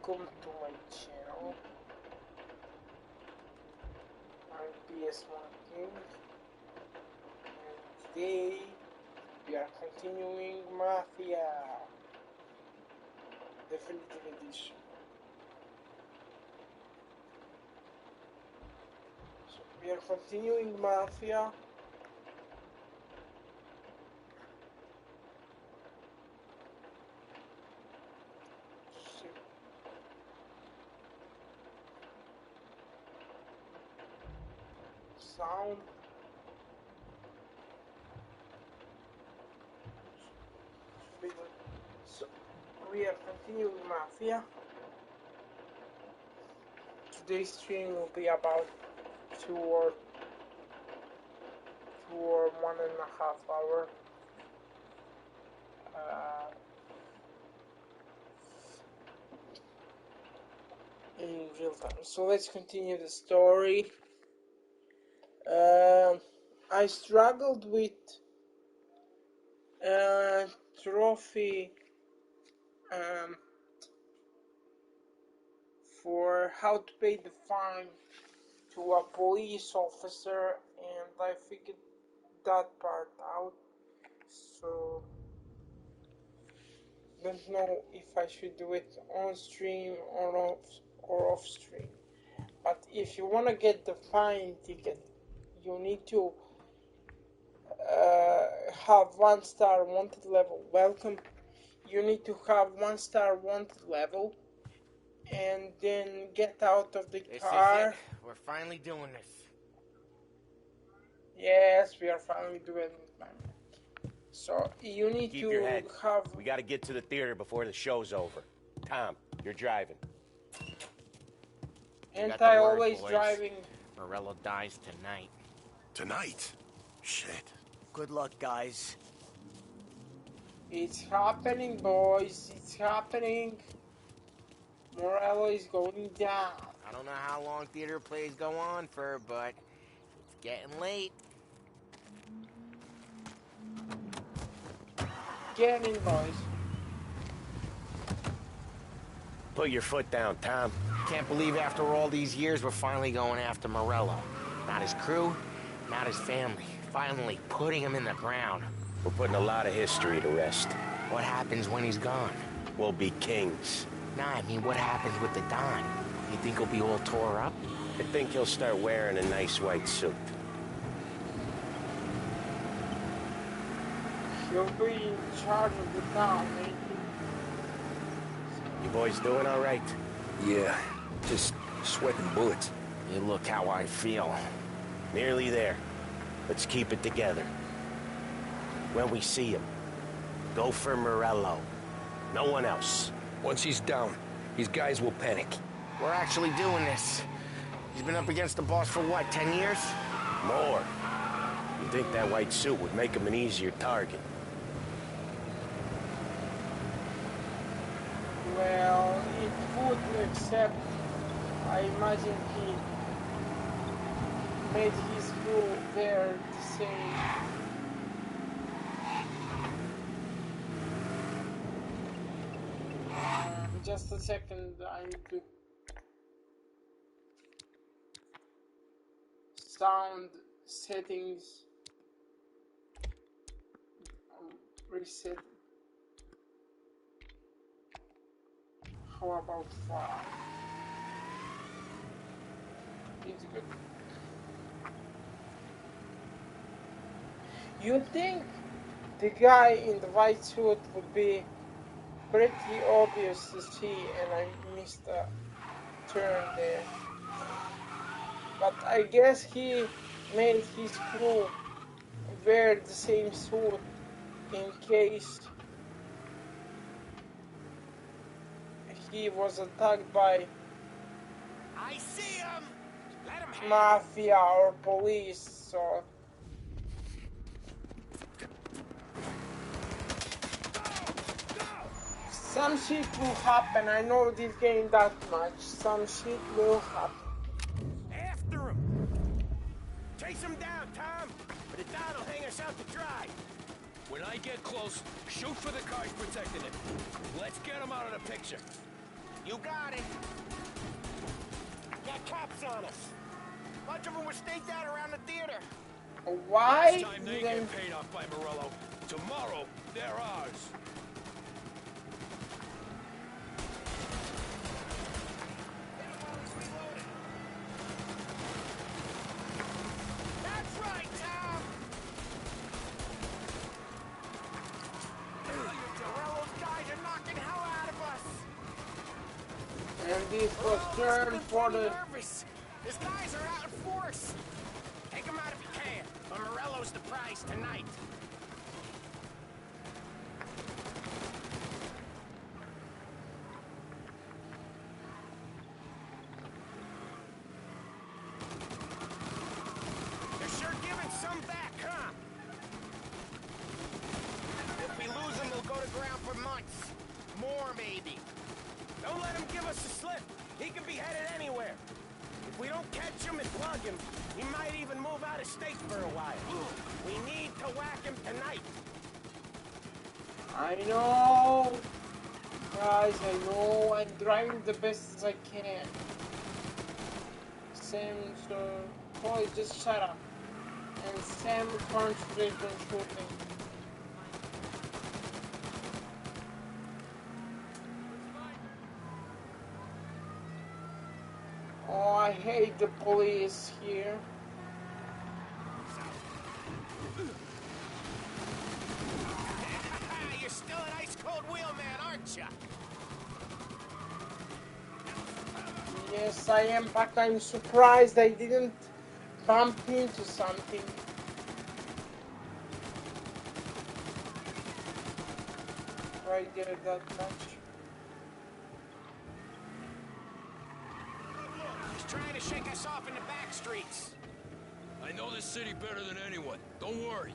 welcome to my channel. I'm PS1 King, and today we are continuing Mafia Definitive Edition. So we are continuing Mafia. Sound. So we are continuing Mafia. Today's stream will be about 1.5 hours. In real time. So let's continue the story. I struggled with trophy for how to pay the fine to a police officer, and I figured that part out. So don't know if I should do it on stream or off stream. But if you want to get the fine ticket, you need to have 1-star wanted level. Welcome. You need to have 1-star wanted level, and then get out of the car. This is it. We're finally doing this. Yes, we are finally doing it, man. So you need Keep to your head. have. We gotta get to the theater before the show's over. Tom, you're driving. And got the I word, always boys. driving. Morello dies tonight. Tonight? Shit. Good luck, guys. It's happening, boys. It's happening. Morello is going down. I don't know how long theater plays go on for, but it's getting late. Get in, boys. Put your foot down, Tom. Can't believe after all these years we're finally going after Morello. Not his crew, not his family. Finally putting him in the ground. We're putting a lot of history to rest. What happens when he's gone? We'll be kings. Nah, I mean, what happens with the Don? You think he'll be all tore up? I think he'll start wearing a nice white suit. He'll be in charge of the town, maybe. You boys doing all right? Yeah, just sweating bullets. You look how I feel. Nearly there. Let's keep it together. When we see him, go for Morello. No one else. Once he's down, his guys will panic. We're actually doing this. He's been up against the boss for what, 10 years? More. You think that white suit would make him an easier target? Well, it would, except I imagine he made his crew there the same. Just a second, I need to sound settings reset. How about 5? It's good. You'd think the guy in the white suit would be pretty obvious to see, and I missed a turn there. But I guess he made his crew wear the same suit in case he was attacked by I see him! Let him Mafia or police, so some shit will happen. I know this game that much. Some shit will happen. After him! Chase him down, Tom! But the Don will hang us out to dry. When I get close, shoot for the cars protecting it. Let's get him out of the picture. You got it. Got cops on us. A bunch of them were staked out around the theater. Why This time they didn't... get paid off by Morello. Tomorrow, they're ours. That's right, Tom. Morello's guys are knocking hell out of us. And this was turned for the... Nervous. His guys are out in force. Take him out if you can. But Morello's the prize tonight. They're sure giving some back, huh? If we lose him, they'll go to ground for months. More, maybe. Don't let him give us a slip. He can be headed anywhere. If we don't catch him and plug him, he might even move out of state for a while. We need to whack him tonight. I know, guys, I know. I'm trying the best as I can. Sam, so... Boy, just shut up. And Sam concentrate on shooting. Oh, I hate the police here. You're still an ice-cold wheelman, aren't you? Yes, I am, but I'm surprised I didn't bump into something. Right there, that much. He's trying to shake us off in the back streets. I know this city better than anyone. Don't worry.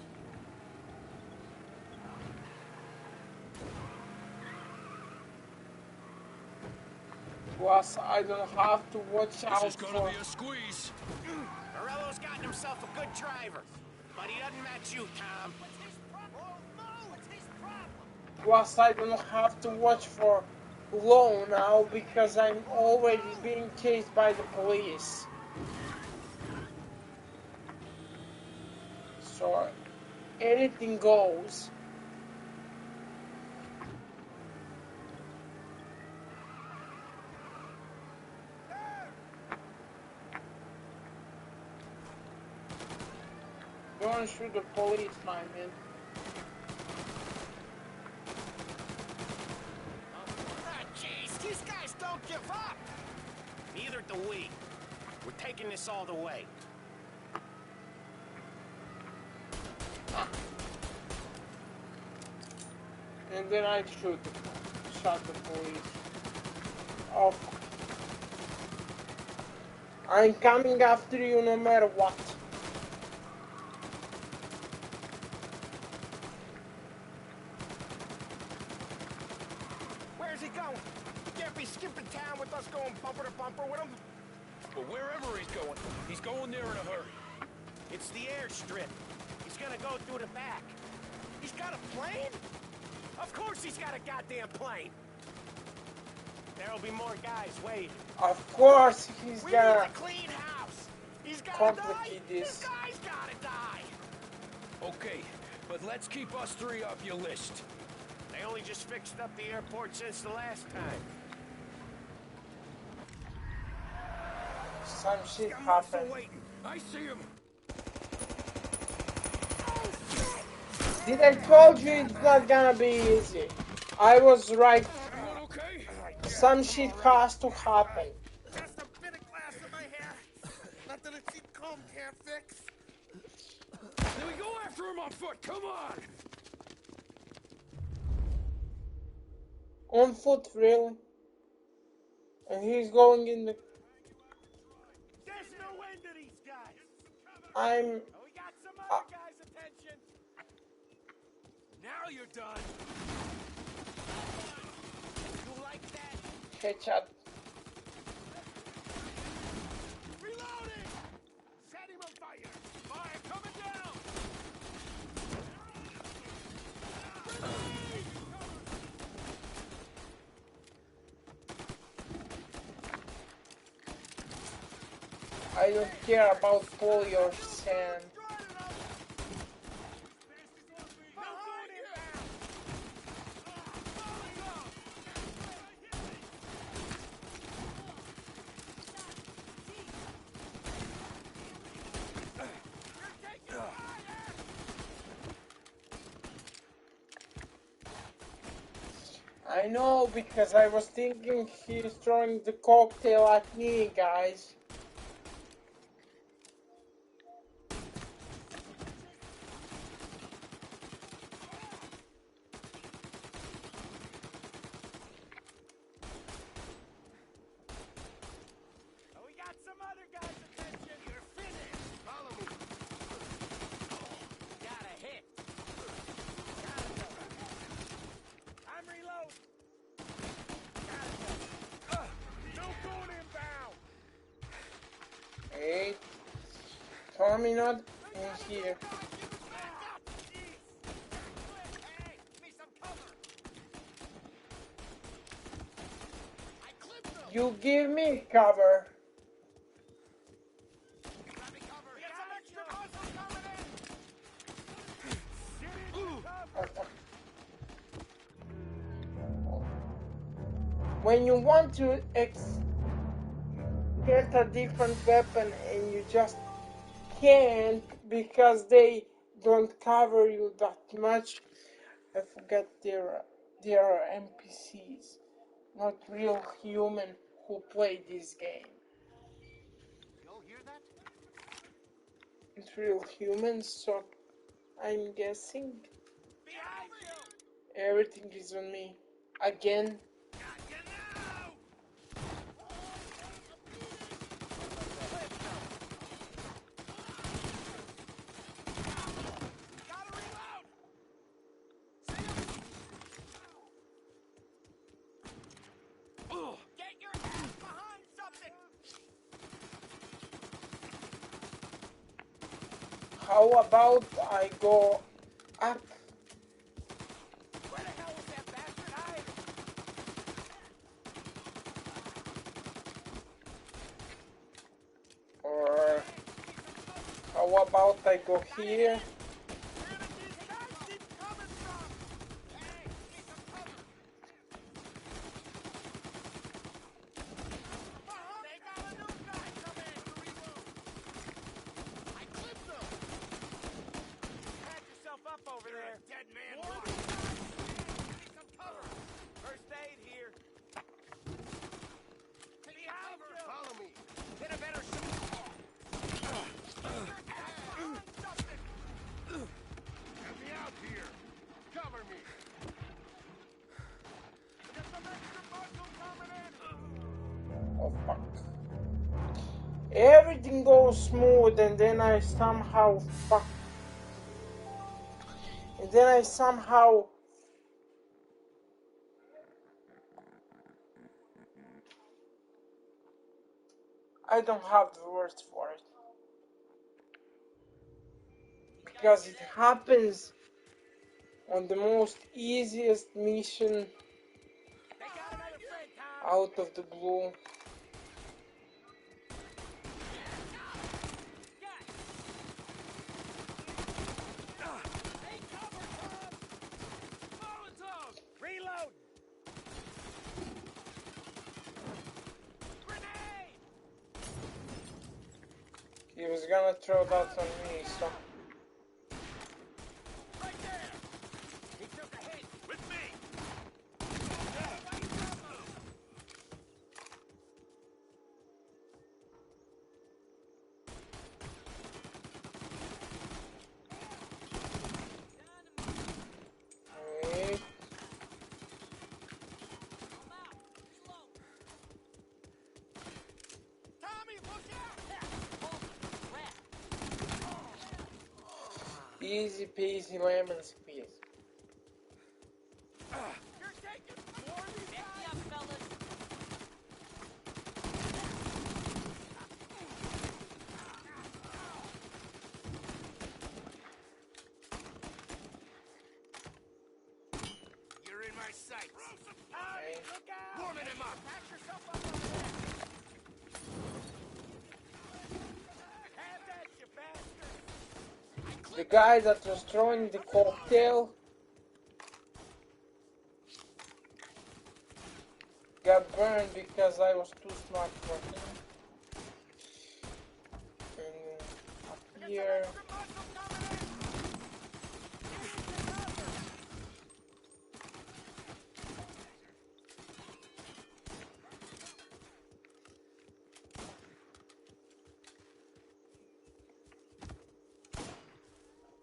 Plus, I don't have to watch This out is gonna for... be a squeeze. Morello's gotten himself a good driver, but he doesn't match you, Tom. Plus, I don't have to watch for Low now because I'm already being chased by the police. So, anything goes. Don't shoot the police, my man. Ah, jeez, these guys don't give up. Neither do we. We're taking this all the way. And then I shot the police. Oh, I'm coming after you no matter what. Where's he going? He can't be skipping town with us going bumper to bumper with him. But wherever he's going there in a hurry. It's the airstrip. He's gonna go through the back. He's got a plane? Of course he's got a goddamn plane. There'll be more guys waiting. Of course he's We gonna need to clean house. He's gotta complicate die. this. This guy's gotta die. Okay, but let's keep us three off your list. They only just fixed up the airport since the last time. Some shit I'm not for happened. waiting. I see him. Did I told you it's not gonna be easy? I was right. Everyone okay? Some shit has to happen. Just a bit of glass in my hair. Nothing a cheap comb can't fix. Then we go after him on foot. Come on. On foot, really? And he's going in the... There's no end to these guys. I'm... We got some other guys' attention. Now you're done. You like that? Headshot. Reloading! Set him on fire! Fire coming down! I don't care about poly or sand. I know, because I was thinking he's throwing the cocktail at me, guys. Oh, we got some other guys' attention. You're finished. Follow me. Got a hit. Gotta go. I'm reloading. Gotta go. No going inbound. Hey, Tommy, not in here. Hey, give me some cover. I clipped them. You give me cover. Grab me cover. We got some extra muscles coming in. Get in cover. When you want to get a different weapon and you just can't because they don't cover you that much, I forget they are NPCs, not real human who play this game. Y'all hear that? It's real humans, so I'm guessing Behind you. everything is on me again. Got you now. Gotta reload. Get your ass behind something. How about I go up? Where the hell was that bastard hiding? Or how about I go here? Where did these guys keep coming from? Hey, give me some cover. They got a new guy coming. I clipped them. Patch yourself up over there. Dead man. More of these guys. Give me some cover. First aid here. Take cover. Follow me. Get a better shot. Get me out here. Cover me. Get some extra muscle coming in. Oh fuck. Everything goes smooth and then I somehow fuck. And then I somehow I don't have the words for it. Because it happens on the most easiest mission They got another friend, Tom. out of the blue. Hey, cover, Tom. Molotov. Reload. Grenade. He was gonna throw that on me, so Right there. He took a hit. With me. wait. Tommy, look out. Easy peasy lemon squeeze. You're taking more of these guys. You're in my sights. Tommy, look out. Warming him up. Patch yourself up over there. The guy that was throwing the cocktail got burned because I was too smart for him. And up here.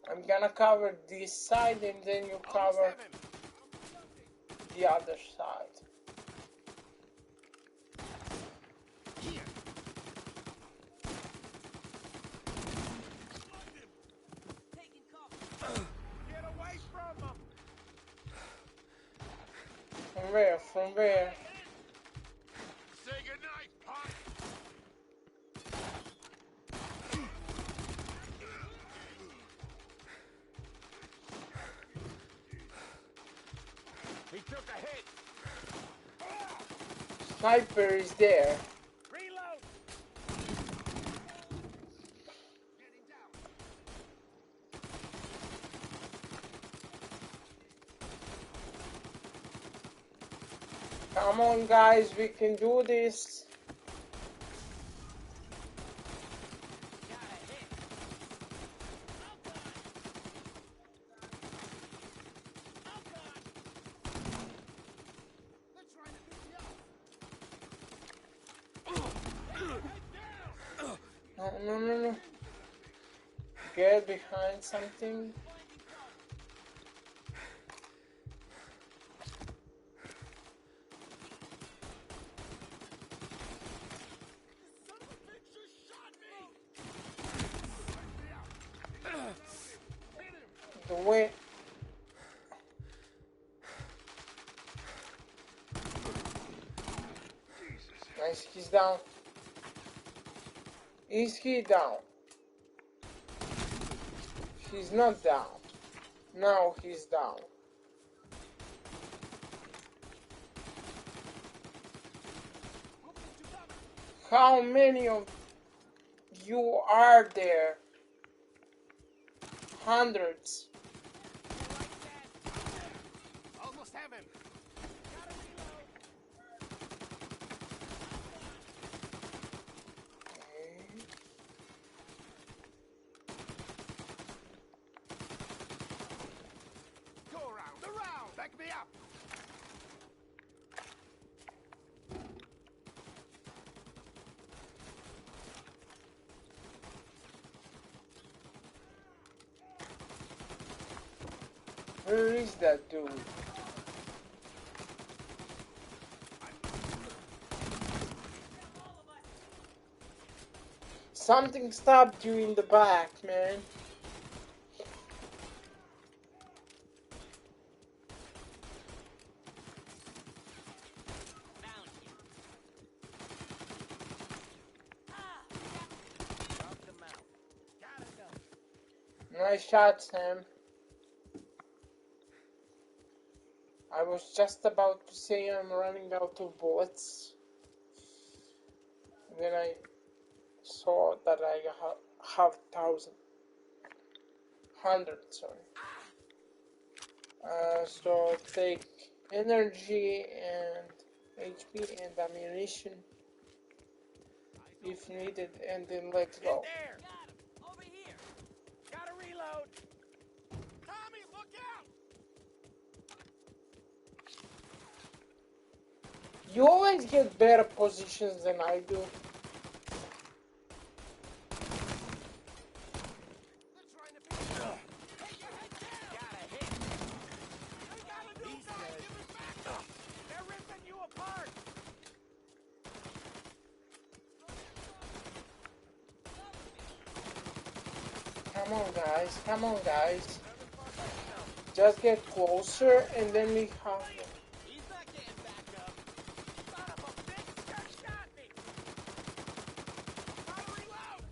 I'm gonna cover this side and then you cover the other side. Get away from him! From where? From where? Say goodnight, punk! He took a hit! Sniper is there. Reload! Come on guys, we can do this. No. Get behind something. The way. Nice, he's down. Is he down? He's not down. Now he's down. How many of you are there? Hundreds. Almost have him! Go around! Back me up! Where is that dude? Something stopped you in the back, man. Nice shot, Sam. I was just about to say I'm running out of bullets. Then I saw that I have 100, sorry. So take energy and HP and ammunition if needed, and then let's go. There! Got him! Over here! Gotta reload! Tommy, look out! You always get better positions than I do. Come on guys. Just get closer and then we have them. He's not getting back up. Son of a bitch, just shot me. Gotta reload.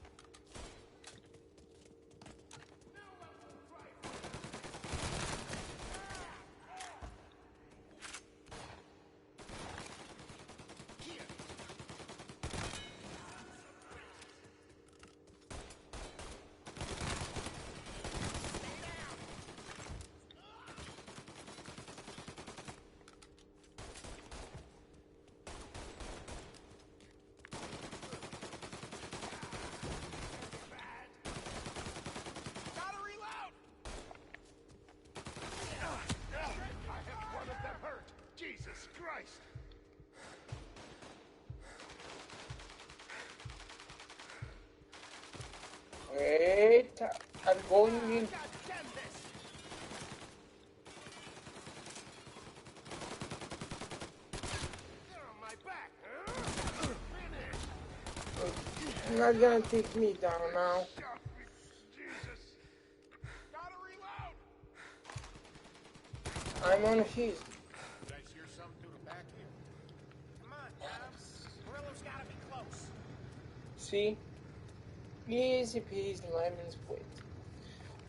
going in. God damn this! You're on my back. You're not gonna take me down now. Jesus. Gotta reload. I'm on his. You guys hear something through the back here? Come on, Tom. Gorilla's gotta be close. See? Easy peasy lemon squid.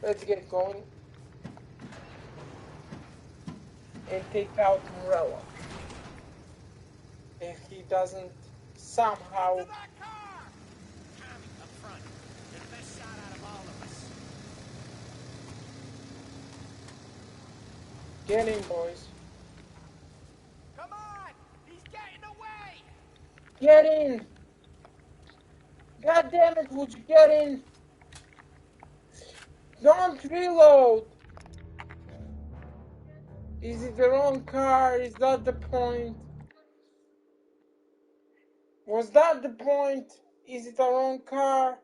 Let's get going and take out Morello. If he doesn't somehow To that car! Tommy, up front. You're the best shot out of all of us. get in, boys. Come on! He's getting away! Get in! God damn it, would you get in? Don't reload! Is it the wrong car? Is that the point? Was that the point? Is it the wrong car?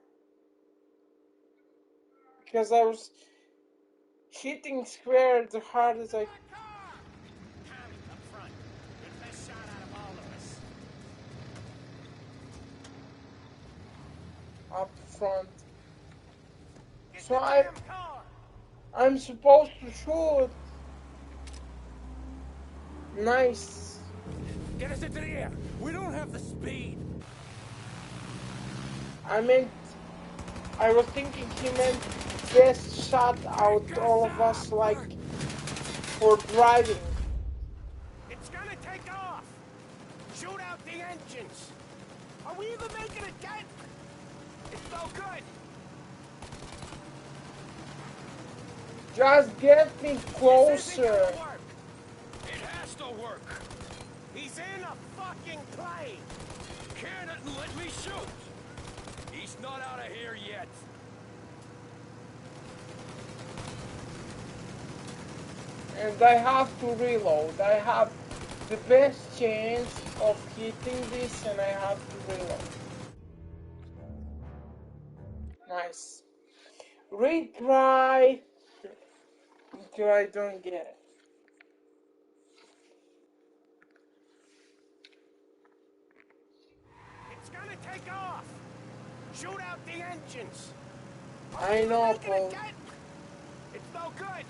Because I was hitting square the hardest I That car! Tommy, up front. You're the best shot out of all of us. up front. Get So the damn car! I'm supposed to shoot. Nice. Get us into the air. We don't have the speed. I was thinking he meant best shot out all of us, like for driving. It's gonna take off! Shoot out the engines! Are we even making a dent? It's so good! Just get me This isn't closer. gonna work! It has to work. He's in a fucking plane! Can it and let me shoot. He's not out of here yet. And I have to reload. I have the best chance of hitting this, and I have to reload. Nice. Retry until I don't get it. It's gonna take off! Shoot out the engines! Are I we even know, making a Paul. dent? It's no good!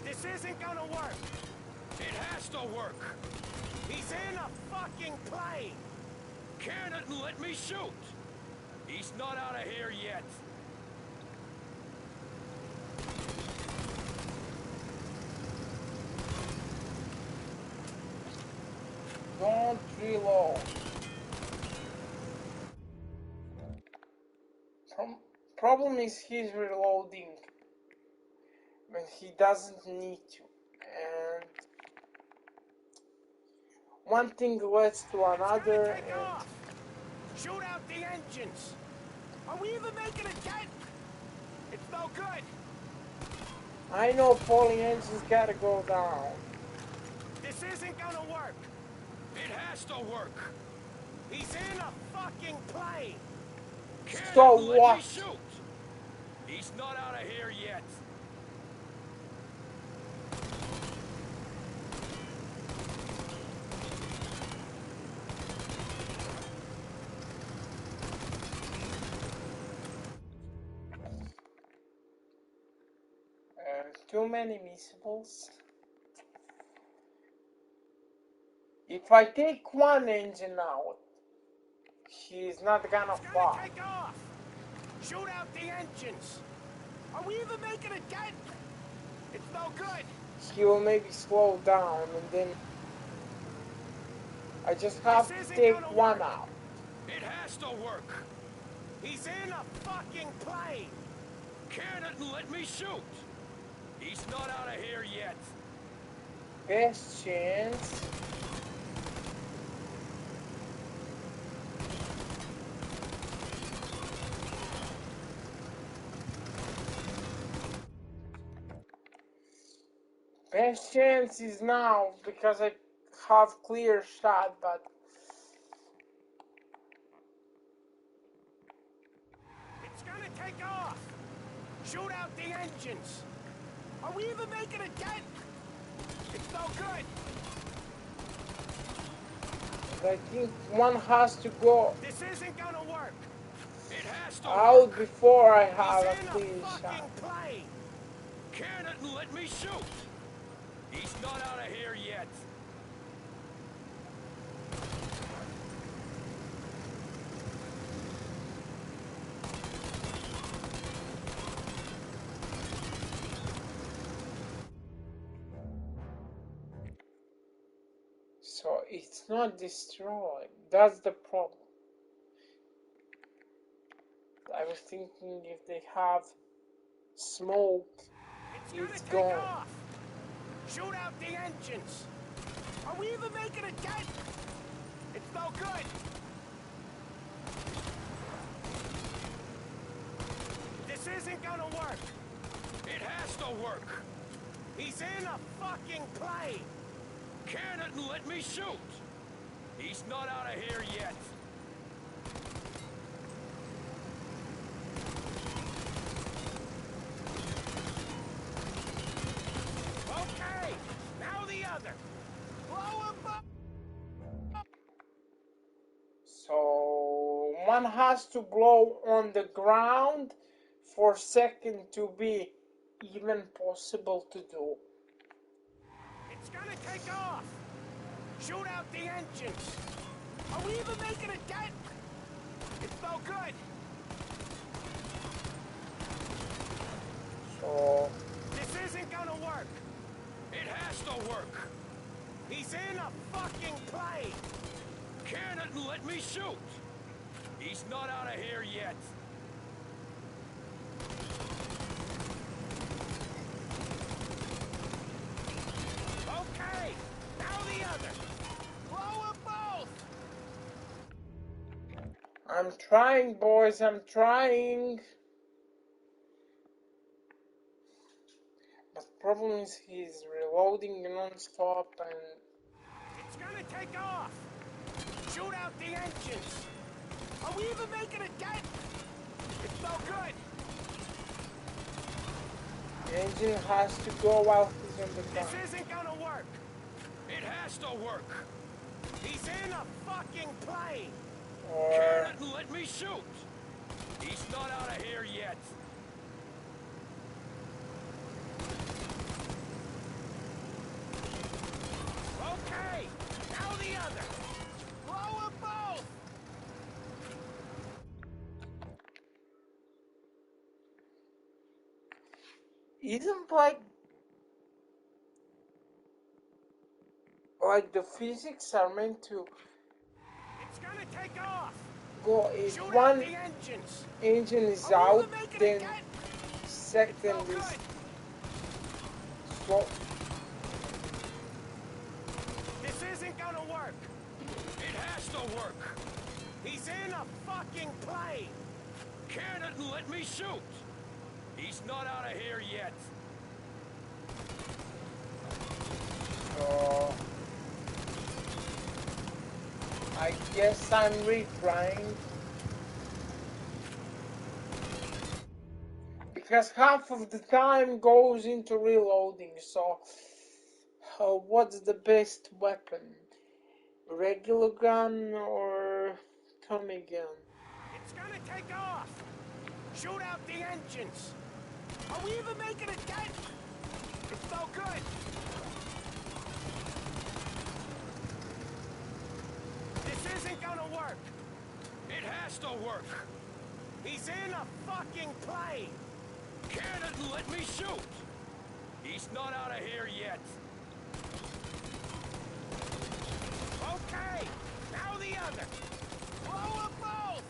This isn't gonna work! It has to work. He's in a fucking plane! Can it and let me shoot. He's not out of here yet. Don't reload. Problem is he's reloading when he doesn't need to. And one thing leads to It's another, gonna take and off! Shoot out the engines! Are we even making a dent? It's no good! I know Paulie engines gotta go down. This isn't gonna work! It has to work. He's in a fucking plane! Can So it and let what? me shoot. He's not out of here yet. Too many missiles. If I take one engine out, he's not gonna It's gonna fly. take off! Shoot out the engines! Are we even making a dent? It's no good! He will maybe slow down, and then I just have This to isn't take gonna one work. out. It has to work. He's in a fucking plane! Can it and let me shoot. He's not out of here yet. Best chance. Best chance is now because I have clear shot, but Shoot out the engines. Are we even making a dent? It's no good. I think one has to go This isn't gonna work. It has to out work. before I He's have a in clean a fucking shot. plane. Can it and let me shoot. He's not out of here yet. So it's not destroyed. That's the problem. I was thinking if they have smoke, It's it's gonna take gone. off. Shoot out the engines. Are we even making a dent? It's no good. This isn't gonna work. It has to work. He's in a fucking plane. Can it and let me shoot. He's not out of here yet. Okay, now the other. Blow him up. So one has to blow on the ground for second to be even possible to do. It's gonna take off. Shoot out the engines. Are we even making a dent? It's no good. So This isn't gonna work. It has to work. He's in a fucking plane. Can it and let me shoot. He's not out of here yet. Okay, now the other. Blow them both. I'm trying, boys, I'm trying. But problem is he's reloading non-stop and It's gonna take off. Shoot out the engines. Are we even making a dent? It's no good. the engine has to go while he's on the This ground. isn't gonna work. It has to work. He's in a fucking plane. Can Or it and let me shoot. He's not out of here yet. Okay, now the other. Blow them both. isn't like the physics are meant to It's gonna take off. go if Shoot out one the engines. engine is Are we out, even making a then dent? It's second no is good. slow. This isn't gonna work. It has to work. He's in a fucking plane. Can it and let me shoot. He's not out of here yet. So I guess I'm retrying. Because half of the time goes into reloading, so what's the best weapon? Regular gun or Tommy gun? It's gonna take off. Shoot out the engines. Are we even making a dent? It's no good. This isn't gonna work. It has to work. He's in a fucking plane. Can it and let me shoot. He's not out of here yet. Okay, now the other. Blow them both.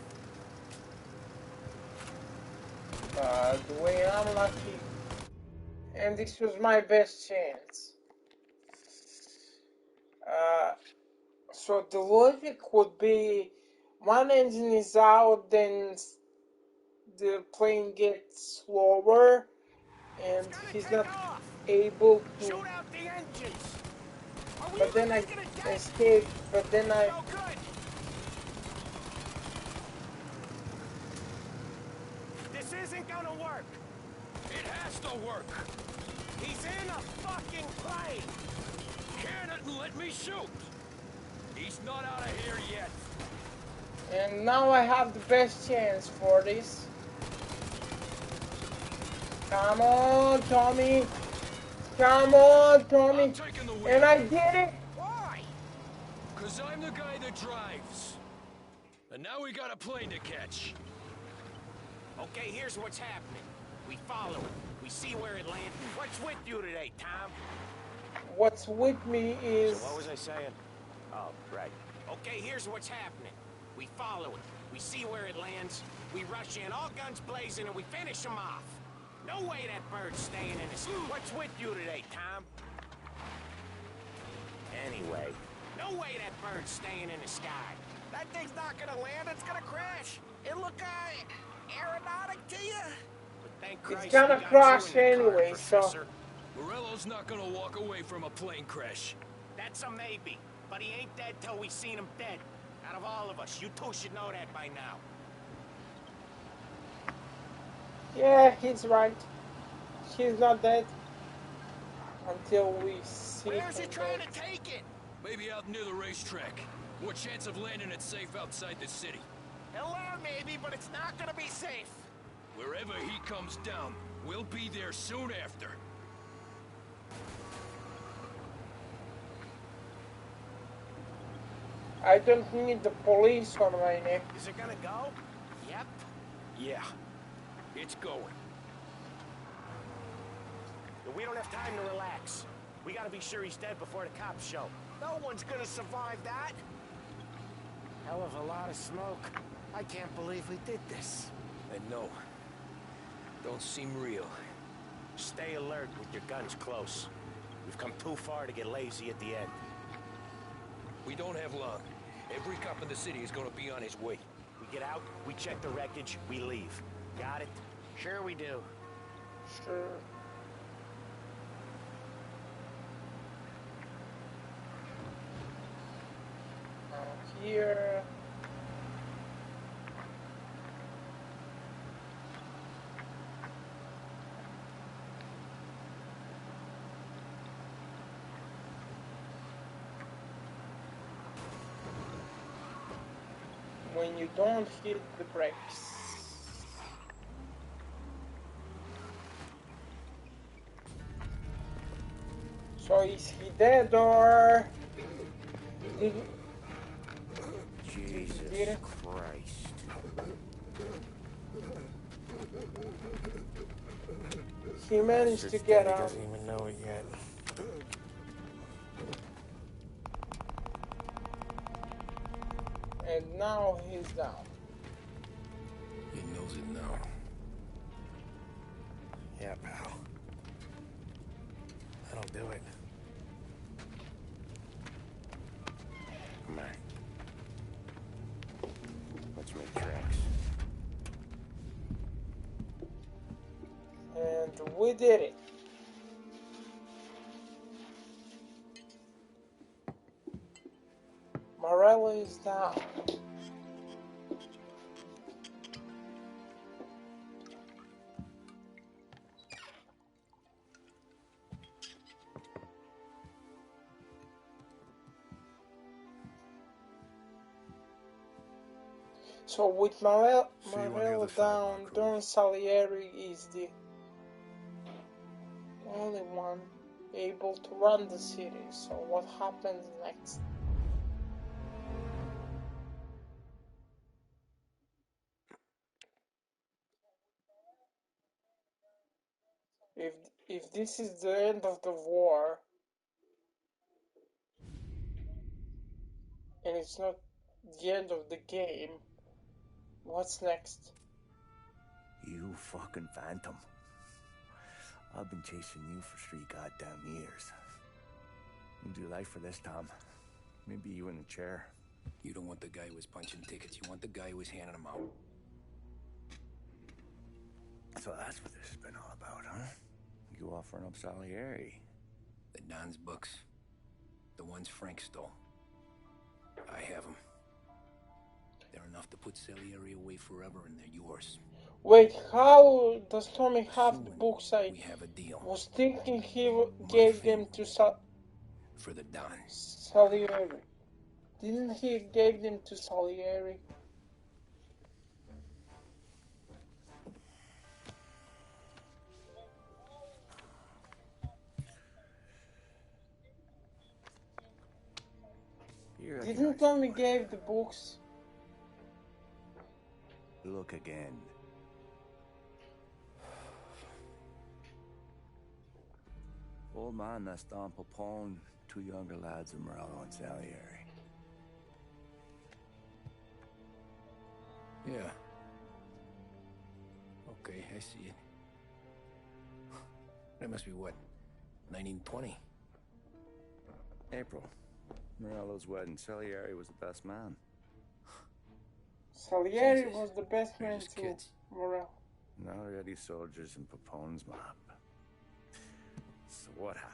The way I'm lucky. And this was my best chance. So the logic would be one engine is out, then the plane gets slower, and It's gonna he's take not off. able to. Shoot out the engines. Are we But even then I making a dent? escape. But then I. No good. This isn't gonna work. It has to work. He's in a fucking plane. Can it and let me shoot. He's not out of here yet. And now I have the best chance for this. Come on, Tommy. Come on, Tommy. I'm taking the wheel. And I did it. Why? Cause I'm the guy that drives. And now we got a plane to catch. Okay, here's what's happening. We follow it. We see where it lands. What's with you today, Tom? What's with me is... So what was I saying? Oh, right. Okay, here's what's happening. We follow it. We see where it lands. We rush in, all guns blazing, and we finish them off. No way that bird's staying in the sky. What's with you today, Tom? Anyway, no way that bird's staying in the sky. That thing's not gonna land, it's gonna crash. It look, aeronautic to you? But thank Christ It's gonna we got crash you in the car, anyway, so... Professor. Morello's not gonna walk away from a plane crash. That's a maybe, but he ain't dead till we seen him dead. Out of all of us, you two should know that by now. Yeah, he's right. He's not dead until we see Where's he him trying dead. to take it? Maybe out near the racetrack. More chance of landing it safe outside the city. He'll land maybe, but it's not gonna be safe. Wherever he comes down, we'll be there soon after. I don't need the police on my neck. Is it gonna go? Yep. Yeah, it's going. But we don't have time to relax. We gotta be sure he's dead before the cops show. No one's gonna survive that. Hell of a lot of smoke. I can't believe we did this. And no, don't seem real. Stay alert with your guns close. We've come too far to get lazy at the end. We don't have long. Every cop in the city is gonna be on his way. We get out, we check the wreckage, we leave. Got it? Sure we do. Sure. Here. When you don't hit the brakes. So is he dead or did Jesus did it? Christ. He managed to get out? He doesn't even know it yet. And now he's down. He knows it now. Yeah, pal. That'll do it. Come on. Let's make tracks. And we did it. Morello is down. So with Morello down, Don Salieri is the only one able to run the city. So what happens next? If this is the end of the war, and it's not the end of the game, what's next? You fucking phantom. I've been chasing you for 3 goddamn years. You do life for this, Tom. Maybe you in a chair. You don't want the guy who was punching tickets. You want the guy who was handing them out. So that's what this has been all about, huh? You offering up Salieri. The Don's books. The ones Frank stole. I have them. They're enough to put Salieri away forever, and they're yours. Wait, how does Tommy have the Soon, books? I we have a deal. was thinking he My gave fee them to for the Don. Salieri. Didn't he give them to Salieri? You recognize Didn't Tommy anyone? give the books? Look again. Old man, that's Don Popone. Two younger lads of Morello and Salieri. Yeah. Okay, I see it. That must be what? 1920? April. Morello's wedding. Salieri was the best man. Salieri Jesus. was the best They're man just to kids. Morel. Already soldiers in Popone's mob. So what happened?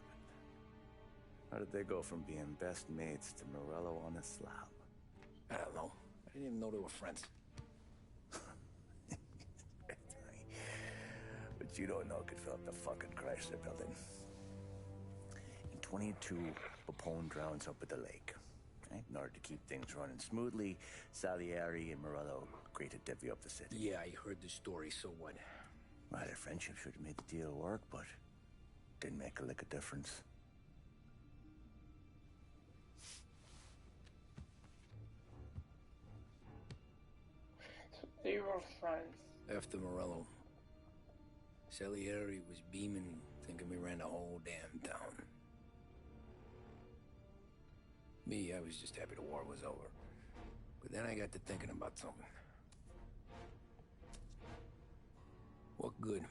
How did they go from being best mates to Morello on a slab? I don't know. I didn't even know they were friends. But you don't know could fill up the fucking Chrysler building. In 22, Popone drowns up at the lake. Right? In order to keep things running smoothly, Salieri and Morello agree to divvy up the city. Yeah, I heard the story, so what? Well, their friendship should have made the deal work, but didn't make a lick of difference. They were friends. After Morello, Salieri was beaming, thinking we ran the whole damn town. Me, I was just happy the war was over. But then I got to thinking about something. What good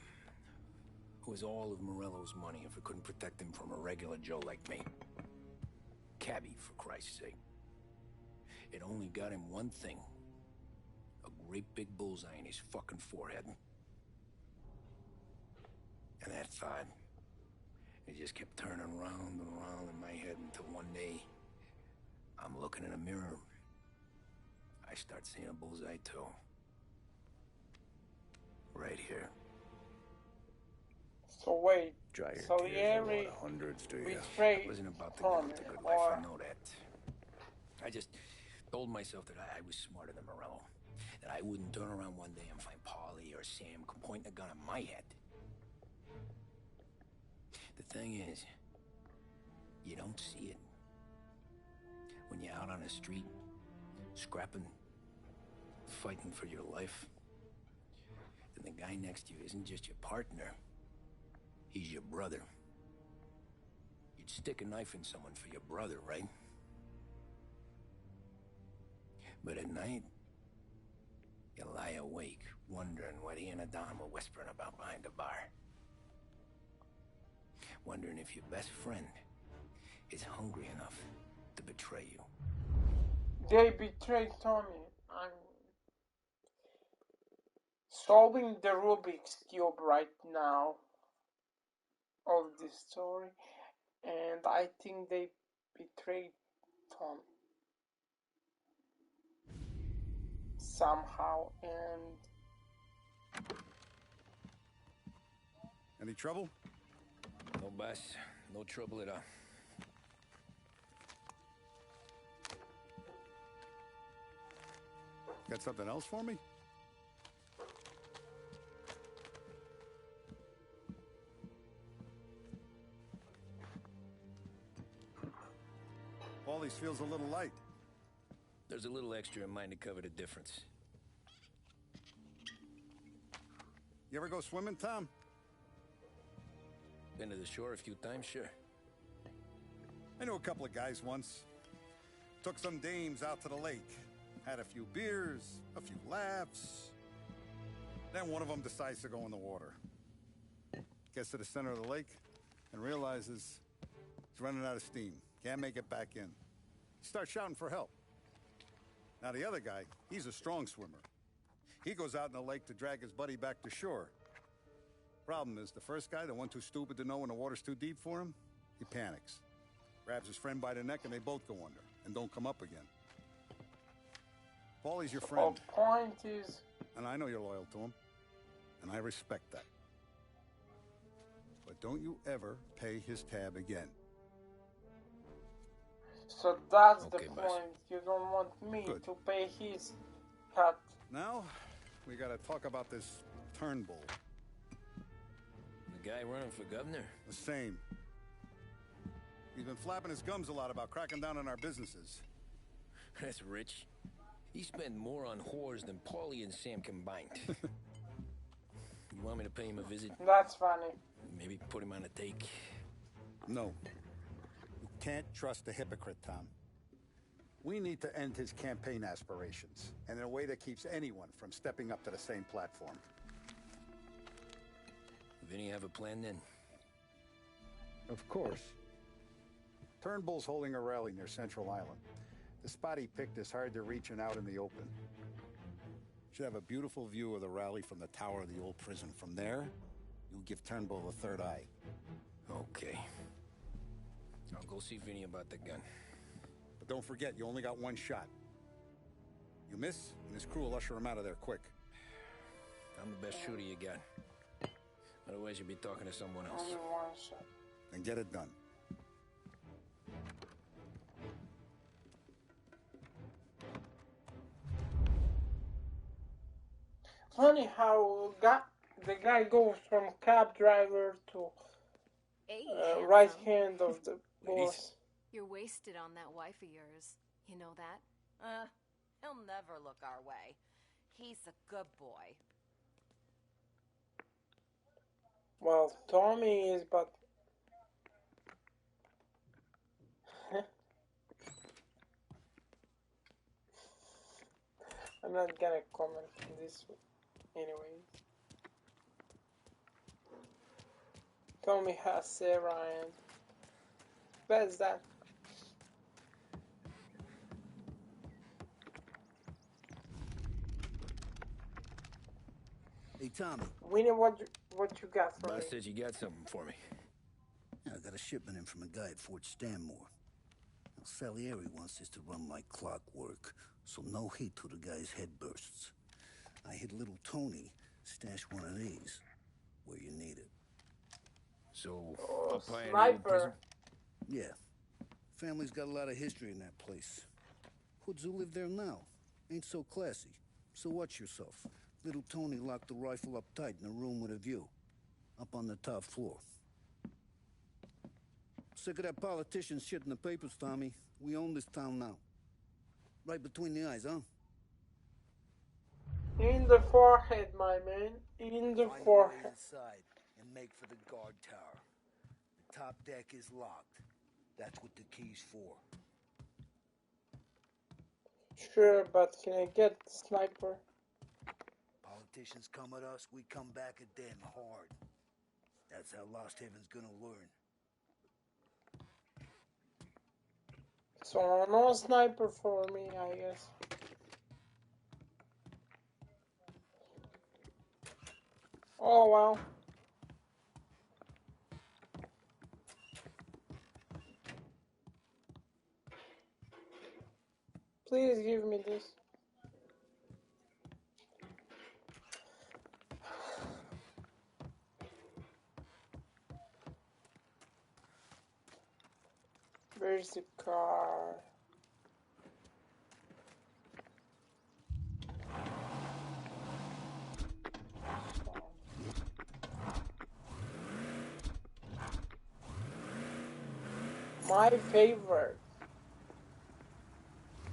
was all of Morello's money if it couldn't protect him from a regular Joe like me? Cabbie, for Christ's sake. It only got him one thing. A great big bullseye in his fucking forehead. And that thought, it just kept turning round and round in my head until one day, I'm looking in a mirror. I start seeing a bullseye too. Right here. So wait, Dry your tears, a Salieri lot of hundreds, do you? betrayed Wasn't about to Tommy, give up the good life, or I know that. I just told myself that I was smarter than Morello. That I wouldn't turn around one day and find Paulie or Sam pointing a gun at my head. The thing is, you don't see it. When you're out on the street, scrapping, fighting for your life, then the guy next to you isn't just your partner, he's your brother. You'd stick a knife in someone for your brother, right? But at night, you lie awake, wondering what he and Adam were whispering about behind the bar. Wondering if your best friend is hungry enough to betray you. they betrayed Tommy. I'm solving the Rubik's Cube right now of this story, and I think they betrayed Tommy somehow. And Any trouble? No, boss. No trouble at all. Got something else for me? Paulie's feels a little light. There's a little extra in mine to cover the difference. You ever go swimming, Tom? Been to the shore a few times, sure. I knew a couple of guys once. Took some dames out to the lake. Had a few beers, a few laughs. Then one of them decides to go in the water. Gets to the center of the lake and realizes he's running out of steam. Can't make it back in. He starts shouting for help. Now the other guy, he's a strong swimmer. He goes out in the lake to drag his buddy back to shore. Problem is, the first guy, the one too stupid to know when the water's too deep for him, he panics. Grabs his friend by the neck and they both go under and don't come up again. Paulie's your the friend, point is, and I know you're loyal to him. and I respect that. But don't you ever pay his tab again. So that's Okay, the boss. point. You don't want me Good. to pay his cut. Now, we gotta talk about this Turnbull. The guy running for governor? The same. He's been flapping his gums a lot about cracking down on our businesses. That's rich. He spent more on whores than Paulie and Sam combined. You want me to pay him a visit? That's funny. Maybe put him on a take? No. You can't trust a hypocrite, Tom. We need to end his campaign aspirations, and in a way that keeps anyone from stepping up to the same platform. Vinny have a plan then? Of course. Turnbull's holding a rally near Central Island. The spot he picked is hard to reach and out in the open. Should have a beautiful view of the rally from the tower of the old prison. From there, you'll give Turnbull the third eye. Okay. I'll go see Vinny about the gun. But don't forget, you only got one shot. You miss, and his crew will usher him out of there quick. I'm the best shooter you got. Otherwise, you'd be talking to someone else. Only one shot. Then get it done. Funny how the guy goes from cab driver to Hey, right handsome. hand of the Ladies. boss. You're wasted on that wife of yours. You know that? He'll never look our way. He's a good boy. Well, Tommy is, but I'm not gonna comment on this anyways. Tommy has Sarah and that's that. Hey, Tommy. Winnie, what you got for me? Boss said you got something for me. I got a shipment in from a guy at Fort Stanmore. Now, Salieri wants this to run like clockwork, so no heat till the guy's head bursts. I hit little Tony, stash one of these where you need it. So, Oh, up high in the old prison? sniper. Yeah. Family's got a lot of history in that place. Hoods who live there now. Ain't so classy. So watch yourself. Little Tony locked the rifle up tight in a room with a view. Up on the top floor. Sick of that politician shit in the papers, Tommy. We own this town now. Right between the eyes, huh? In the forehead, my man. In the Find your way forehead. inside and make for the guard tower. The top deck is locked. That's what the key's for. Sure, but can I get the sniper? Politicians come at us, we come back at them hard. That's how Lost Haven's gonna learn. So no sniper for me, I guess. Oh well. Please give me this. Where's the car?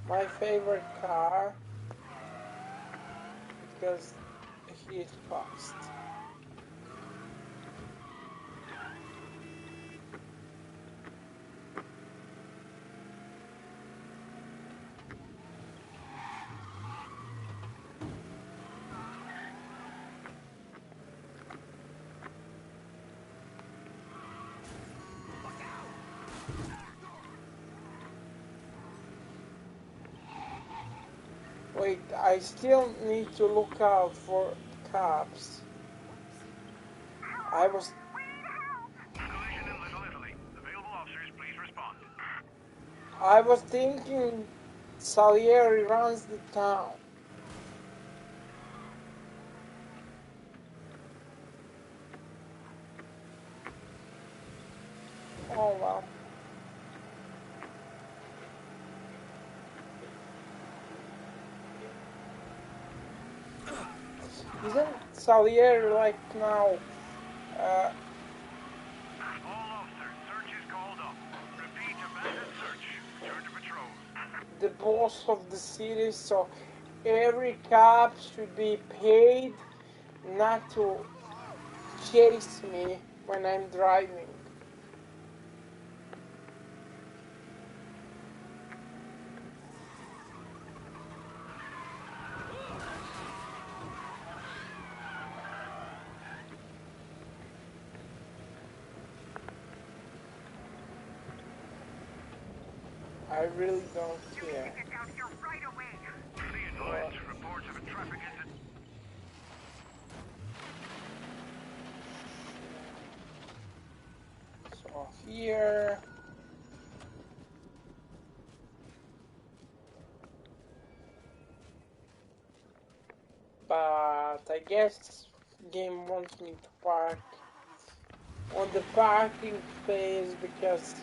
My favorite car because he is fast. Wait, I still need to look out for cops. I was thinking Salieri runs the town. Oh well. Isn't Salieri like now? All officers, search is called up. Repeat, abandoned search. Return to patrol. The boss of the city, so every cop should be paid not to chase me when I'm driving. I really don't care. Get down here right away. Be advised, reports of a traffic incident. So here. But I guess game wants me to park on the parking space because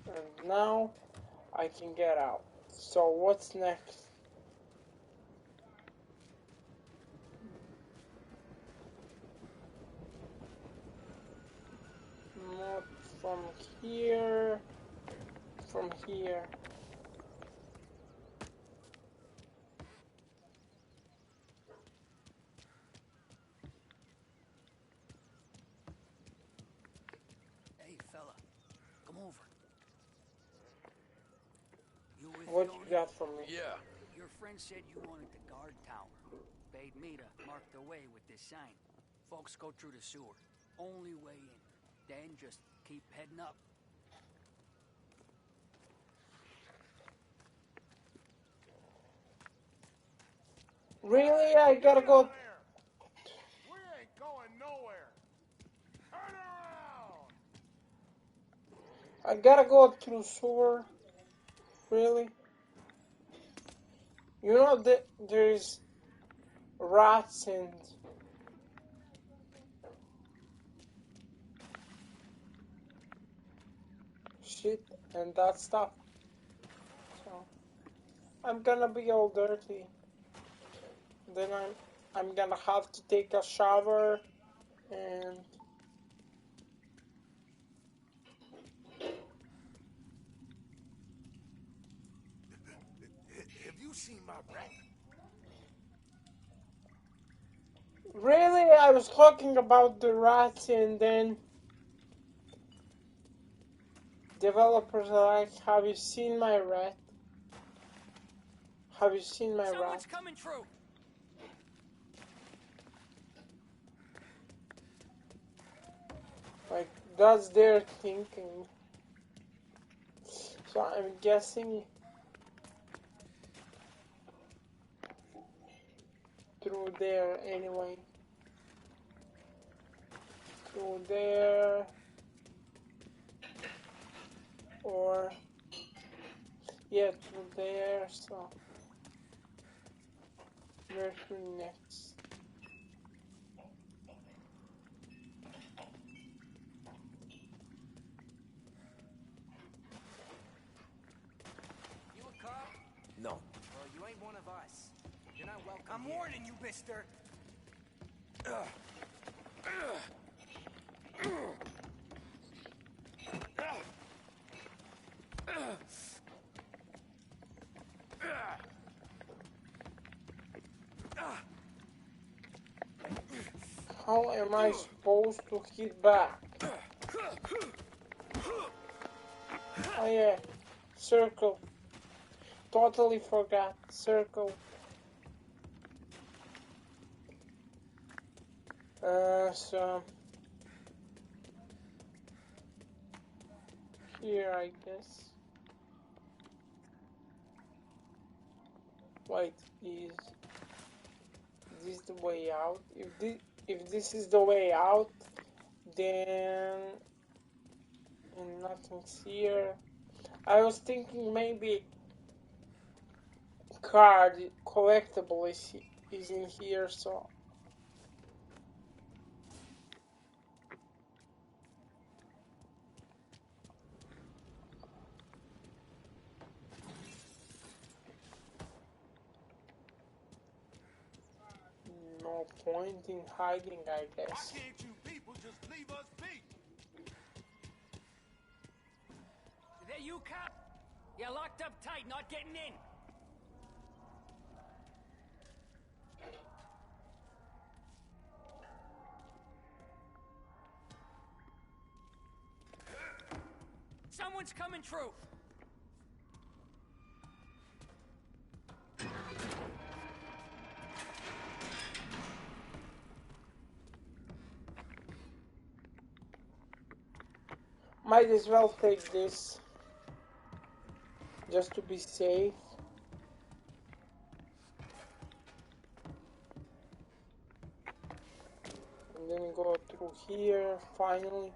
and now I can get out. So what's next? Not from here. From here. Hey, fella, come over. You with What Tony? you got for me? Yeah. Your friend said you wanted the guard tower. Paid me to mark the way with this sign. Folks go through the sewer. Only way in. Then just keep heading up. Really? I gotta go. We ain't going nowhere. Turn around. I gotta go through sewer. Really? You know that there's rats and shit and that stuff. So I'm gonna be all dirty. Then I'm gonna have to take a shower and Have you seen my rat? really I was talking about the rats and then developers are like, have you seen my rat? Have you seen my rat? Someone's coming through. Like that's their thinking. So I'm guessing through there anyway. Through there. Or yeah, through there, so where to next? You a cop? No. Well, you ain't one of us. You're not welcome I'm here. warning you, mister. How am I supposed to hit back? Oh yeah, circle. Totally forgot. Circle. So here I guess. Wait, is this the way out? If this is the way out, then nothing's here. I was thinking maybe card collectible is in here, so no point in hiding, I guess. Why can't you people just leave us be? Is that you, cop? You're locked up tight, not getting in. Someone's coming through. Might as well take this just to be safe. And then go through here finally.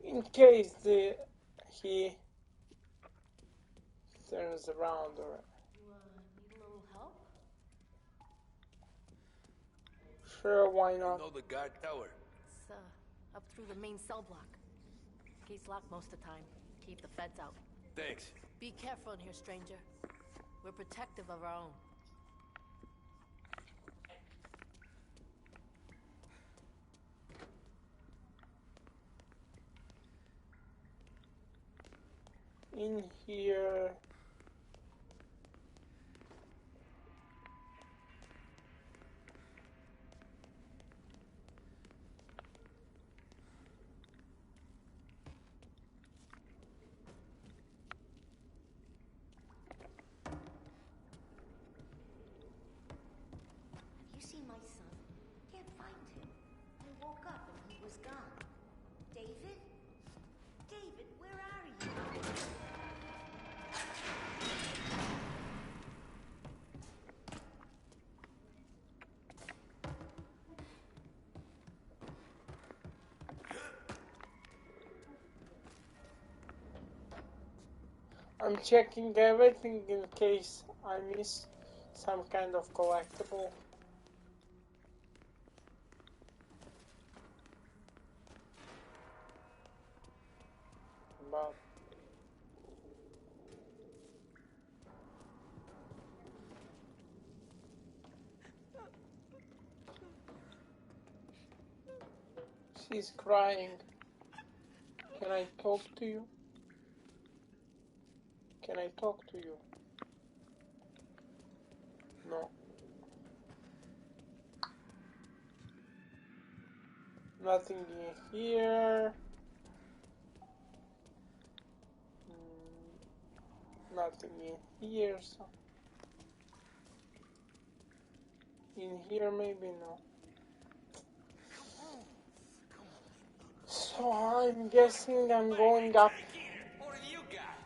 In case he turns around or Need a little help? sure, why not? know the guard tower. It's up through the main cell block. Gate's locked most of the time. Keep the feds out. Thanks. Be careful in here, stranger. We're protective of our own. In here. You see my son? Can't find him. I woke up and he was gone. David? David, where are you? I'm checking everything in case I miss some kind of collectible. But she's crying. Can I talk to you? Can I talk to you? No. Nothing in here. Nothing in here. So in here, maybe no. So I'm guessing I'm going up. What do you got?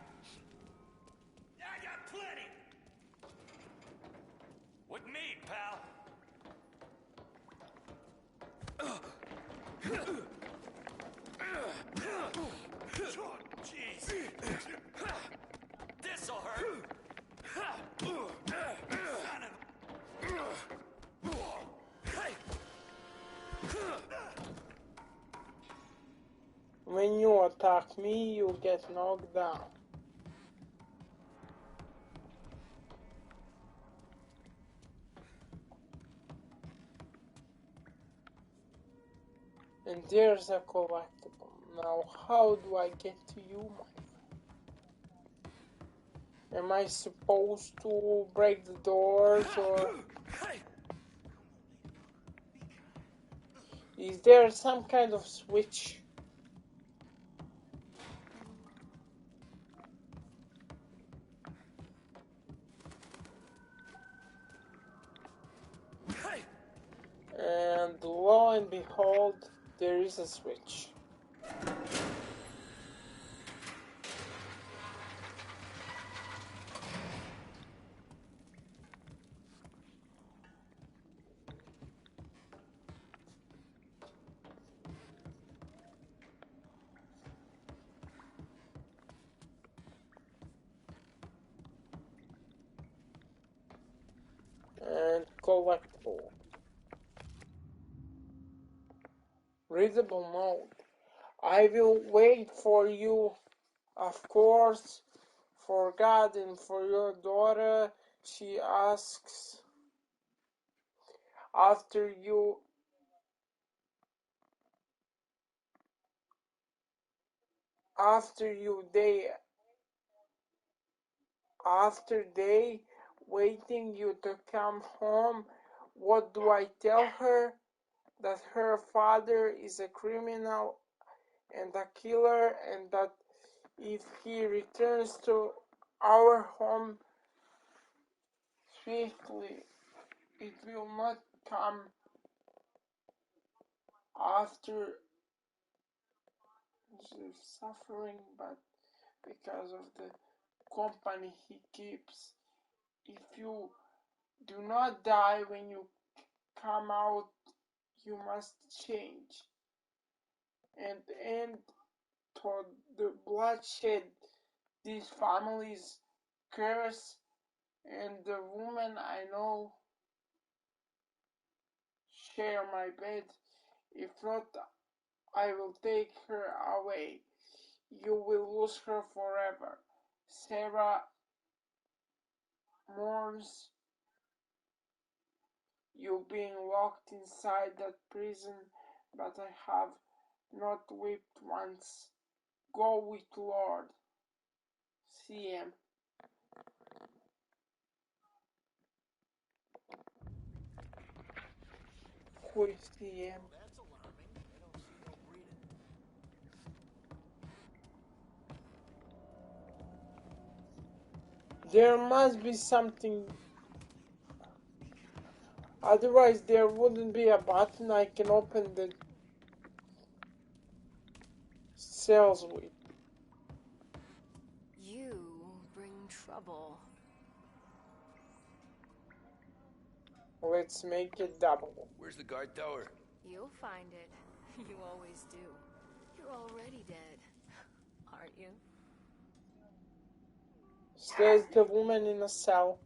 I got plenty. With me, pal. Jeez. This'll hurt. When you attack me, you get knocked down. And there's a collectible. Now, how do I get to you, my friend? Am I supposed to break the doors, or is there some kind of switch? and behold, there is a switch. And collectible. Readable note. I will wait for you, of course, for God and for your daughter. She asks after day waiting you to come home. What do I tell her? That her father is a criminal and a killer, and that if he returns to our home swiftly, it will not come after the suffering, but because of the company he keeps. If you do not die when you come out, you must change and end to the bloodshed these families curse. And the woman I know share my bed. If not, I will take her away. You will lose her forever. Sarah mourns you being locked inside that prison, but I have not wept once. Go with Lord. CM. Who is CM? That's alarming. I don't see no breeding. There must be something. Otherwise, there wouldn't be a button I can open the cells with. You bring trouble. Let's make it double. Where's the guard tower? You'll find it. You always do. You're already dead, aren't you? Says the woman in a cell.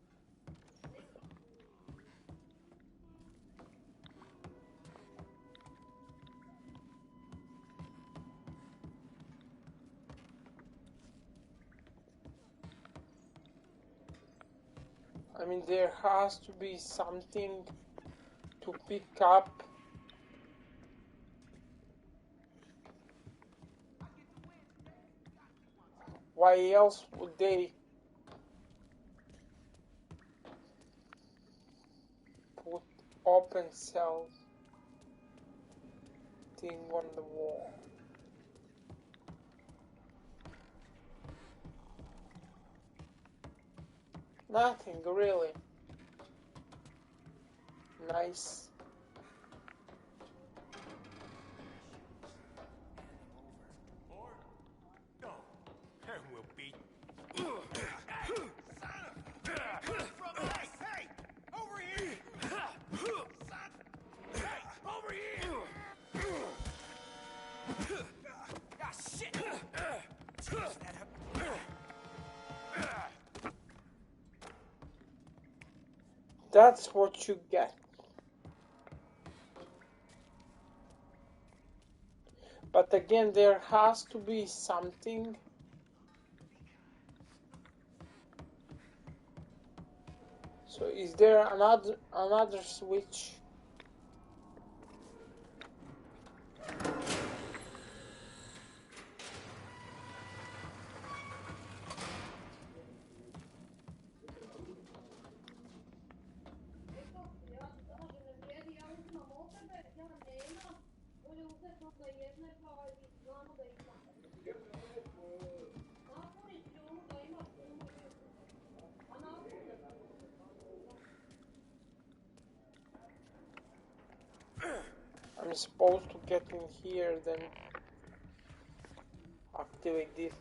I mean, there has to be something to pick up. Why else would they put open cells thing on the wall? Nothing really. Nice. And we'll beat. Hey! Over here! Hey! Over here! Ah, shit! That's what you get. But again, there has to be something. So is there another switch? I'm supposed to get in here, then activate this.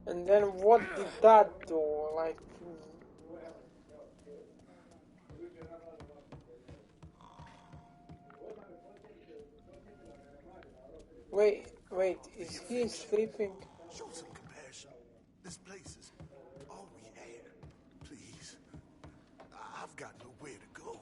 And then what did that do? Like... Wait, is he sleeping? Show some compassion. This place is all we had. Please. I've got nowhere to go.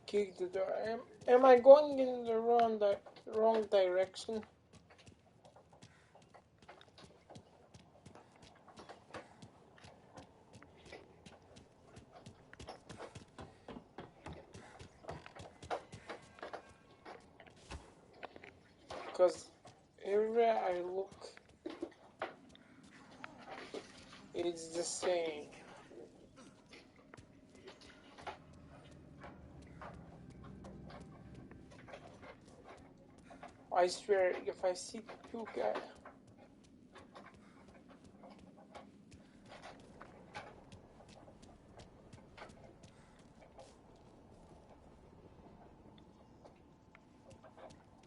Kick the door. Am I going in the wrong direction? Because everywhere I look, it's the same. I swear, if I see two guys...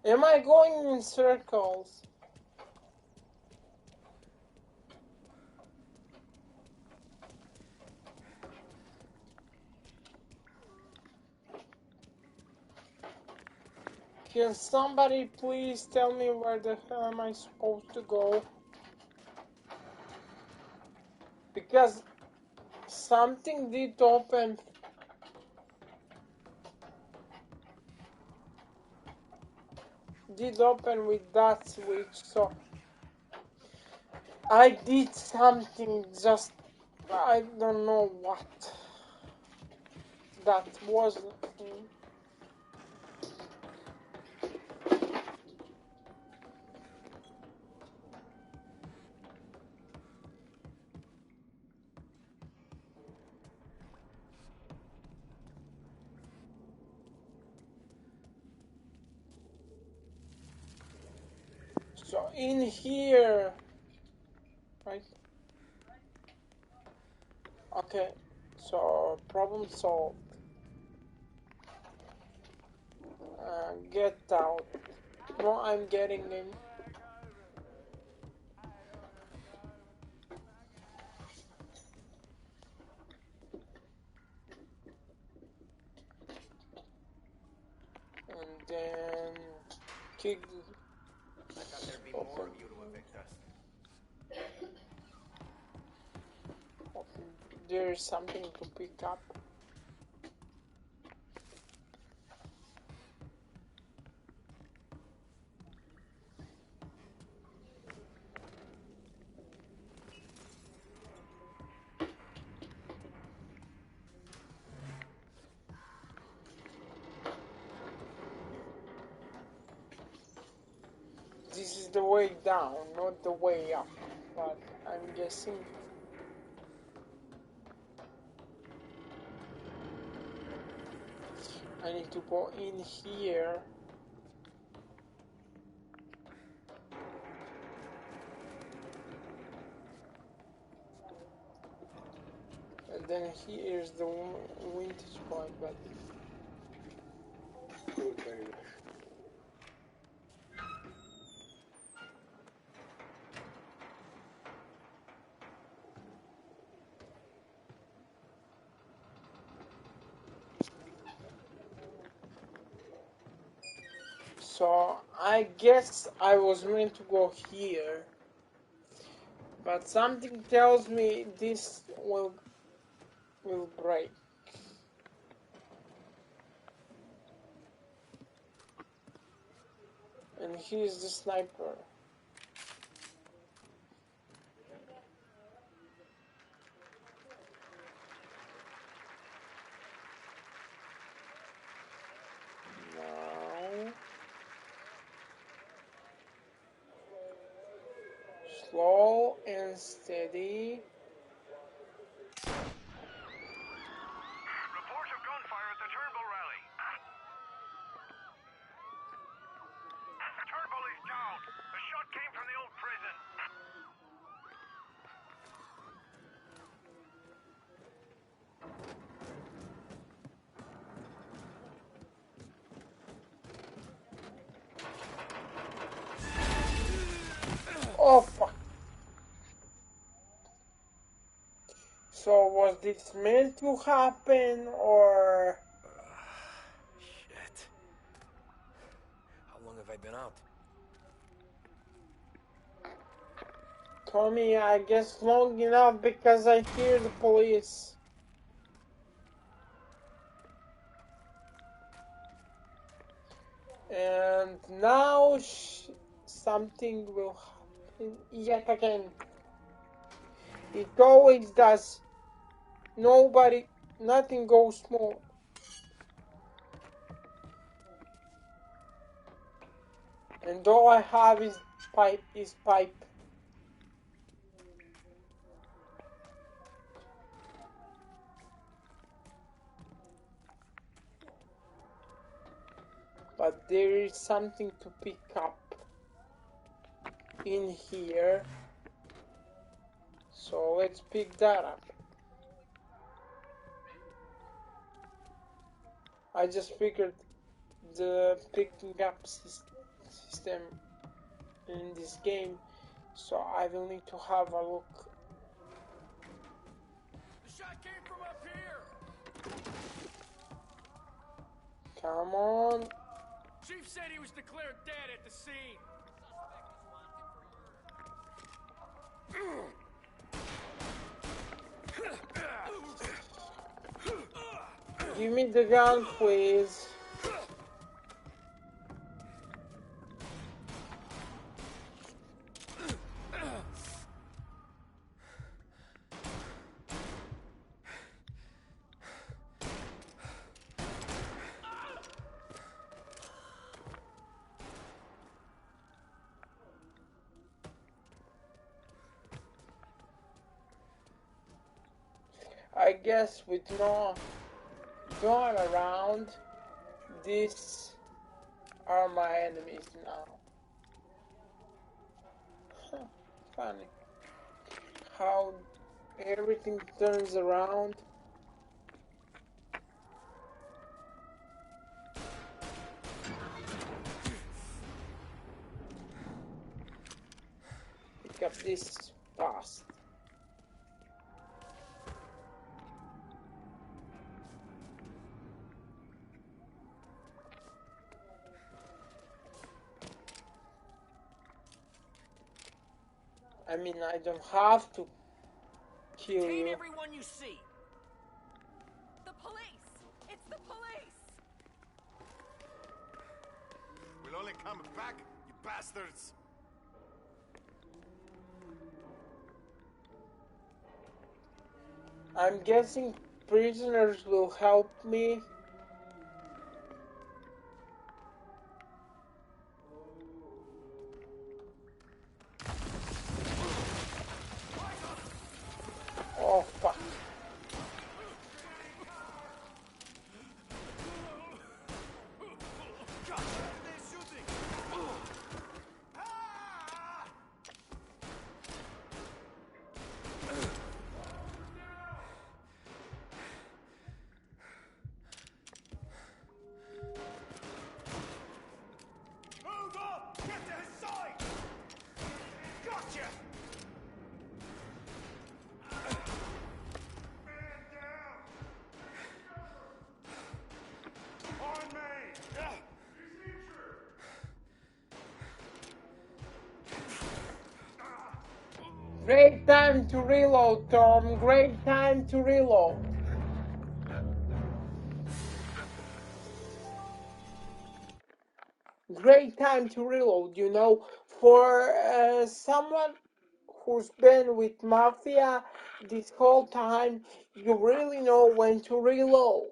Am I going in circles? Can somebody please tell me where the hell am I supposed to go? Because something did open. Did open with that switch, so I did something, just I don't know what that was. So in here, right? Okay, so problem solved. Get out. No, I'm getting in. And then kick. I thought there'd be more of you to evict us. There's something to pick up. This is the way down, not the way up, but I'm guessing. I need to go in here. And then here's the vintage bike, but so I guess I was meant to go here, but something tells me this will break. And here's the sniper. Now, slow and steady. Reports of gunfire at the Turnbull rally. Turnbull is down. The shot came from the old prison. Oh fuck. So was this meant to happen or? Shit. How long have I been out? Tommy, I guess long enough because I hear the police. And now something will happen yet again. It always does. Nothing goes smooth. And all I have is pipe. But there is something to pick up in here. So let's pick that up. I just figured the picking up system in this game, so I will need to have a look. The shot came from up here. Come on. Chief said he was declared dead at the scene. Give me the gun, please. I guess with no gun around, these are my enemies now. Huh, funny how everything turns around. Pick up this fast. I mean, I don't have to kill Detain you. everyone you see. The police! It's the police! We'll only come back, you bastards! I'm guessing prisoners will help me. Oh fuck. Gotcha! Great time to reload, Tom. Great time to reload. Great time to reload, you know, for someone who's been with Mafia this whole time, you really know when to reload.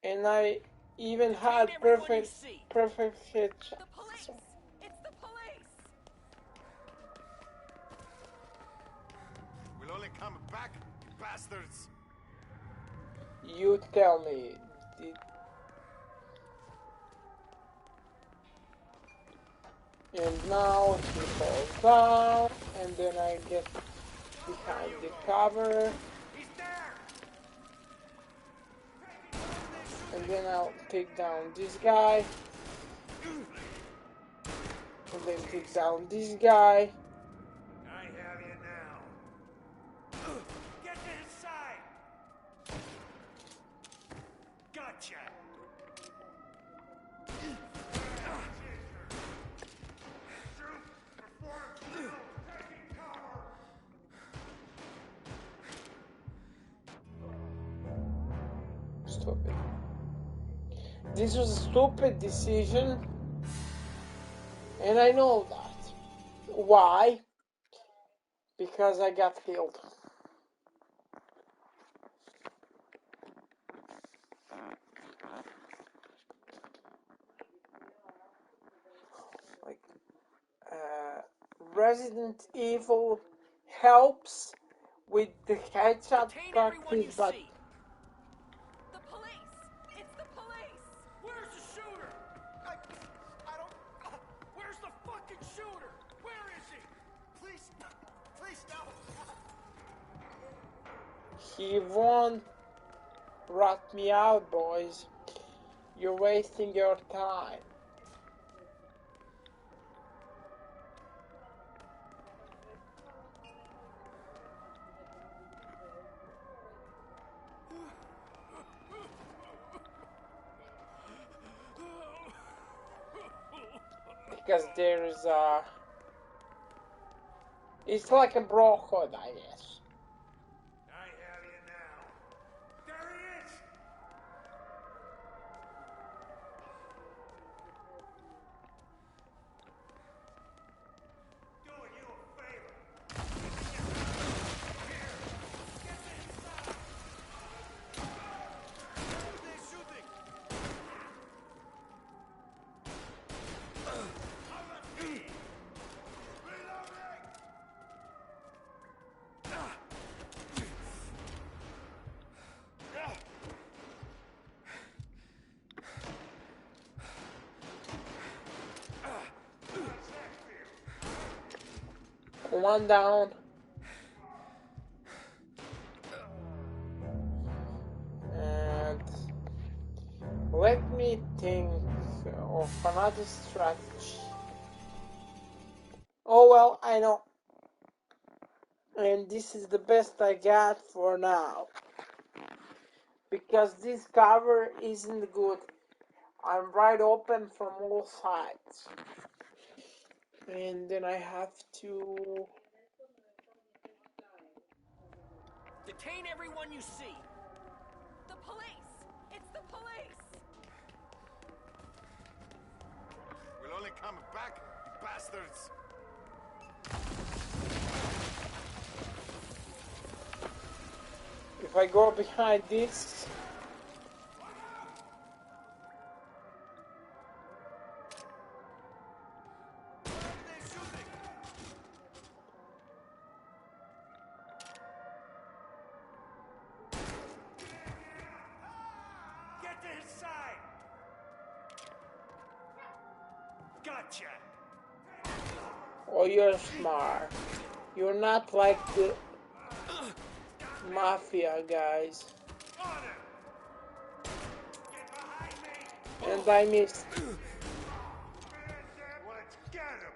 And I even had perfect hit shots. The police! It's the police! We'll only come back, you bastards. You tell me. And now he falls down, and then I get behind the cover. He's there! And then I'll take down this guy. And then take down this guy. I have you now. Get to his side! Gotcha! Stupid. This was a stupid decision. And I know that. Why? Because I got killed. Like, Resident Evil helps with the headshot practice, but The police! It's the police! Where's the shooter? I don't... Where's the fucking shooter? Where is he? Please, please, no. he won't rat me out, boys. You're wasting your time. Because there's it's like a bro code, I guess. I have you now. There he is! Doing you a favor. They're shooting! One down. And let me think of another strategy. Oh well, I know. And this is the best I got for now. Because this cover isn't good. I'm right open from all sides. And then I have to... Detain everyone you see. The police! It's the police! We'll only come back, you bastards. If I go behind this... Get to his side! Gotcha! Oh, you're smart. You're not like the Mafia guys. On him! Get behind me! And I missed. Let's get him!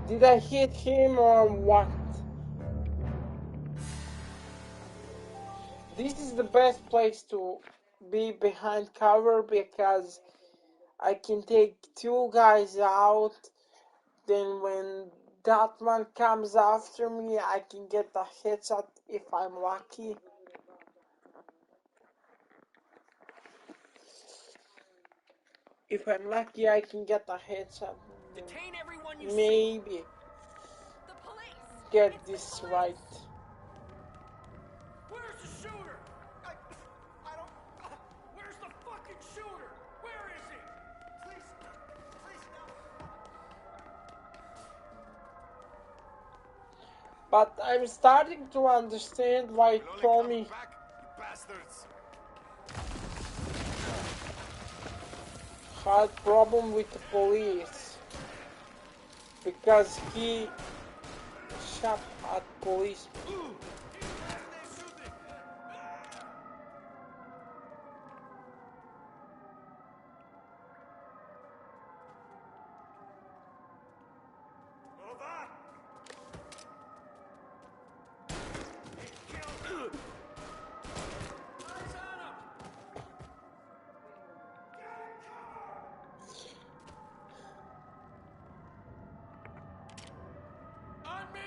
Did I hit him or what? This is the best place to be behind cover because I can take two guys out. Then when that one comes after me, I can get a headshot if I'm lucky. If I'm lucky, I can get a headshot. Detain everyone you Maybe The police! get It's this the police! right. Where's the shooter? I don't... Where's the fucking shooter? Where is he? Please, please, no. But I'm starting to understand why Tommy Back, you bastards! had problem with the police because he shot at police. On me!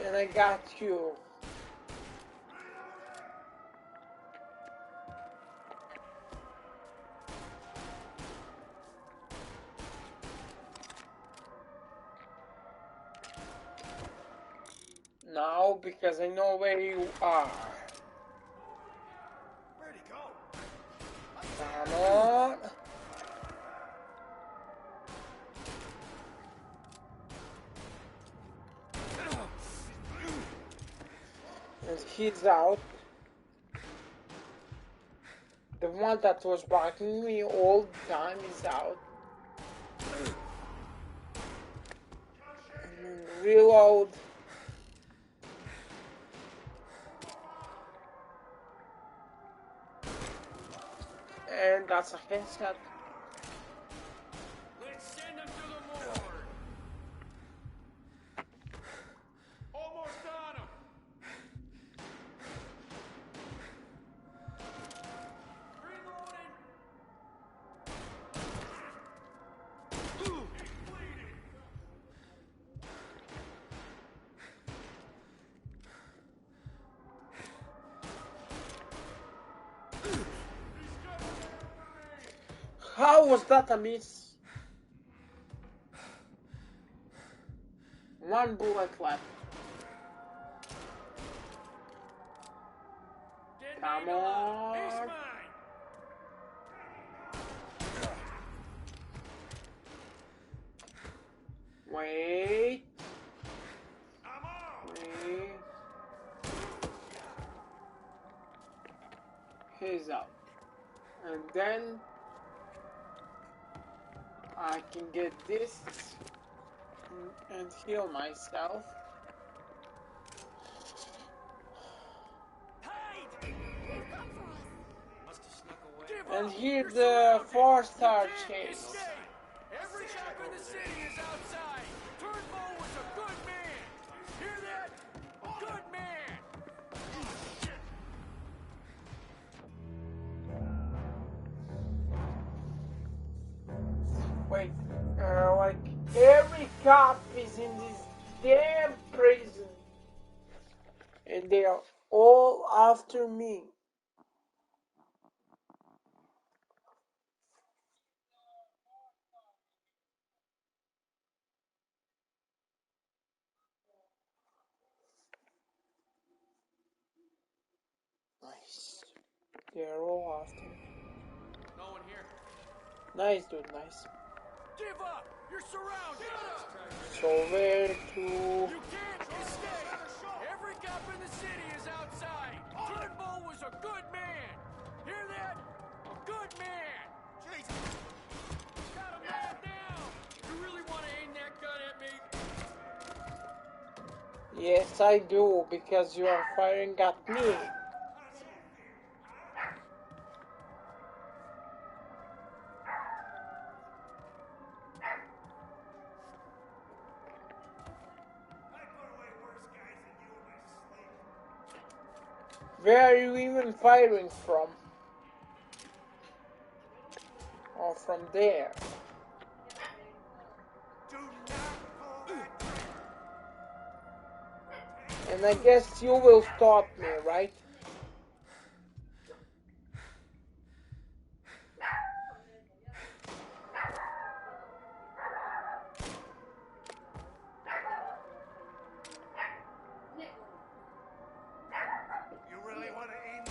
And I got you. Now, because I know where you are. Where'd he go? Come on. And he's out. The one that was barking me all the time is out. Reload. And that's a headshot. Let's send him to the morgue. Almost on him. Reloading. He's bleeding. How was that a miss? One bullet left. Come on. He's mine. Wait. Wait. He's out. And then I can get this and heal myself. Must have snuck away. And here the 4-star chase. Every cop in the city is outside. Turnbull was a good man. Hear that? A good man. Wait, like every cop is in this damn prison. And they are all after me. Nice. They're all after me. No one here. Nice, dude, nice. Give up! You're surrounded! So where to... You can't escape! Every cop in the city is outside! Turnbull was a good man! Hear that? A good man! Jesus! Got a man down! You really want to aim that gun at me? Yes, I do, because you are firing at me. Where are you even firing from? Oh, from there. And I guess you will stop me, right? You really want to aim?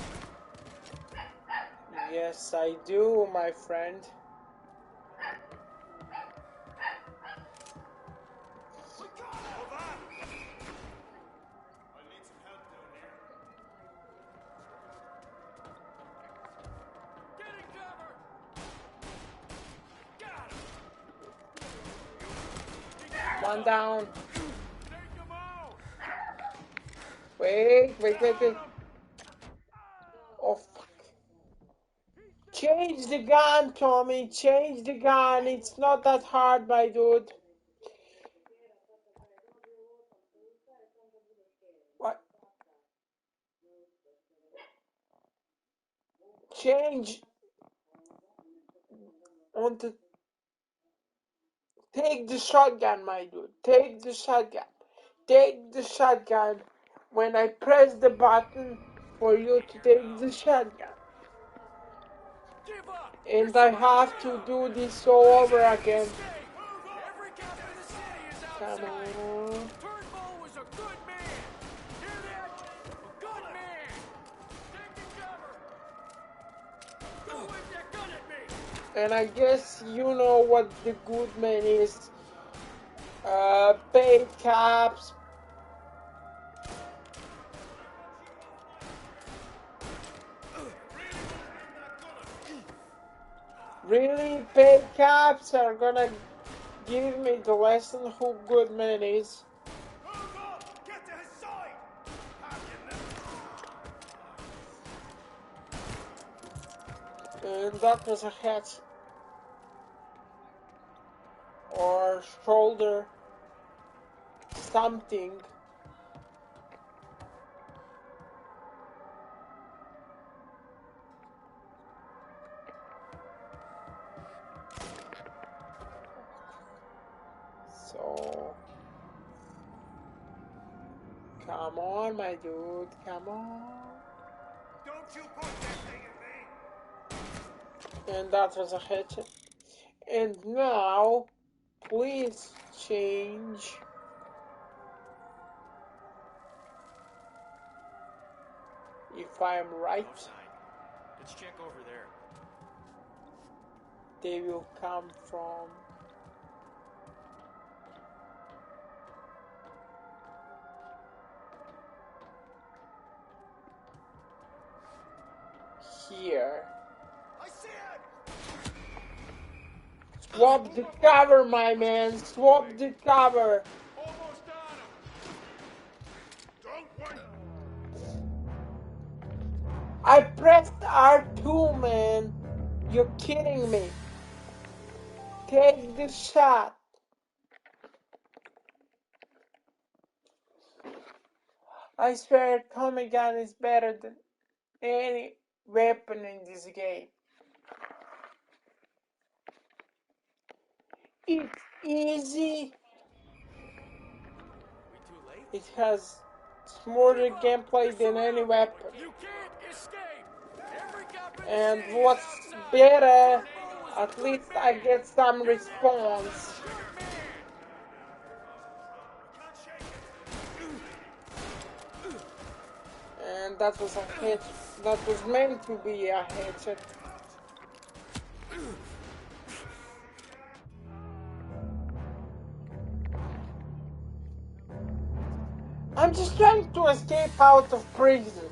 Yes, I do, my friend. One down. Wait. Oh, fuck. Change the gun, Tommy. Change the gun. It's not that hard, my dude. What? Change. Want to take the shotgun, my dude. Take the shotgun. Take the shotgun when I press the button for you to take the shotgun. And I have to do this all over again. Come on. Turnbull was a good man! Hear that? A good man! Taking cover! Don't wave that gun at me! And I guess you know what the good man is. Paid cops. Really? Paid cops are gonna give me the lesson who good man is. Get to his side! And that was a head or shoulder something. So come on, my dude, come on. Don't you point that thing at me! And that was a headshot. And now, please change. If I'm right, Let's check over there. they will come from here. I see it! Swap the cover, my man. Swap the cover. Almost on him! Don't worry! I pressed R2, man. You're kidding me. Take the shot. I swear, Tommy gun is better than any weapon in this game. It's easy. We too late? It has smoother gameplay than any weapon. You can't escape! Every cop in the And city what's is outside. better, Turnbull was a at good least man. I get some Hear that? response. Good man! And that was a hit. That was meant to be a headset. I'm just trying to escape out of prison.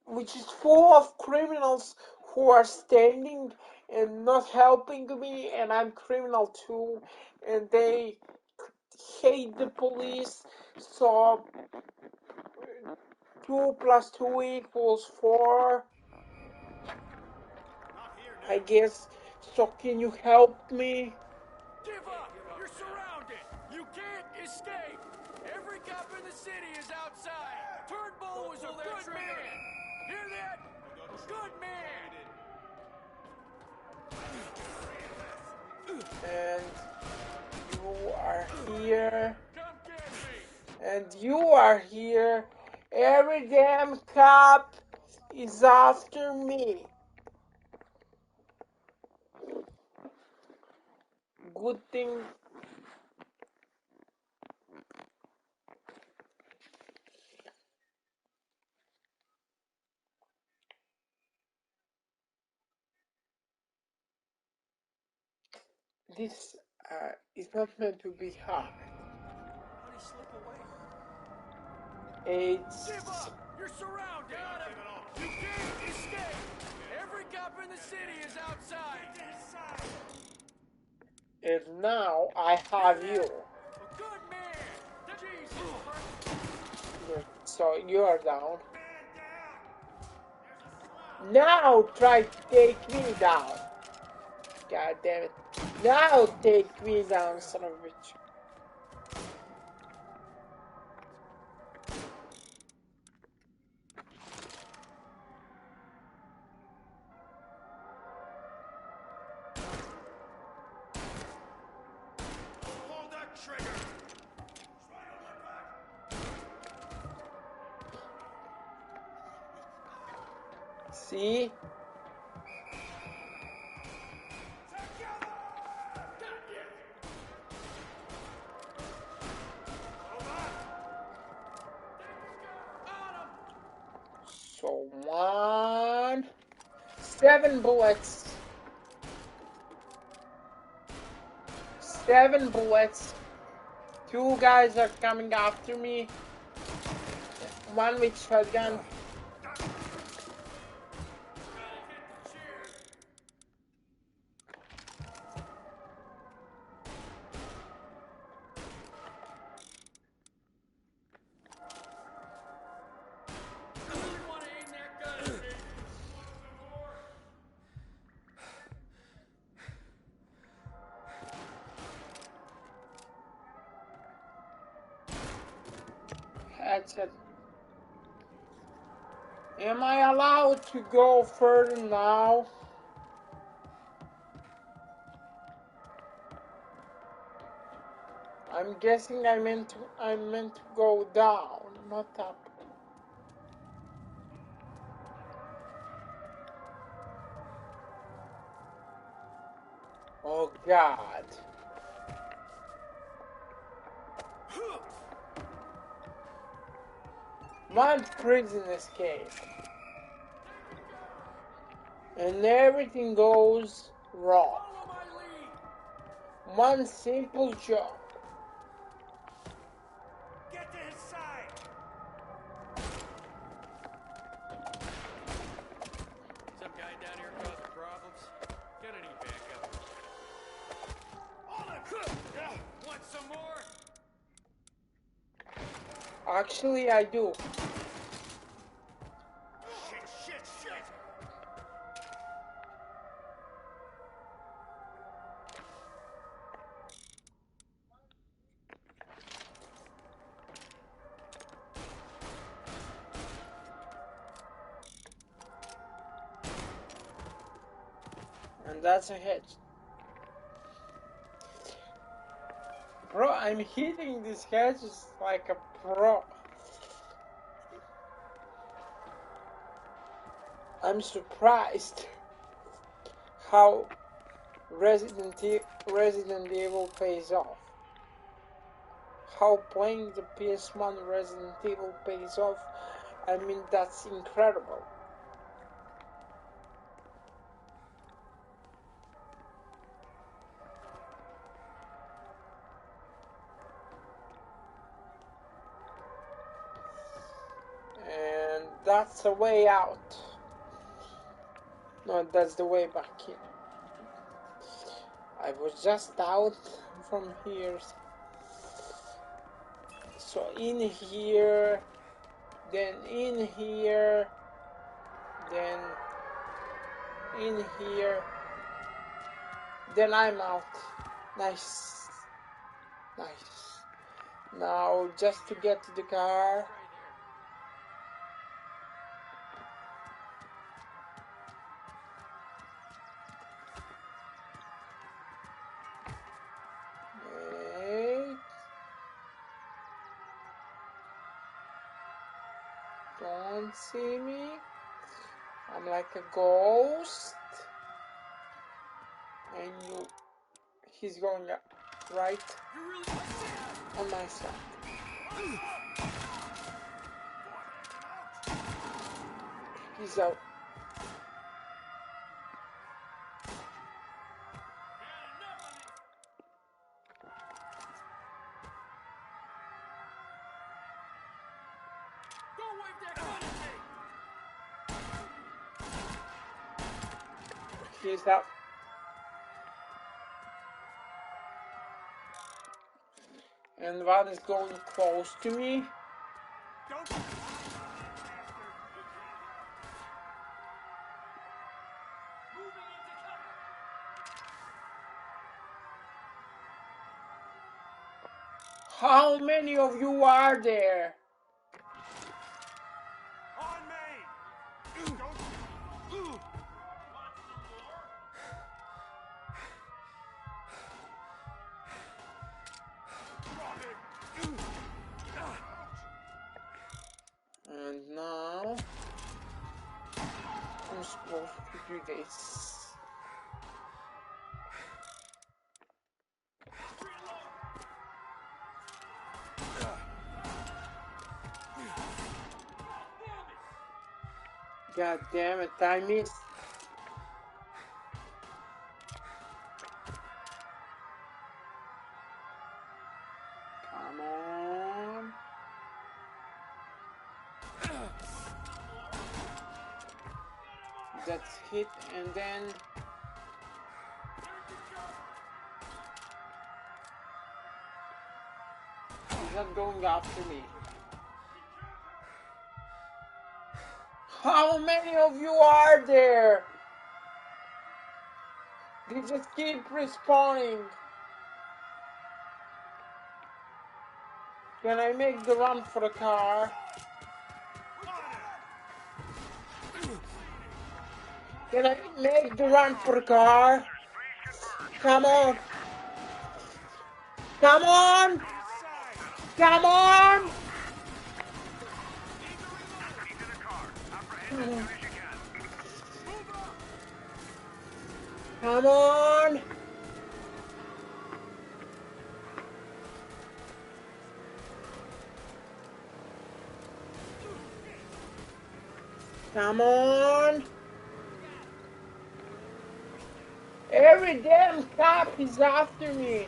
Which is full of criminals who are standing and not helping me, and I'm criminal too, and they hate the police, so 2 + 2 = 4, I guess. So can you help me? Give up! You're surrounded! You can't escape! Every cop in the city is outside! Turnbull was a good man! Hear that? A good man! And you are here. And you are here. Every damn cop is after me. Good thing. This is not meant to be hard. How'd he slip away? It's... Give up! You're surrounded! You can't escape! Every cop in the city is outside! And now I have you. A good man! Jesus! So you are down. Now try to take me down. God damn it. Now take me down, son of a bitch. Hold that trigger! See? So 7 bullets. 7 bullets. 2 guys are coming after me. 1 with shotgun. That's it. Am I allowed to go further now? I'm guessing I'm meant to go down, not up. Oh God. One prison escape. And everything goes wrong. One simple job. Get to his side! Some guy down here causing problems? Gonna need backup. Want some more? Actually, I do. Shit! And that's a hit. Bro, I'm hitting these hedges like a pro. I'm surprised how Resident Evil pays off. how playing the PS1 Resident Evil pays off. I mean, that's incredible. And that's the way out. No, that's the way back in. I was just out from here. So in here, then in here, then in here, then I'm out. Nice. Nice. Now just to get to the car. Wait. Don't see me. I'm like a ghost. And he's going right on my side. He's out. He's out. And one is going close to me. How many of you are there? On me! And now I'm supposed to do this. God damn it, I missed. Come on. That's hit, and then he's not going after me. How many of you are there? They just keep respawning. Can I make the run for the car? Can I make the run for the car? Come on. Come on. Come on. Come on. Come on. Every damn cop is after me.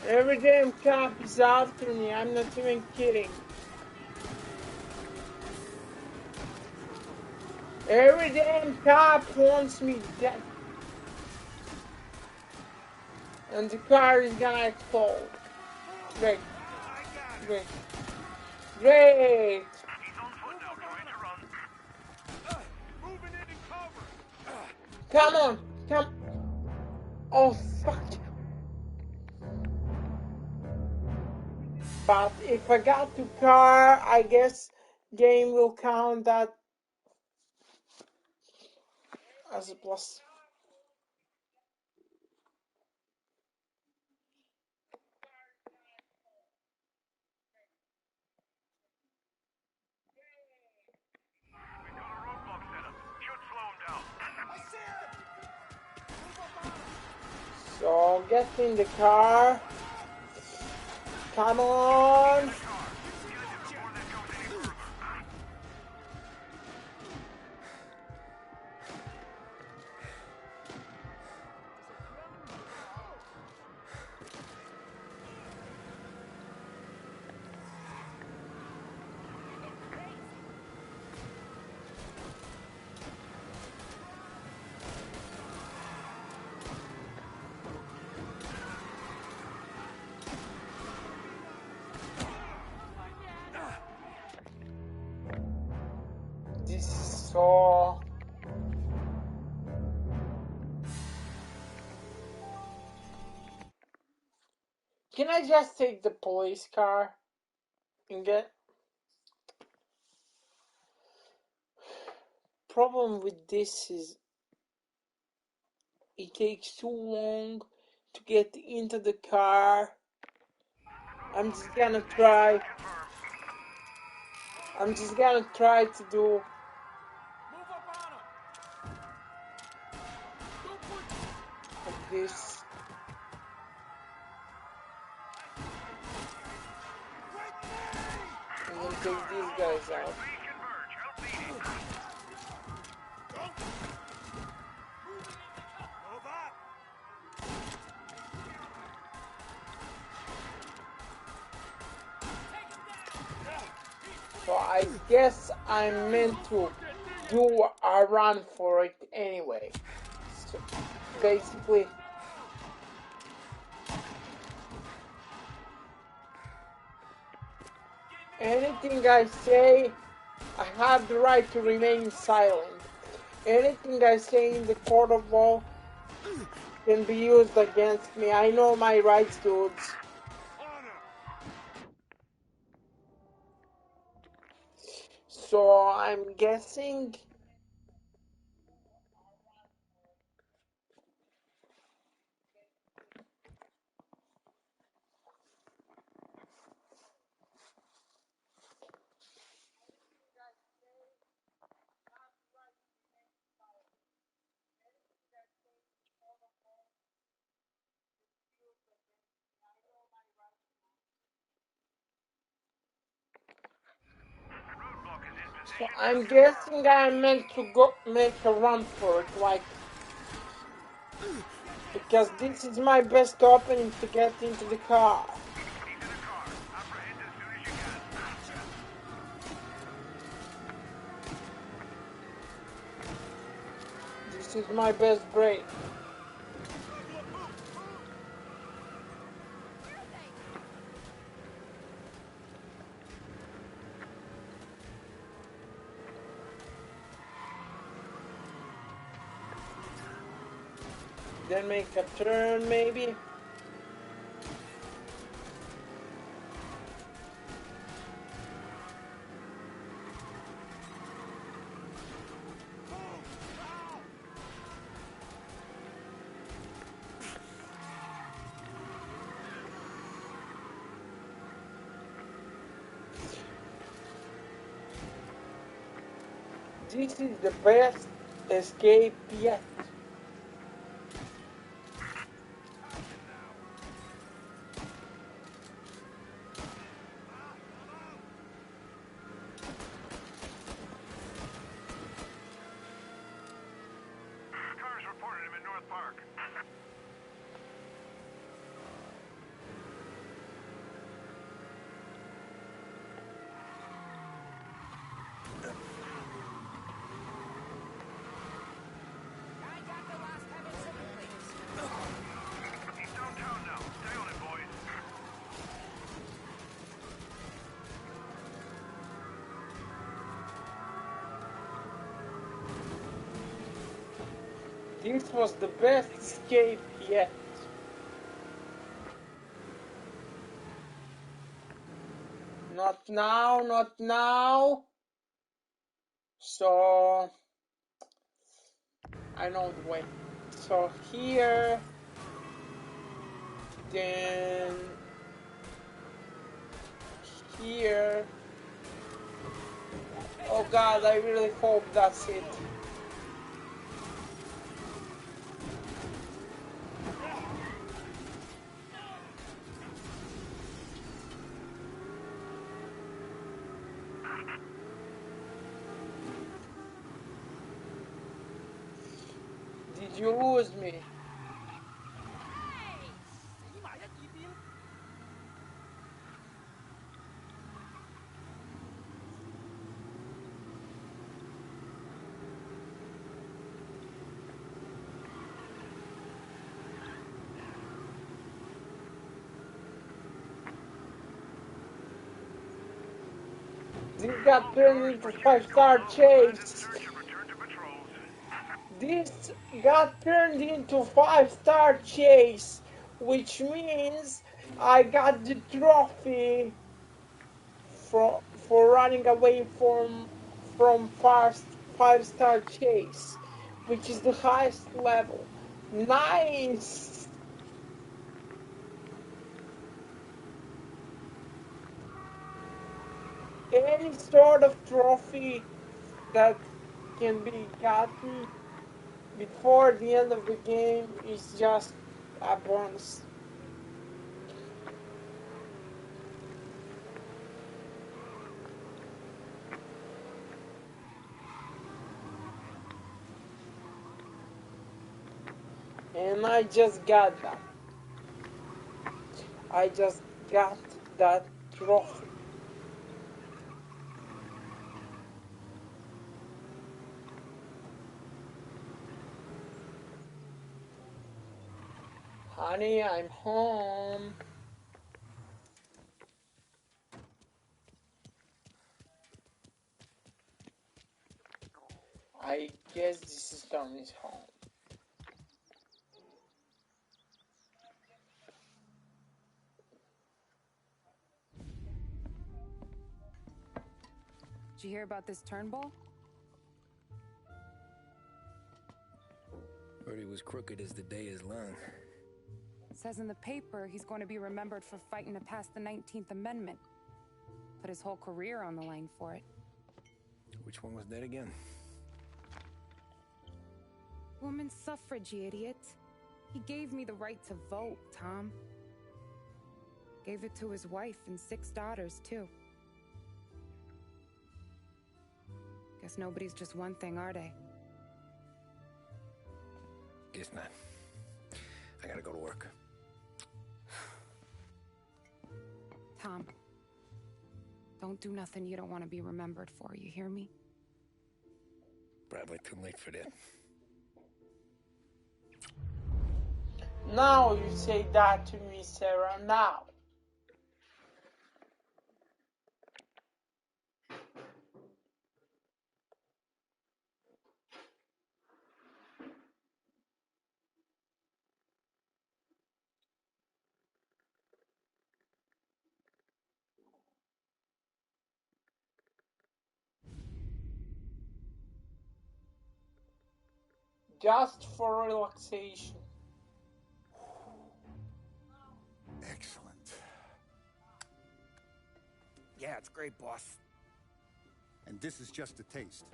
Every damn cop is after me. I'm not even kidding. Every damn cop wants me dead. And the car is gonna explode. Great. Great. Great. Come on. Come. Oh, fuck. But if I got to car, I guess game will count that as a plus. Get in the car. Come on. This is so... Can I just take the police car and get... Problem with this is it takes too long to get into the car. I'm just gonna try to do like this. And then take these guys out. So I guess I'm meant to do a run for it anyway. So basically, anything I say, I have the right to remain silent. Anything I say in the court of law can be used against me. I know my rights, dudes. So I'm guessing I'm meant to go make a run for it, like, because this is my best opening to get into the car. This is my best break. Then make a turn, maybe. This is the best escape yet. Cars reported him in North Park. He's downtown now. Stay on it, boys. This was the best escape yet. Not now, not now. So, I know the way. So here, then here. Oh God, I really hope that's it. Did you lose me? This got turned into 5-star chase. This got turned into 5-star chase, which means I got the trophy for running away from 5-star chase, which is the highest level. Nice. Any sort of trophy that can be gotten before the end of the game is just a bonus. And I just got that. I just got that trophy. Honey, I'm home. I guess this is Tony's home. Did you hear about this Turnbull? Heard he was crooked as the day is long. It says in the paper he's going to be remembered for fighting to pass the 19th Amendment. Put his whole career on the line for it. Which one was that again? Women's suffrage, you idiot. He gave me the right to vote, Tom. Gave it to his wife and 6 daughters, too. Guess nobody's just one thing, are they? Guess not. I gotta go to work. Tom, don't do nothing you don't want to be remembered for, you hear me? Probably too late for that. Now you say that to me, Sarah, now. Just for relaxation. Excellent. Yeah, it's great, boss. And this is just a taste.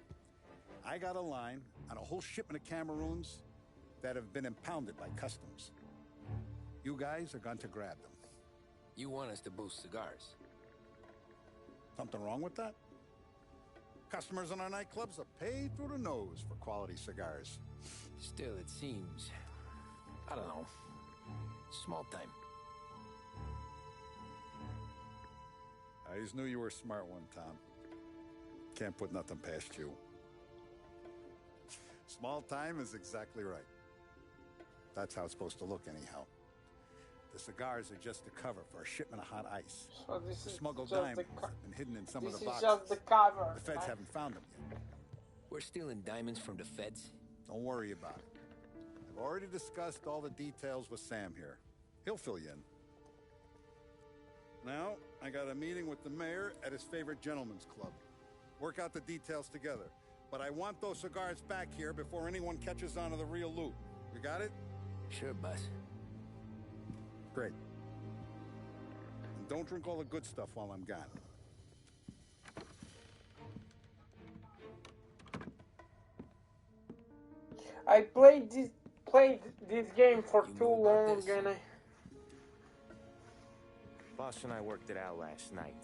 I got a line on a whole shipment of Cameroons that have been impounded by customs. You guys are going to grab them. You want us to boost cigars? Something wrong with that? Customers in our nightclubs are paid through the nose for quality cigars. Still, it seems... I don't know. Small time. I just knew you were a smart one, Tom. Can't put nothing past you. Small time is exactly right. That's how it's supposed to look anyhow. The cigars are just the cover for a shipment of hot ice. So this The is smuggled just diamonds have been hidden in some of the boxes. This is just the cover. The feds right? haven't found them yet. We're stealing diamonds from the feds? Don't worry about it. I've already discussed all the details with Sam here. He'll fill you in. Now, I got a meeting with the mayor at his favorite gentleman's club. Work out the details together. But I want those cigars back here before anyone catches on to the real loot. You got it? Sure, boss. Great. And don't drink all the good stuff while I'm gone. I played this game for too long and I... Boss and I worked it out last night.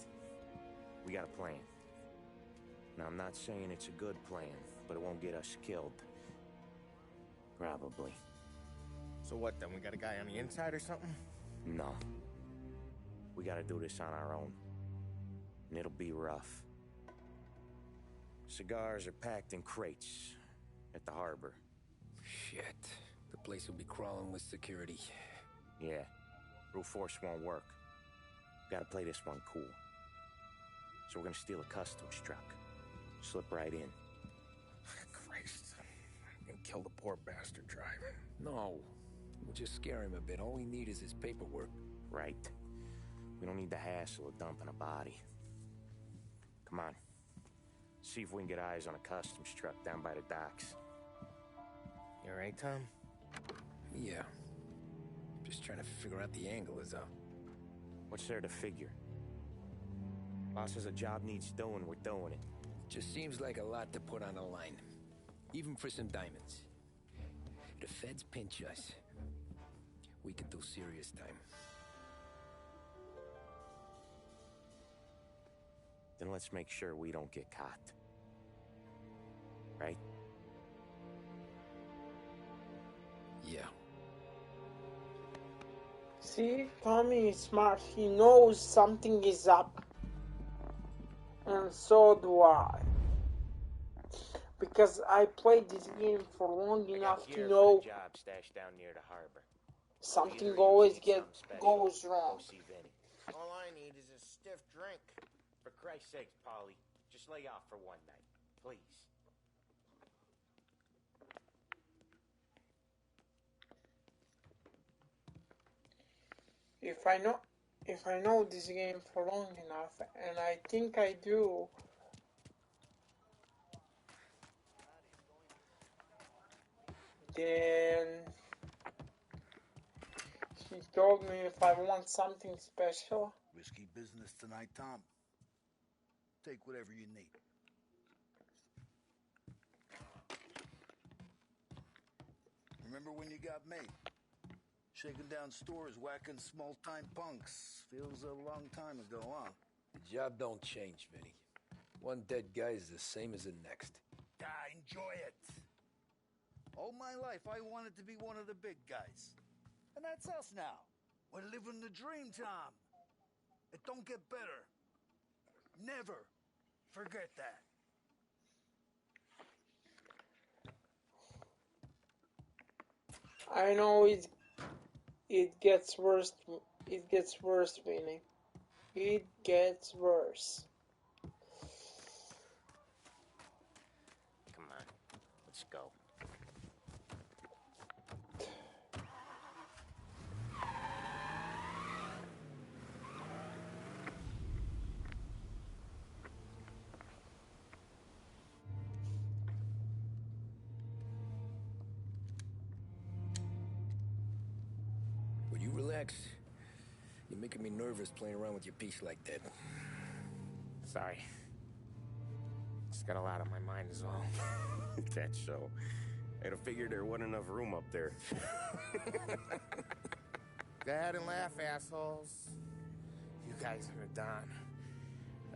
We got a plan. Now, I'm not saying it's a good plan, but it won't get us killed. Probably. So what, then? We got a guy on the inside or something? No. We gotta do this on our own. And it'll be rough. Cigars are packed in crates at the harbor. Shit. The place will be crawling with security. Yeah. Brute force won't work. Gotta play this one cool. So we're gonna steal a customs truck. Slip right in. Christ. And kill the poor bastard driver. No. We'll just scare him a bit. All we need is his paperwork. Right. We don't need the hassle of dumping a body. Come on. See if we can get eyes on a customs truck down by the docks. You alright, Tom? Yeah. Just trying to figure out the angle is up. What's there to figure? Boss says a job needs doing, we're doing it. Just seems like a lot to put on the line. Even for some diamonds. If the feds pinch us, we could do serious time. Then let's make sure we don't get caught. Right? Yeah. See, Tommy is smart. He knows something is up. And so do I. Because I played this game for long enough to know job stashed down near the harbor. something always goes wrong. All I need is a stiff drink. For Christ's sake, Polly, just lay off for one night, please. If I know this game for long enough, and I think I do, then he told me if I want something special. Risky business tonight, Tom. Take whatever you need. Remember when you got me? Shaking down stores, whacking small-time punks. Feels a long time ago, huh? The job don't change, Vinny. One dead guy is the same as the next. Enjoy it. All my life, I wanted to be one of the big guys. And that's us now. We're living the dream, Tom. It don't get better. Never forget that. I know it gets worse. It gets worse, Vinny. It gets worse. Come on, let's go. Will you relax? You're making me nervous playing around with your piece like that. Sorry. Just got a lot on my mind is all. That's so. I'd have figured there wasn't enough room up there. Go ahead and laugh, assholes. You guys are done.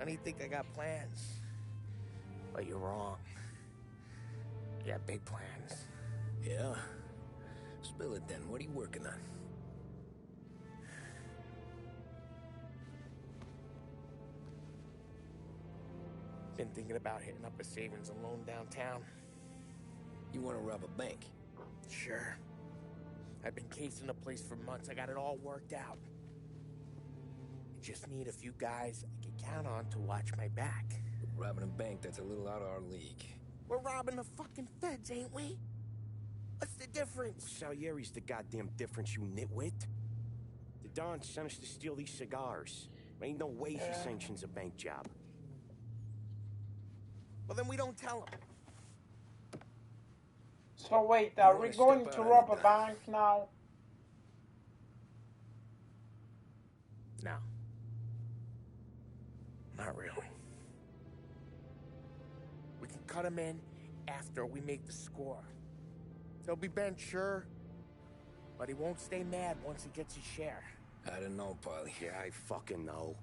I don't think I got plans. But you're wrong. I got big plans. Yeah? Spill it then. What are you working on? Been thinking about hitting up a savings and loan downtown. You want to rob a bank? Sure. I've been casing the place for months. I got it all worked out. I just need a few guys I can count on to watch my back. Robbing a bank, that's a little out of our league. We're robbing the fucking feds, ain't we? What's the difference? Salieri's the goddamn difference, you nitwit. The Don sent us to steal these cigars. Ain't no way he sanctions a bank job. Well, then we don't tell him. So wait, are we going to rob a bank now? No. Not really. We can cut him in after we make the score. He'll be bent, sure, but he won't stay mad once he gets his share. I don't know, Polly. Yeah, I fucking know.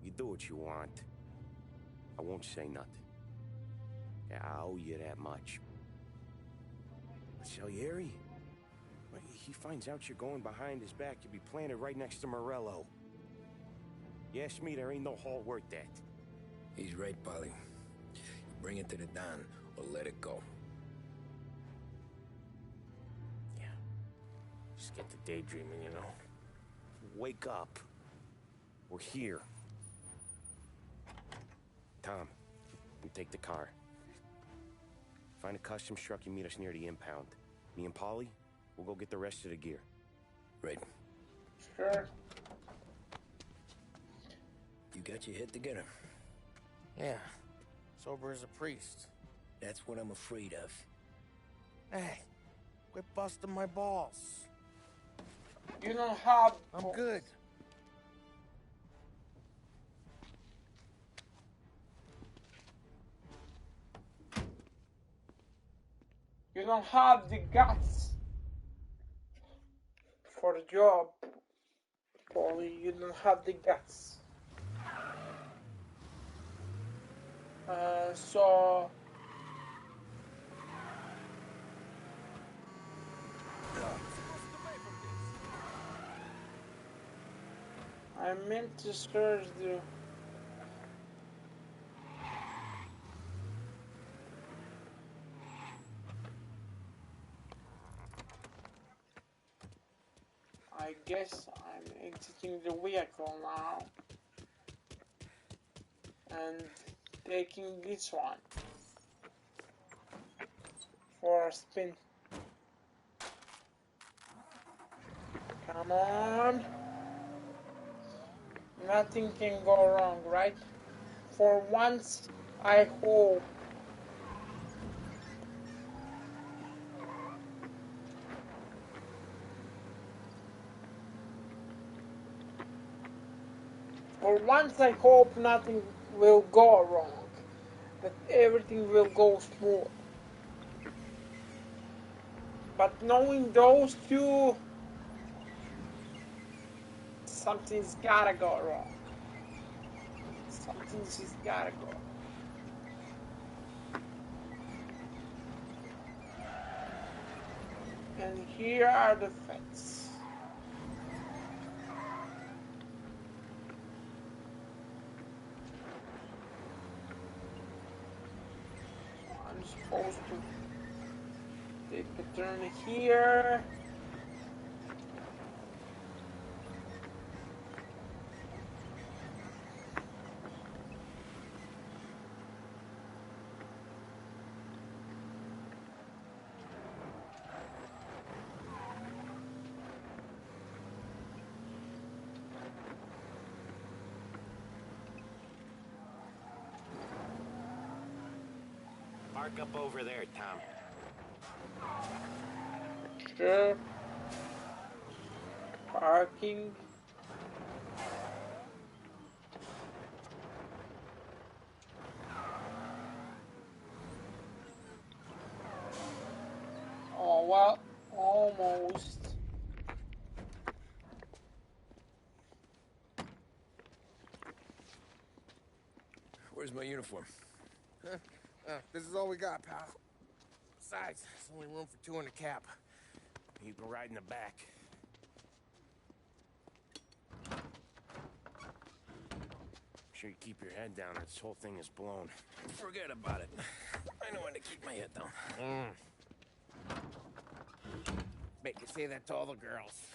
You do what you want. I won't say nothing. Yeah, I owe you that much. But Salieri? When he finds out you're going behind his back, you'll be planted right next to Morello. You ask me, there ain't no haul worth that. He's right, Polly. You bring it to the Don, or let it go. Yeah. Just get to daydreaming, you know. Wake up. We're here. Tom, you take the car. Find a customs truck and meet us near the impound. Me and Polly, we'll go get the rest of the gear. Right. Sure. You got your head together? Yeah. Sober as a priest. That's what I'm afraid of. Hey, quit busting my balls. You don't have... I'm good. You don't have the guts for the job, Polly. You don't have the guts. So I meant to search the... I guess I'm exiting the vehicle now and taking this one for a spin. Come on. Nothing can go wrong, right? For once, I hope. For once, I hope nothing will go wrong. That everything will go smooth. But knowing those two, something's gotta go wrong. Something's just gotta go. And here are the facts. I'm supposed to take a turn here. Park up over there, Tom. Sure. Parking. Oh, well, almost. Where's my uniform? This is all we got, pal. Besides, there's only room for two in the cab. You can ride in the back. Make sure you keep your head down or this whole thing is blown. Forget about it. I know when to keep my head down. Make you say that to all the girls.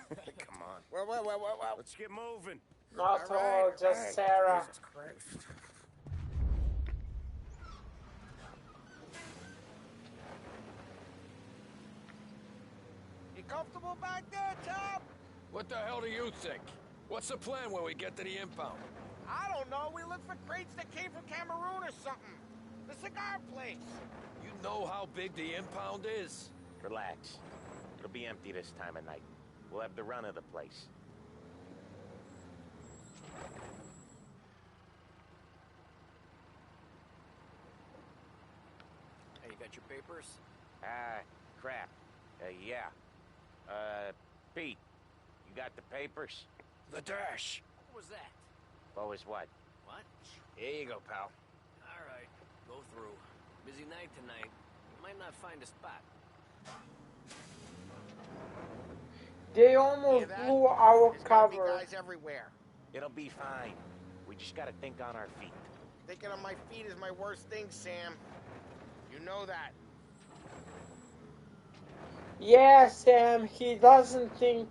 Come on. Well. Let's get moving. Not all, just Sarah. Jesus Christ. You comfortable back there, Tom? What the hell do you think? What's the plan when we get to the impound? I don't know. We look for crates that came from Cameroon or something. The cigar place. You know how big the impound is? Relax. It'll be empty this time of night. We'll have the run of the place. Hey, you got your papers? Crap. Yeah. Pete, you got the papers? The dash. What was that? What was what? What? Here you go, pal. All right, go through. Busy night tonight. You might not find a spot. They almost blew our cover. Guys everywhere. It'll be fine. We just gotta think on our feet. Thinking on my feet is my worst thing, Sam. You know that. Yeah, Sam, he doesn't think...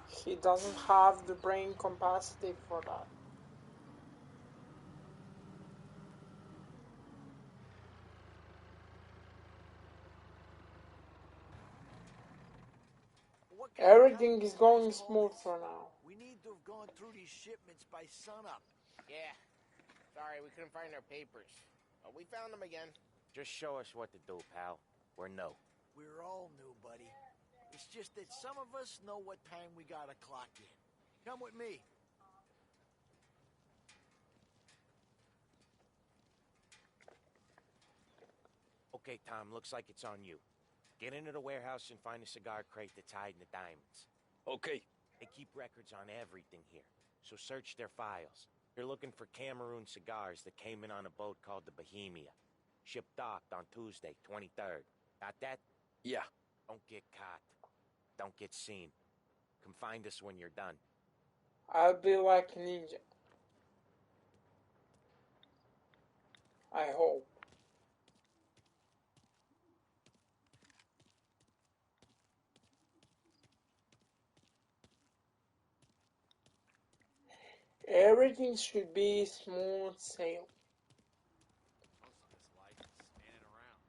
He doesn't have the brain capacity for that. Everything is going smooth for now. We need to have gone through these shipments by sunup. Yeah. Sorry, we couldn't find our papers. But we found them again. Just show us what to do, pal. We're new. We're all new, buddy. It's just that some of us know what time we gotta clock in. Come with me. Okay, Tom, looks like it's on you. Get into the warehouse and find a cigar crate that's hiding the diamonds. Okay. They keep records on everything here, so search their files. You're looking for Cameroon cigars that came in on a boat called the Bohemia. Ship docked on Tuesday, 23rd. Got that? Yeah. Don't get caught. Don't get seen. Come find us when you're done. I'll be like a ninja. I hope. Everything should be smooth sailing. Most of this life is standing around,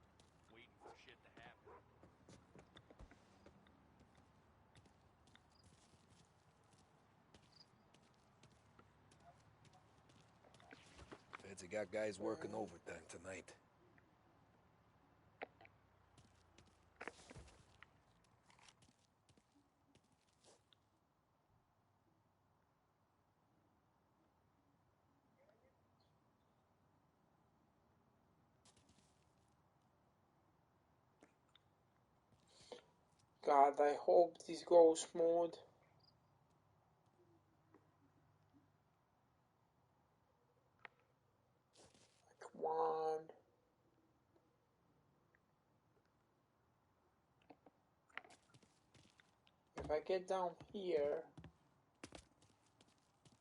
waiting for shit to happen. Feds have got guys working overtime tonight. God, I hope this goes smooth. Come on. If I get down here,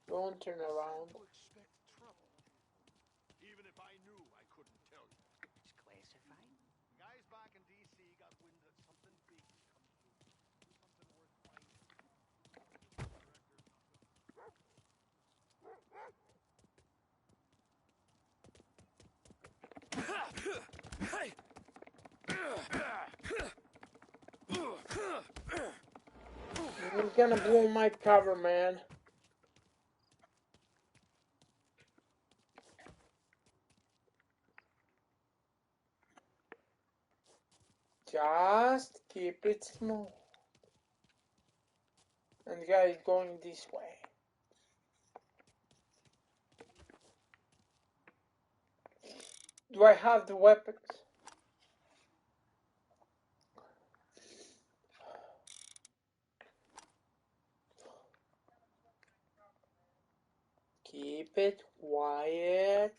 don't turn around. Expect trouble. Even if I knew, I couldn't tell you. It's classified. Guys back in D.C. got wind that something big was coming through. Something worth finding. You're gonna blow my cover, man. Just keep it smooth. And the guy is going this way. Do I have the weapons? Keep it quiet.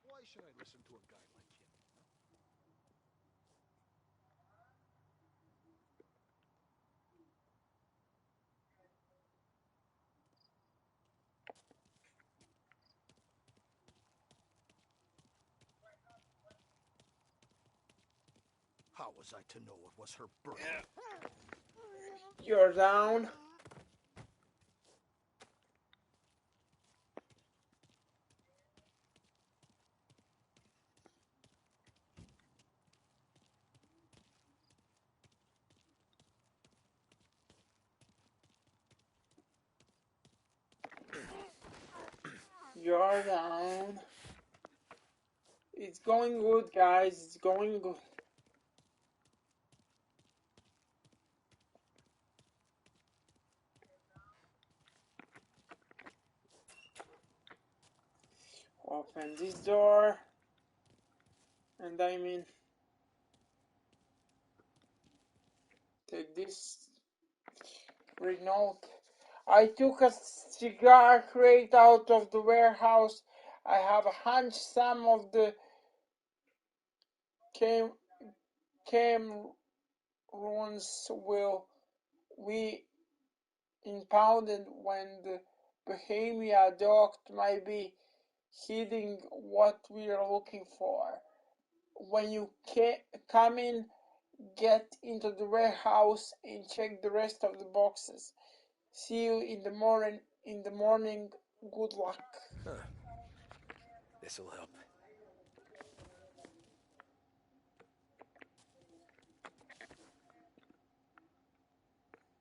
Why should I listen to a guy like him? How was I to know it was her birthday? You're down. You're down. It's going good, guys. It's going good. Open this door. And I mean, take this rig note. I took a cigar crate out of the warehouse. I have a hunch some of the Camerons will be impounded when the Bohemia docked might be hiding what we are looking for. When you come in, get into the warehouse and check the rest of the boxes. See you in the morning. Good luck. Huh. This'll help.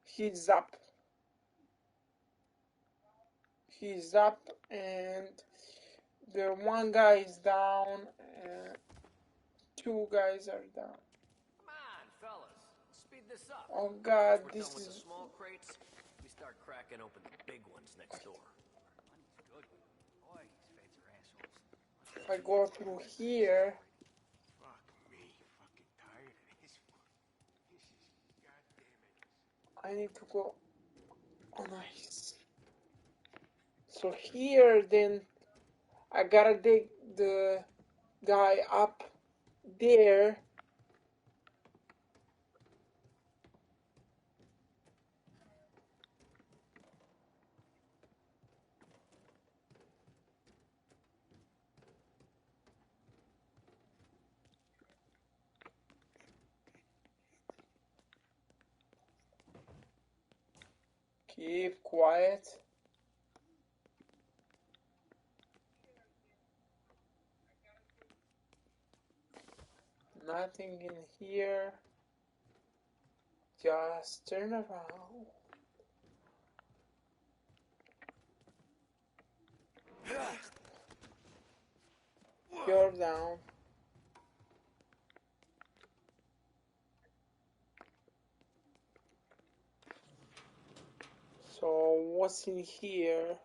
He's up. He's up, and the one guy is down, and two guys are down. Come on, fellas. Speed this up. Oh God, Once we're this done with the is. small crates, we start cracking open the big ones next door. Money's good. Boy, these feds are assholes. If I go through here. Fuck me. Fucking tired of this one. This is goddamn it. I need to go. Oh, nice. So here, then, I gotta dig the guy up there. Keep quiet. Nothing in here. Just turn around. You're down. So what's in here?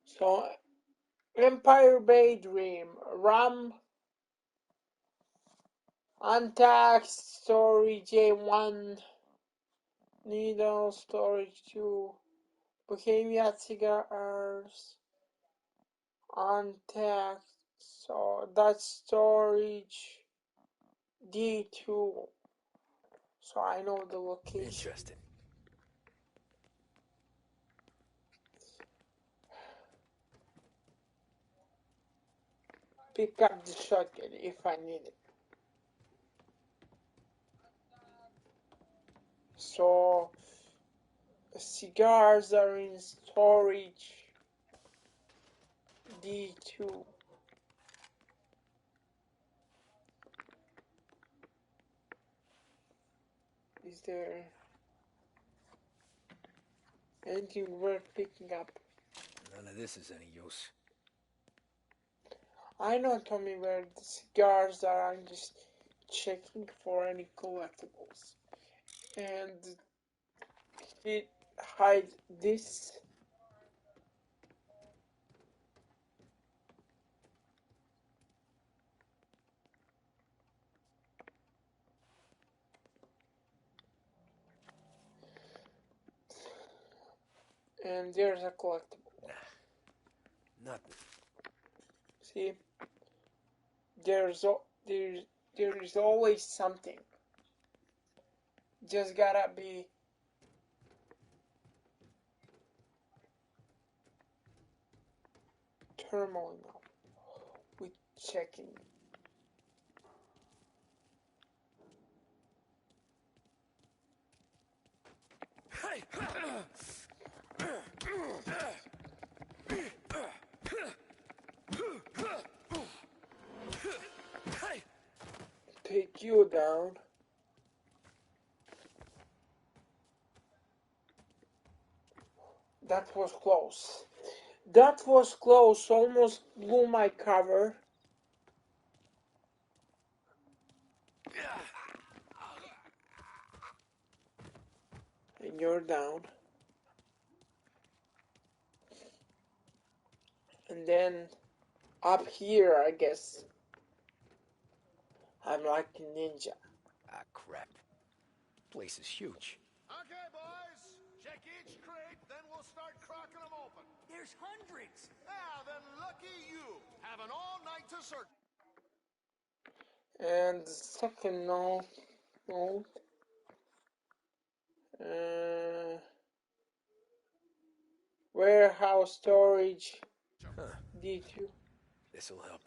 So Empire Bay Dream, RAM, untaxed storage A1, needle storage 2, Bohemia cigars, untaxed. So that's storage D2. So I know the location. Interesting. Pick up the shotgun if I need it. So the cigars are in storage D2. Is there anything worth picking up? None of this is any use. I know, Tommy, where the cigars are. I'm just checking for any collectibles. And it hide this. And there's a collectible. Nah. Nothing. See? There is always something. Just gotta be terminal with checking. Take you down. That was close. That was close. Almost blew my cover. And you're down. And then up here, I guess. I'm like a ninja. Ah, crap. Place is huge. Okay, boys. Check each crate, then we'll start cracking them open. There's hundreds. Ah, then lucky you. Have an all night to search. And the second note, warehouse storage D2. This'll help.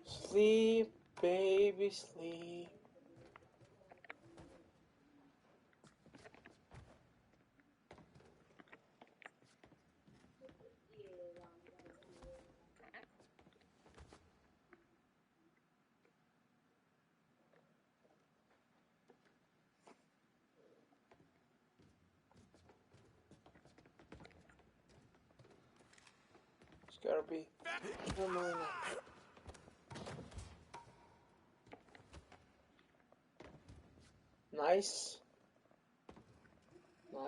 Sleep, baby, sleep. It's gotta be. Come on. Nice.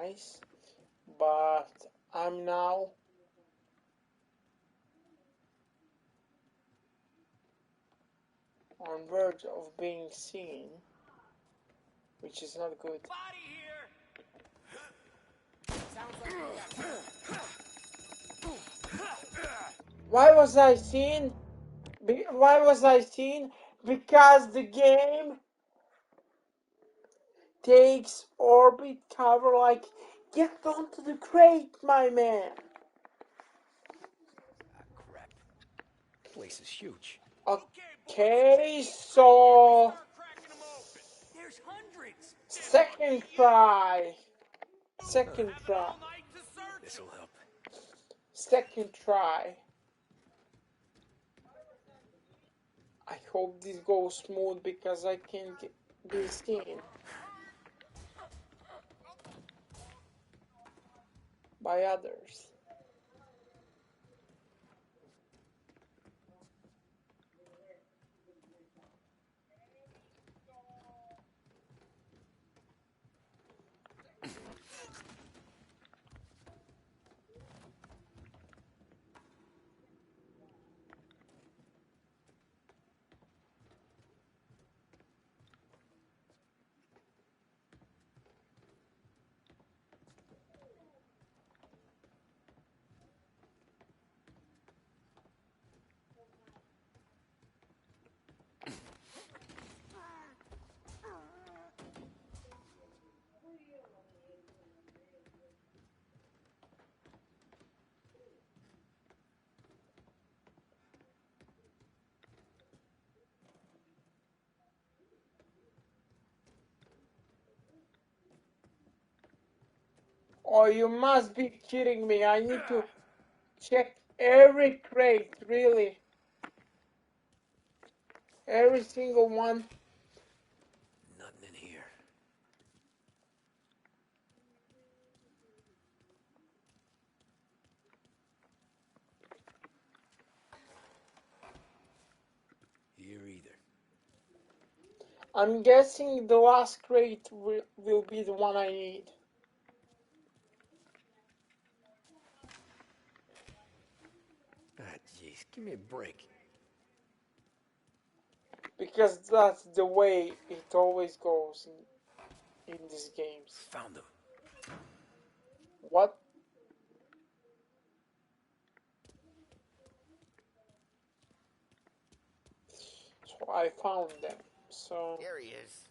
Nice. But I'm now on verge of being seen, which is not good. Body here. Sounds like we got... Why was I seen? Why was I seen? Because the game takes orbit cover, like, get onto the crate, my man. Ah, crap. Place is huge. Okay, so There's hundreds. second try. Second try. This'll help. Second try. I hope this goes smooth because I can be seen by others. Oh, you must be kidding me. I need to check every crate, really. Every single one. Nothing in here. Here either. I'm guessing the last crate will be the one I need. Ah, jeez. Give me a break. Because that's the way it always goes in these games. Found them. What? So I found them. So Here he is.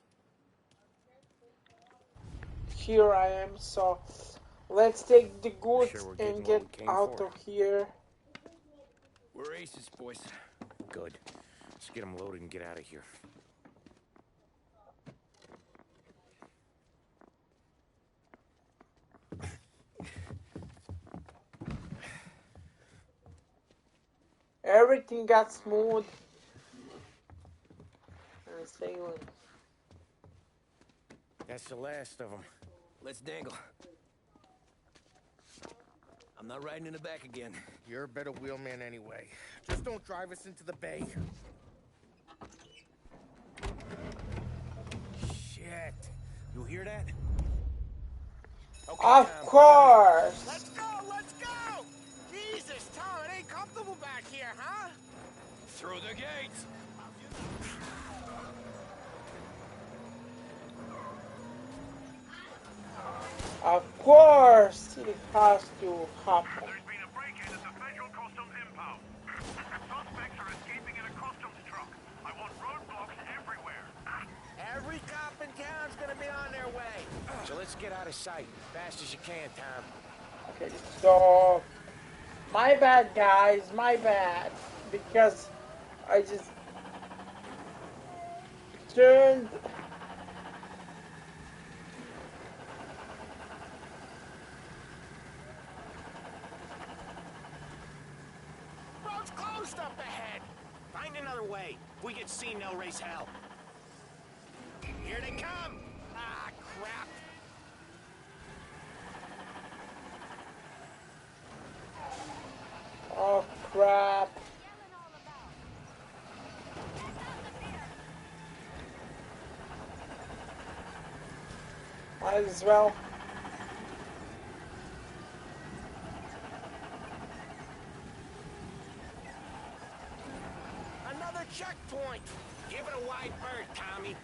here I am. So let's take the goods Sure we're and getting get what we came out for. of here. We're aces, boys. Good. Let's get them loaded and get out of here. Everything got smooth and sailing. That's the last of them. Let's dangle. I'm not riding in the back again. You're a better wheelman anyway. Just don't drive us into the bay. Shit. You hear that? Okay, Of Tom, course. let's go, let's go! Jesus, Tom, it ain't comfortable back here, huh? Through the gates! Of course it has to happen. There's been a break-in at the Federal Customs impound. Suspects are escaping in a customs truck. I want roadblocks everywhere. Every cop in town's gonna be on their way. So let's get out of sight. Fast as you can, Tom. Okay, so my bad, guys, my bad, because I just turned. Road's closed up ahead. Find another way. If we get seen, they'll raise hell. Here they come. Ah, crap. Oh crap! Might as well. Another checkpoint. Give it a wide berth, Tommy.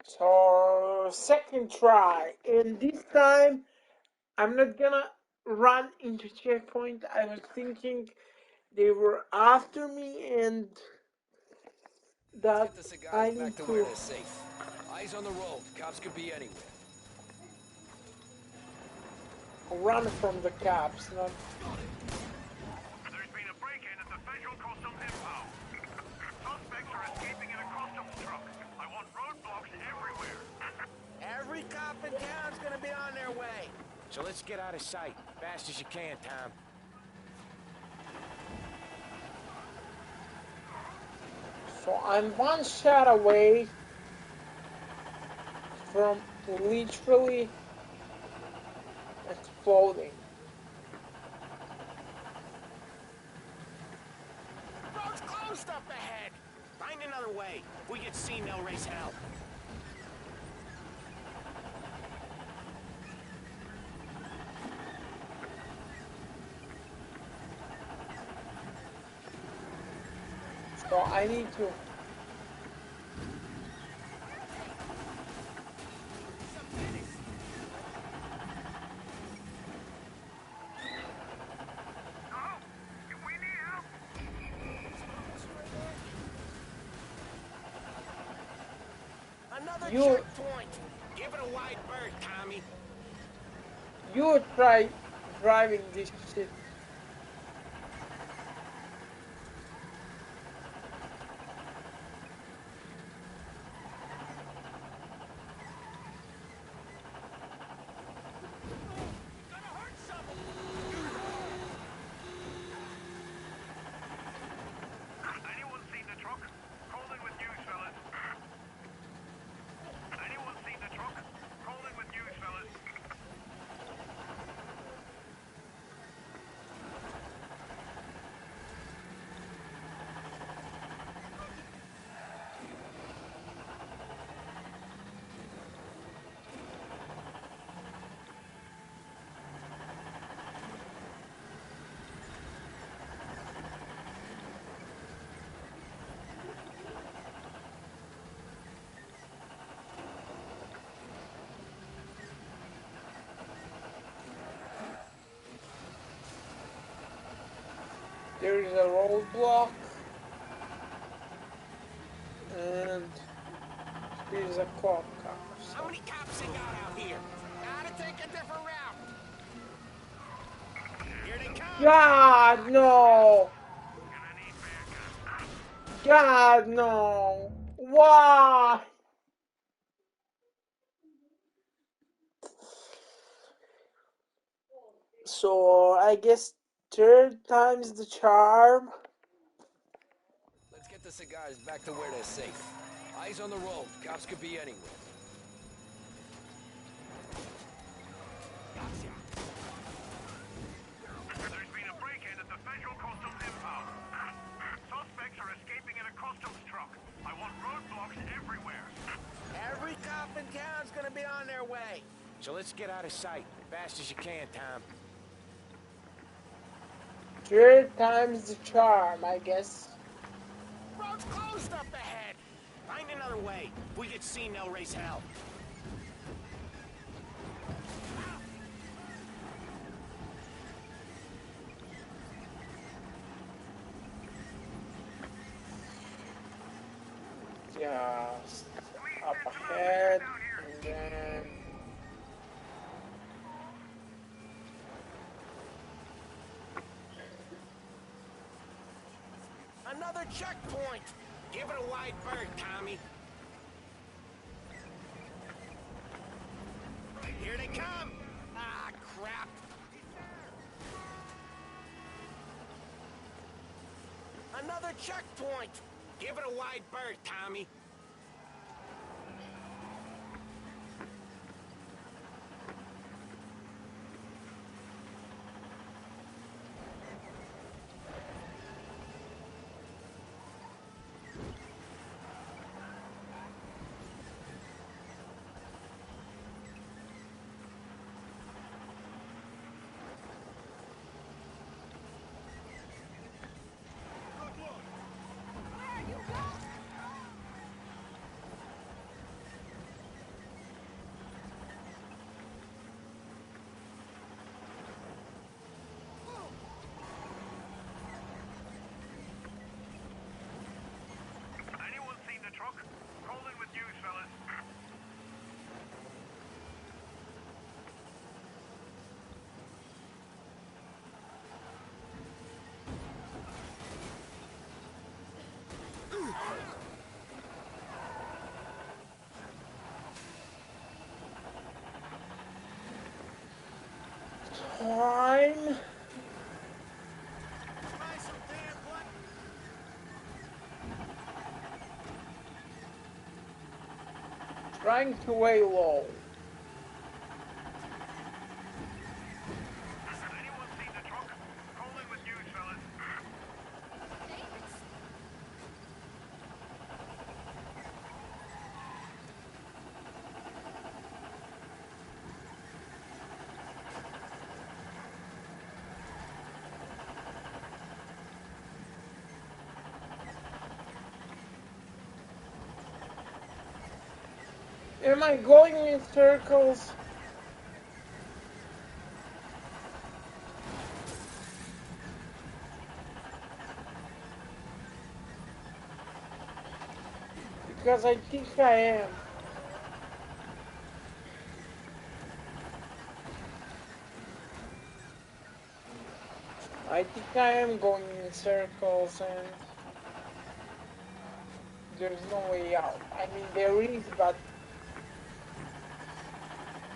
So second try, and this time I'm not gonna run into checkpoint. I was thinking they were after me, and that Get the cigars I back need to where to they're safe. Eyes on the road. Cops could be anywhere. run from the cops. Not There's been a break-in at the Federal Customs impound. Suspects are escaping in a customs truck. I want roadblocks everywhere. Every cop in town's gonna be on their way. So let's get out of sight. Fast as you can, Tom. so I'm one shot away from literally exploding. Road's closed up ahead. Find another way. If we get seen, they'll raise hell. So I need to. Another You checkpoint. Give it a wide berth, Tommy. you try driving this shit. Anyone seen the truck? Call in with news, fellas. Anyone seen the truck? Call in with news, fellas. There is a roadblock, and there's a cop car. How many cops they got out here? Gotta take a different route. Here they come. God no! God no! Why? So I guess third time's the charm. Let's get the cigars back to where they're safe. Eyes on the road. Cops could be anywhere. There's been a break-in at the Federal Customs impound. Suspects are escaping in a customs truck. I want roadblocks everywhere. Every cop in town's gonna be on their way. So let's get out of sight. Fast as you can, Tom. Third time's the charm, I guess. Road's closed up ahead. Find another way. If we get seen, they'll raise hell. Just up ahead, and then Another checkpoint. Give it a wide berth, Tommy. Here they come. Ah, crap. Another checkpoint. Give it a wide berth, Tommy. Anyone seen the truck? Call in with news, fellas. time. Trying to lay low. Anyone seen the truck? Call in with news, fellas. Am I going in circles? Because I think I am. I think I am going in circles and there's no way out. I mean, there is, but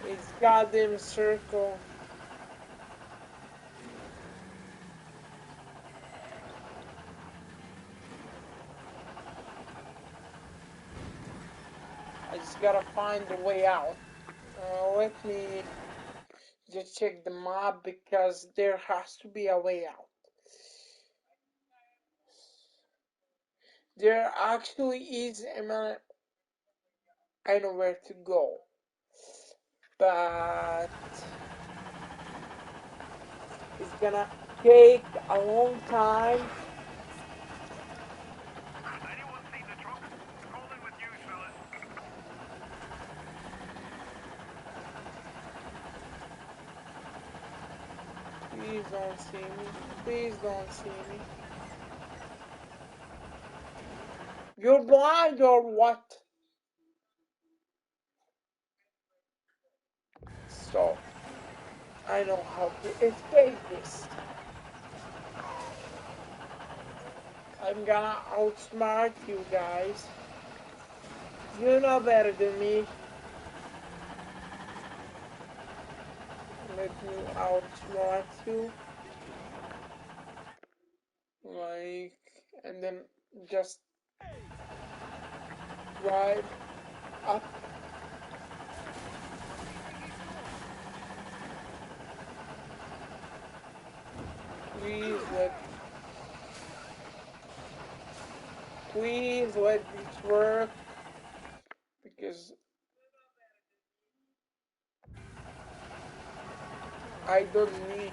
it's goddamn circle. I just gotta find a way out. Let me just check the map because there has to be a way out. There actually is a map. I know where to go, but it's gonna take a long time. Anyone seen the truck? Call in with news, fellas. Please don't see me. Please don't see me. You're blind or what? So, I know how to escape this. I'm gonna outsmart you guys. You know better than me. Let me outsmart you. Like, and then just drive up. Please let this work, because I don't need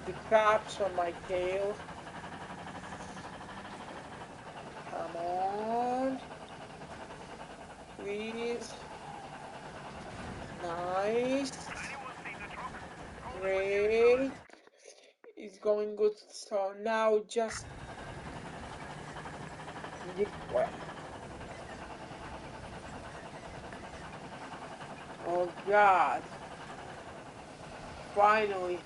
the cops on my tail. Come on. Please. Nice. Great. It's going good. So now just this way. Oh God. Finally.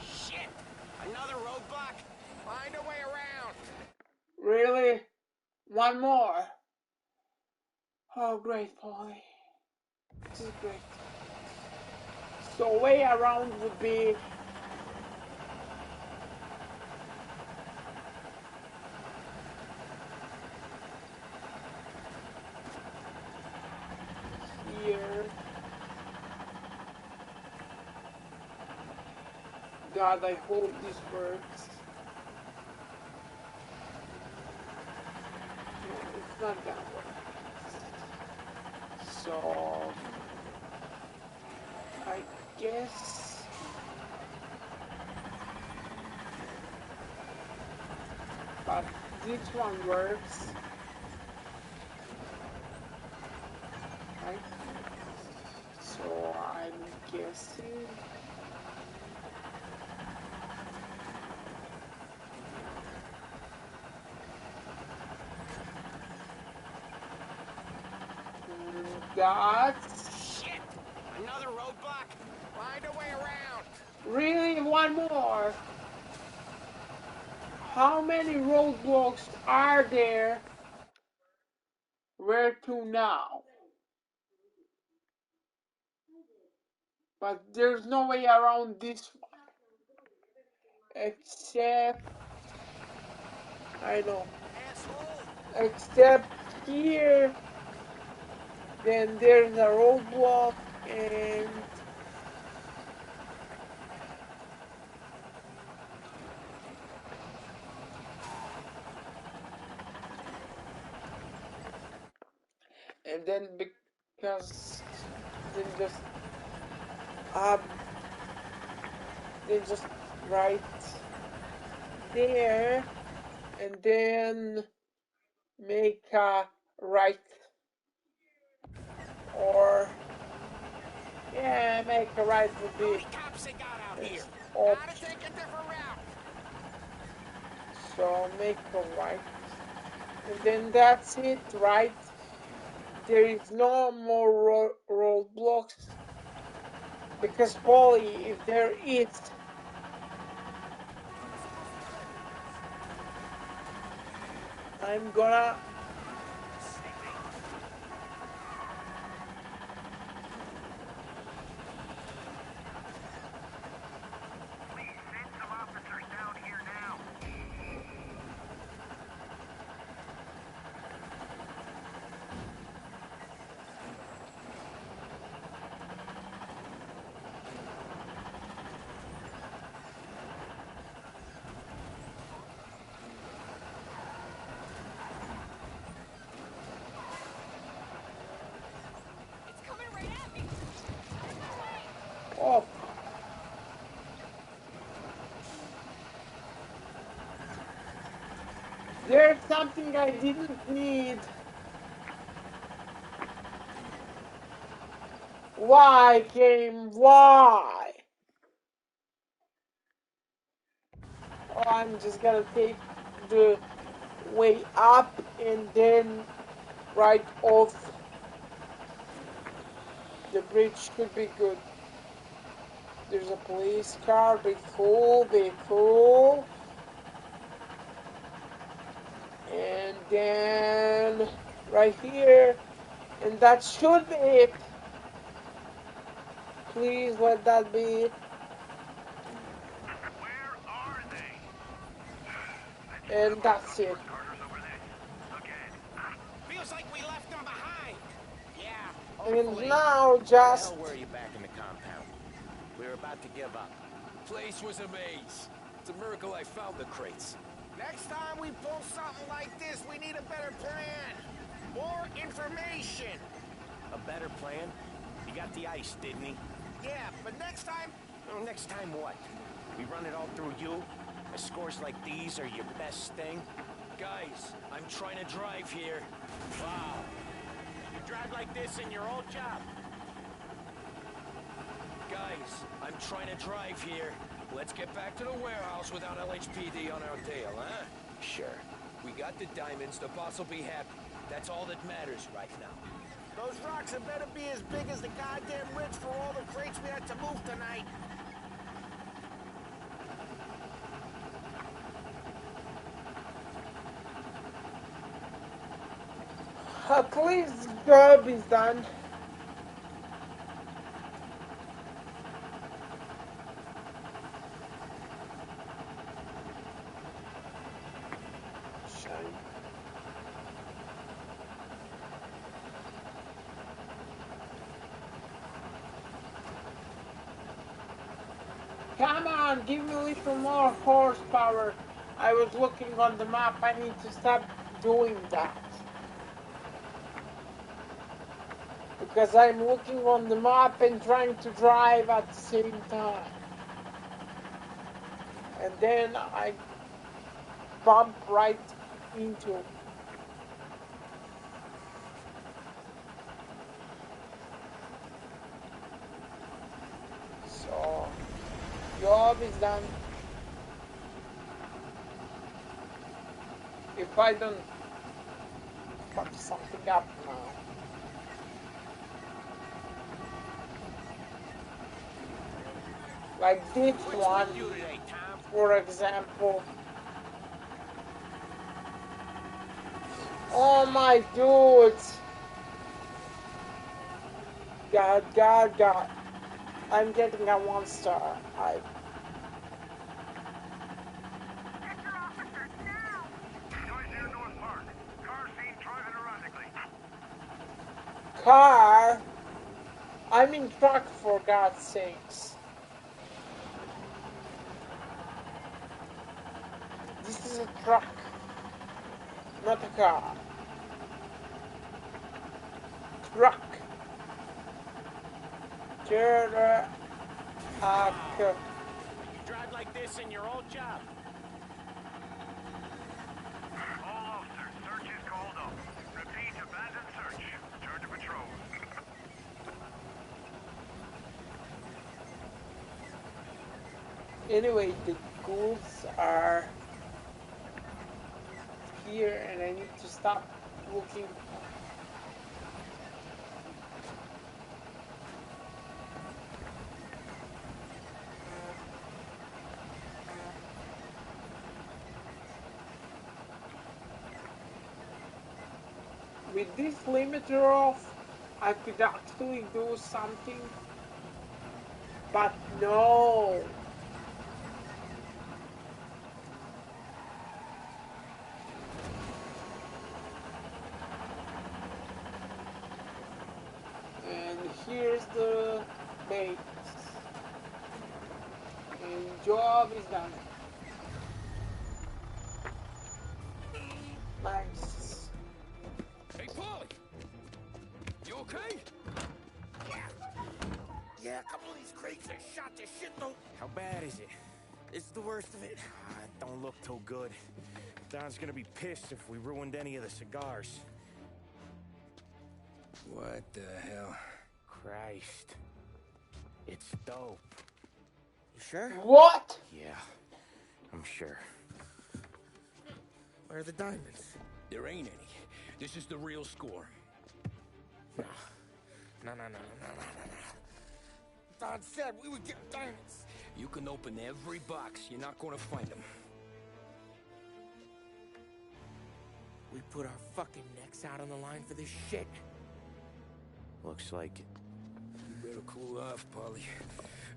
Shit! Another roadblock? Find a way around. Really? One more. Oh, great, Polly. This is great. So way around would be here. God, I hope this works. No, it's not gonna work. So I guess but this one works. Right? So I'm guessing that's Shit! Another roadblock? Find a way around. really one more. How many roadblocks are there? Where to now? But there's no way around this one. Except I know. Except here. Then there's a roadblock and then because then just um then just right there and then make a right or yeah, make a right would be Cops they got out here. option. Gotta take a different route. So make a right and then that's it, right? There is no more roadblocks because Polly, if there is I'm gonna It's coming right at me. Out of my way. oh. There's something I didn't need. Why, game? Why? Oh, I'm just gonna take the way up and then right off the bridge should be good. There's a police car. Be cool, be cool. And then right here. And that should be it. Please let that be it. Where are they? And that's it. Carter's over this. Again. And now just... Where the hell were you back in the compound? We were about to give up. Place was a maze. It's a miracle I found the crates. Next time we pull something like this, we need a better plan. More information. A better plan? He got the ice, didn't he? Yeah, but next time... Oh, next time what? We run it all through you? Scores like these are your best thing? Guys, I'm trying to drive here. Wow. You drive like this in your old job? Guys, I'm trying to drive here. Let's get back to the warehouse without LHPD on our tail, huh? Sure. We got the diamonds, the boss will be happy. That's all that matters right now. Those rocks had better be as big as the goddamn ridge for all the crates we had to move tonight. At least the job is done. Come on, give me a little more horsepower. I was looking on the map, I need to stop doing that. Because I'm looking on the map and trying to drive at the same time. And then I bump right into it. So, job is done. If I don't fuck something up now. Like this one, for example. Oh my dudes! God. I'm getting a 1 star. Car? I'm in truck, for God's sakes. This is a truck, not a car. Truck. You drive like this in your old job? All officers, search is called up. Repeat, abandoned search. Turn to patrol. Anyway, the goods are here and I need to stop looking. With this limiter off, I could actually do something, but no. And here's the base. And job is done. Nice. Hey, Paulie! You okay? Yeah, a couple of these crates are shot to shit, though. How bad is it? It's the worst of it. It don't look too good. Don's gonna be pissed if we ruined any of the cigars. What the hell? Christ. It's dope. You sure? What? Yeah, I'm sure. Where are the diamonds? There ain't any. This is the real score. No. Don said we would get diamonds. You can open every box. You're not going to find them. We put our fucking necks out on the line for this shit. Looks like it. You better cool off, Paulie.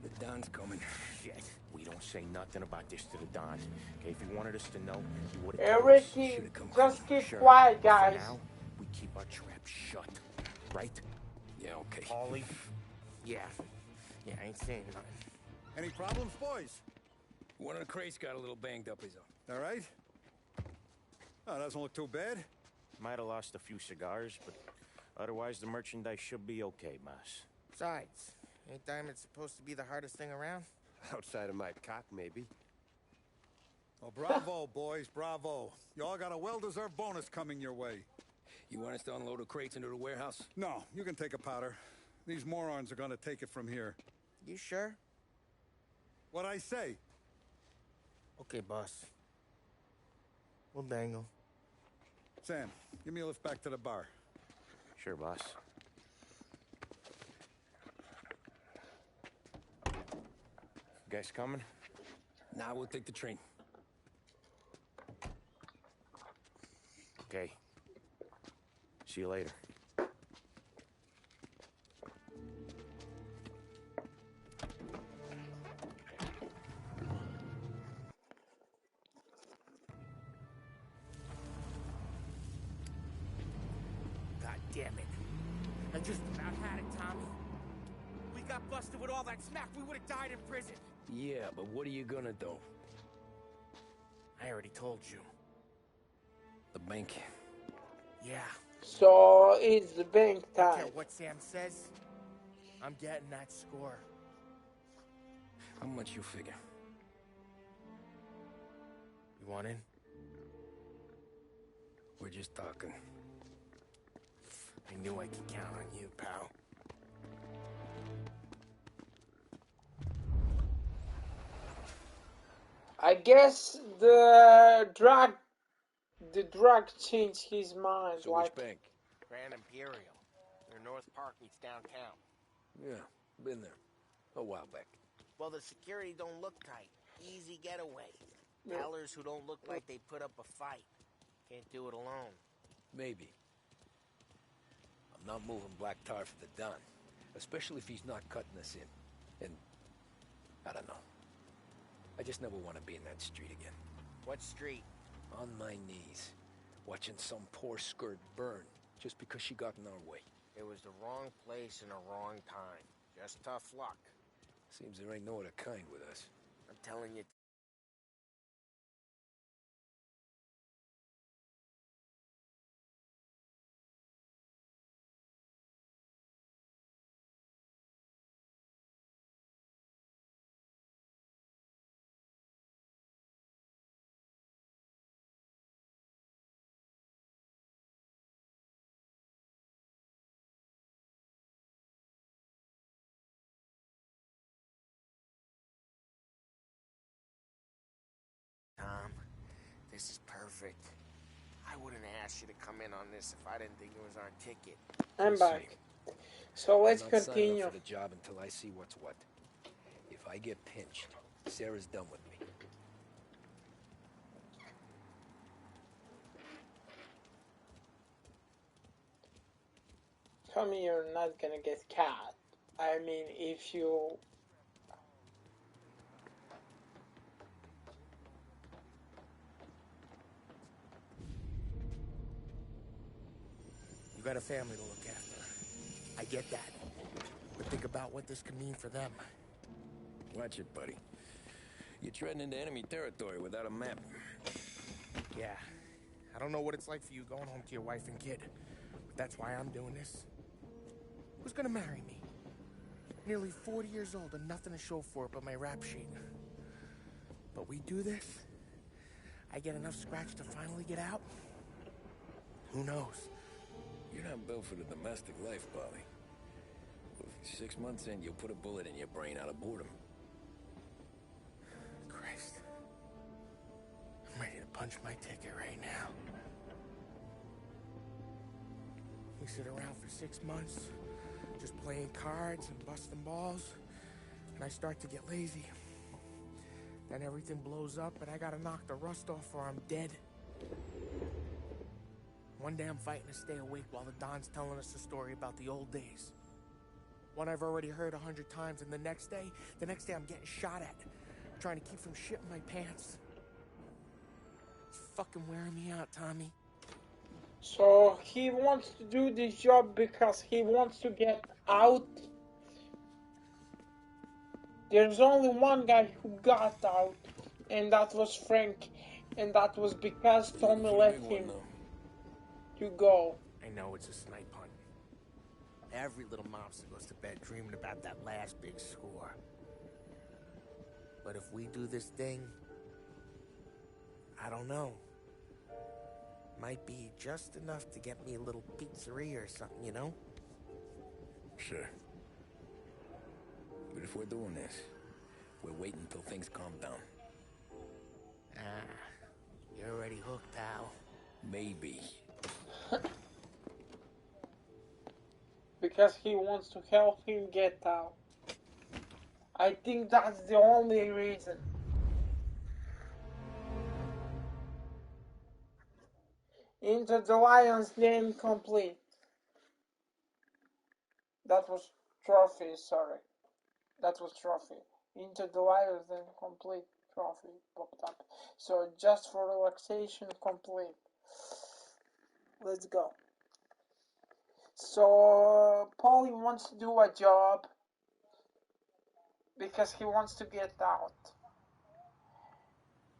The Don's coming. Shit. We don't say nothing about this to the Don. Okay, if he wanted us to know, he would have Everything, just keep quiet, guys. For now, we keep our trap shut. Right? Yeah, okay. Ollie? Yeah. Yeah, I ain't saying nothing. Any problems, boys? One of the crates got a little banged up, is all. All right? Oh, doesn't look too bad. Might have lost a few cigars, but otherwise the merchandise should be okay, boss. Besides, ain't diamonds supposed to be the hardest thing around? Outside of my cock, maybe. Well, bravo, boys, bravo. Y'all got a well-deserved bonus coming your way. You want us to unload the crates into the warehouse? No, you can take a powder. These morons are gonna take it from here. You sure? What'd I say? Okay, boss. We'll dangle. Sam, give me a lift back to the bar. Sure, boss. You guys coming? Nah, we'll take the train. Okay. See you later. God damn it. I just about had it, Tommy. We got busted with all that smack. We would have died in prison. Yeah, but what are you gonna do? I already told you. The bank. Yeah. So it's the bank I don't time. care what Sam says. I'm getting that score. How much you figure? You want in? We're just talking. I knew I could count on you, pal. I guess the drug changed his mind. So like, which bank? Grand Imperial. Near North Park meets downtown. Yeah, been there. A while back. Well, the security don't look tight. Easy getaway. Yeah. Tellers who don't look like they put up a fight. Can't do it alone. Maybe. I'm not moving black tar for the Don. Especially if he's not cutting us in. And I don't know. I just never want to be in that street again. What street? On my knees. Watching some poor skirt burn just because she got in our way. It was the wrong place and the wrong time. Just tough luck. Seems there ain't no other kind with us. I'm telling you. Tom, this is perfect. I wouldn't ask you to come in on this if I didn't think it was our ticket. I'm back. So let's I'm not signing continue. up for the job until I see what's what. If I get pinched, Sarah's done with me. Tell me you're not gonna get caught. I mean, if you... You got a family to look after. I get that. But think about what this could mean for them. Watch it, buddy. You're treading into enemy territory without a map. Yeah. I don't know what it's like for you going home to your wife and kid. But that's why I'm doing this. Who's gonna marry me? Nearly 40 years old and nothing to show for it but my rap sheet. But we do this, I get enough scratch to finally get out? Who knows? You're not built for the domestic life, Polly. 6 months in, you'll put a bullet in your brain out of boredom. Christ. I'm ready to punch my ticket right now. We sit around for 6 months, just playing cards and busting balls, and I start to get lazy. Then everything blows up and I gotta knock the rust off or I'm dead. One day I'm fighting to stay awake while the Don's telling us a story about the old days. One I've already heard 100 times, and the next day I'm getting shot at, trying to keep from shitting my pants. It's fucking wearing me out, Tommy. So he wants to do this job because he wants to get out. There's only one guy who got out, and that was Frank, and that was because Tommy let him to go. I know it's a snipe hunt. Every little mobster goes to bed dreaming about that last big score. But if we do this thing, I don't know. Might be just enough to get me a little pizzeria or something, you know? Sure. But if we're doing this, we're waiting until things calm down. You're already hooked, pal. Maybe. Because he wants to help him get out. I think that's the only reason. Into the Lion's Den complete. That was trophy, sorry. That was trophy. Into the Lion's Den complete trophy popped up. So just for relaxation complete. Let's go. So Paulie wants to do a job because he wants to get out.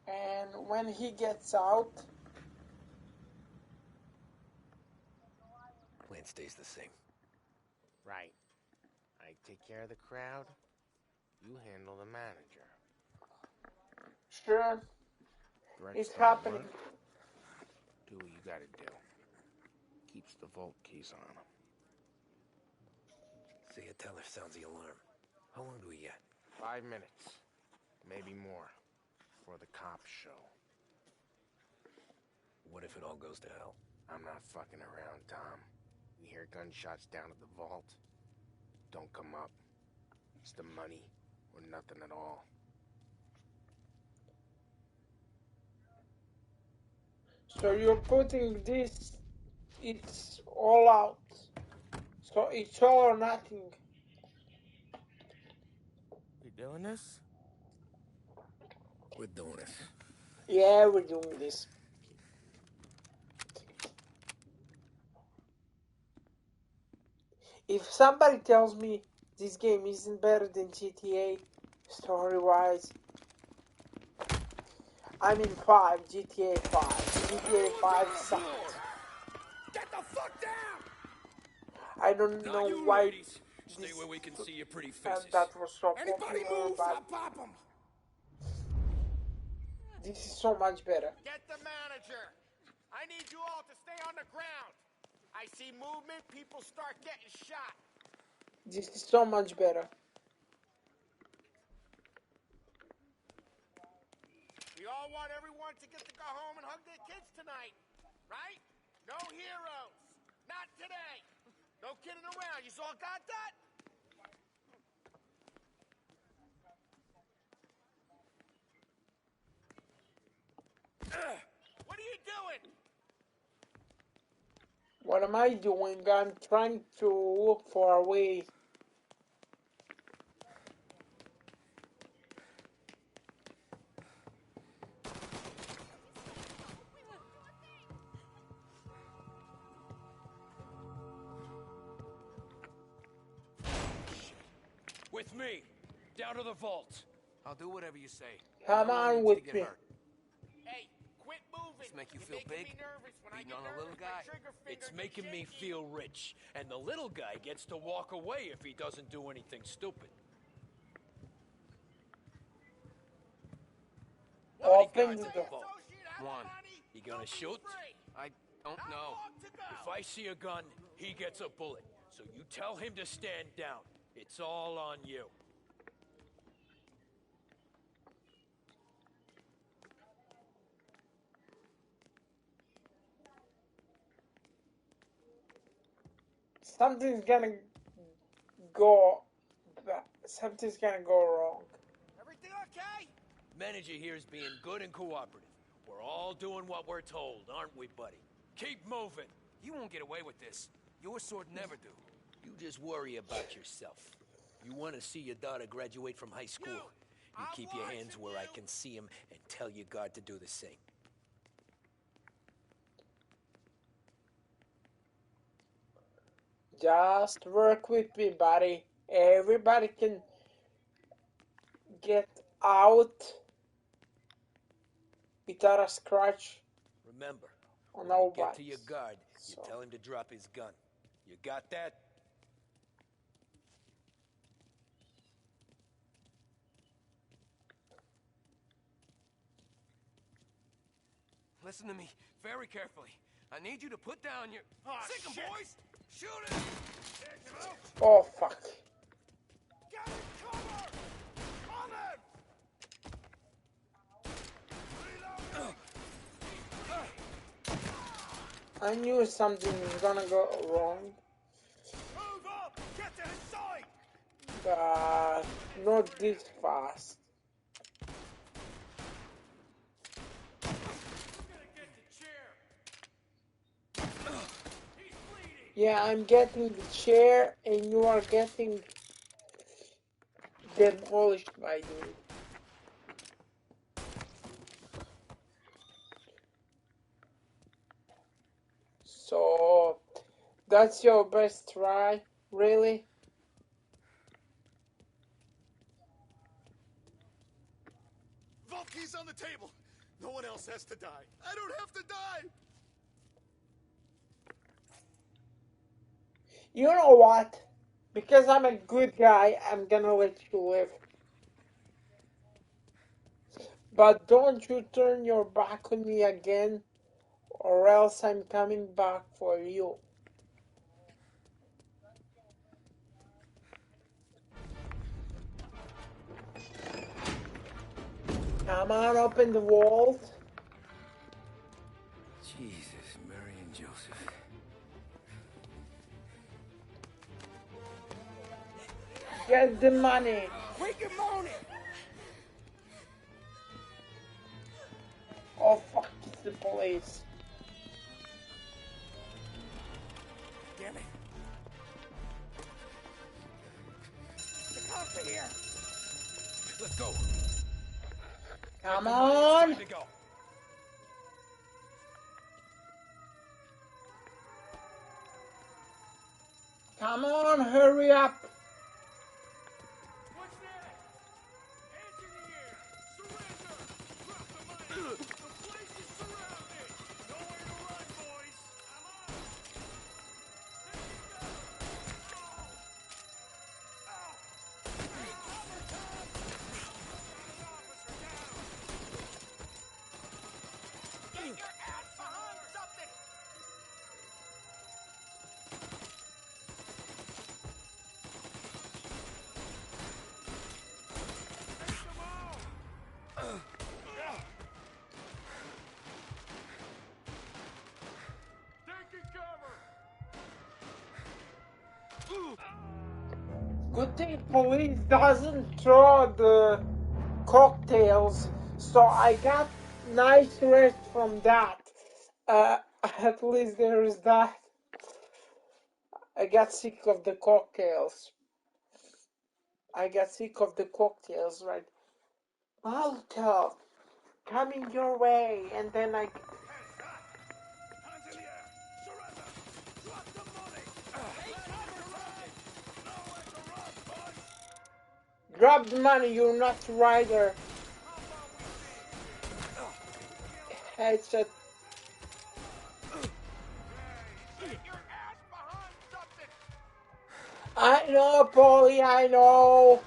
And when he gets out, Plan stays the same. Right. I take care of the crowd. You handle the manager. sure, Threats it's don't happening. work. Do what you gotta do. Keeps the vault keys on him. Say a teller sounds the alarm. How long do we get? 5 minutes. Maybe more. Before the cops show. What if it all goes to hell? I'm not fucking around, Tom. You hear gunshots down at the vault? Don't come up. It's the money or nothing at all. So you're putting this, it's all out. So it's all or nothing. You doing this? We're doing this. Yeah, we're doing this. If somebody tells me this game isn't better than GTA, story-wise, I mean 5, GTA 5. GTA 5 sucked. Get the fuck down! I don't know why Stay where we can see your pretty and faces. that was so Anybody popular, move, but I'll pop them. this is so much better. Get the manager! I need you all to stay on the ground. I see movement, people start getting shot. This is so much better. We all want everyone to get to go home and hug their kids tonight, right? No heroes. Not today. No kidding around. You all got that? What are you doing? What am I doing? I'm trying to look for a way. With me. Down to the vault. I'll do whatever you say. Come No one on needs with to get me. hurt. Hey, quit moving. This make you You're feel making big? me nervous. When Beating I on get a little nervous, my guy? trigger finger It's gets making me shaky. feel rich. And the little guy gets to walk away if he doesn't do anything stupid. Open the door. Vault. One. You gonna shoot? I don't know. If I see a gun, he gets a bullet. So you tell him to stand down. It's all on you. Something's gonna go. Something's gonna go wrong. Everything okay? Manager here is being good and cooperative. We're all doing what we're told, aren't we, buddy? Keep moving. You won't get away with this. Your sort never do. You just worry about yourself. You want to see your daughter graduate from high school. You keep your hands where I can see them and tell your guard to do the same. Just work with me, buddy. Everybody can get out without a scratch Remember, on when our you get to your backs. guard, you tell him to drop his gun. You got that? Listen to me very carefully. I need you to put down your... Sick 'em, boys! Shoot it! Oh, fuck. Get in cover! Coming! I knew something was gonna go wrong. Move up! Get to his side! But not this fast. Yeah, I'm getting the chair and you are getting demolished by me. So that's your best try, really? Volky's on the table. No one else has to die. I don't have to die. You know what? Because I'm a good guy, I'm gonna let you live. But don't you turn your back on me again, or else I'm coming back for you. Come on, open the walls. Jesus, Mary and Joseph. Get the money. Quick and moan it! Oh fuck, it's the police. Damn it. The cops are here. Let's go. Come It's on. time to go. Come on, hurry up. What's that? Hands in the air. Surrender. Drop the money. The place is surrounded. Nowhere to run, boys. I'm on. Take it down. Take cover, Tom. Officer down. Get your ass behind something. Taking cover. Good thing police doesn't throw the cocktails, so I got nice rest from that. At least there is that. I got sick of the cocktails. Right? Molotov coming your way, and then I Hands in the air. Surrender. Drop the money. Nowhere to run, boys. drop the money. You're not the rider. Headshot. Get your ass behind something. I know, Paulie. I know.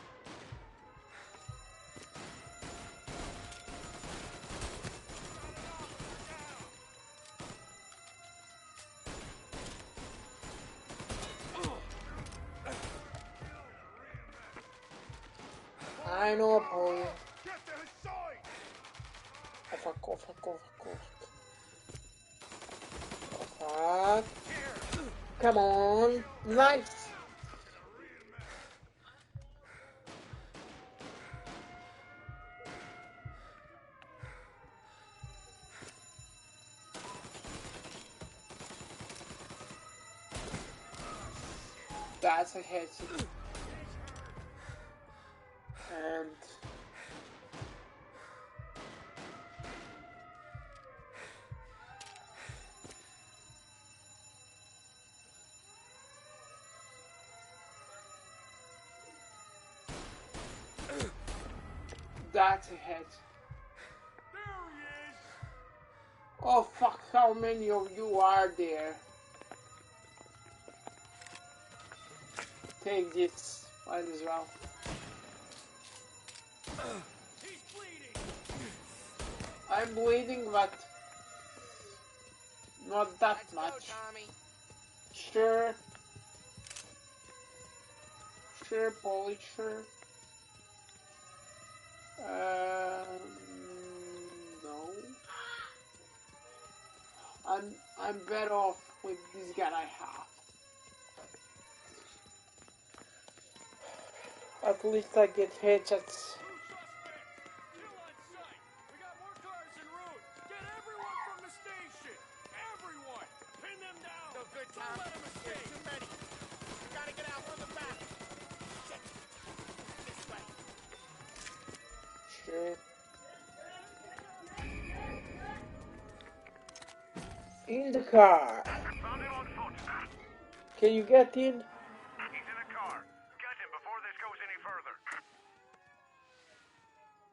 I know, Paulie. Get to his side. Oh fuck! Oh fuck! Oh fuck! Oh fuck! Come on! Nice! That's a hit. And That's a hit. There he is. Oh fuck, how many of you are there? Take this, might as well. He's bleeding. I'm bleeding, but not that Let's much. go, Tommy. Sure. Sure, Polly, sure. No. I'm better off with this gun I have. At least I get headshots. Kill on sight. We got more cars en route. Get everyone from the station. Everyone. Pin them down. No good, Tom. Don't let them There's escape. too many. We gotta get out from the back. Shit. This way. Sure. In the car. Found him on foot. Can you get in? He's in a car. Get him before this goes any further.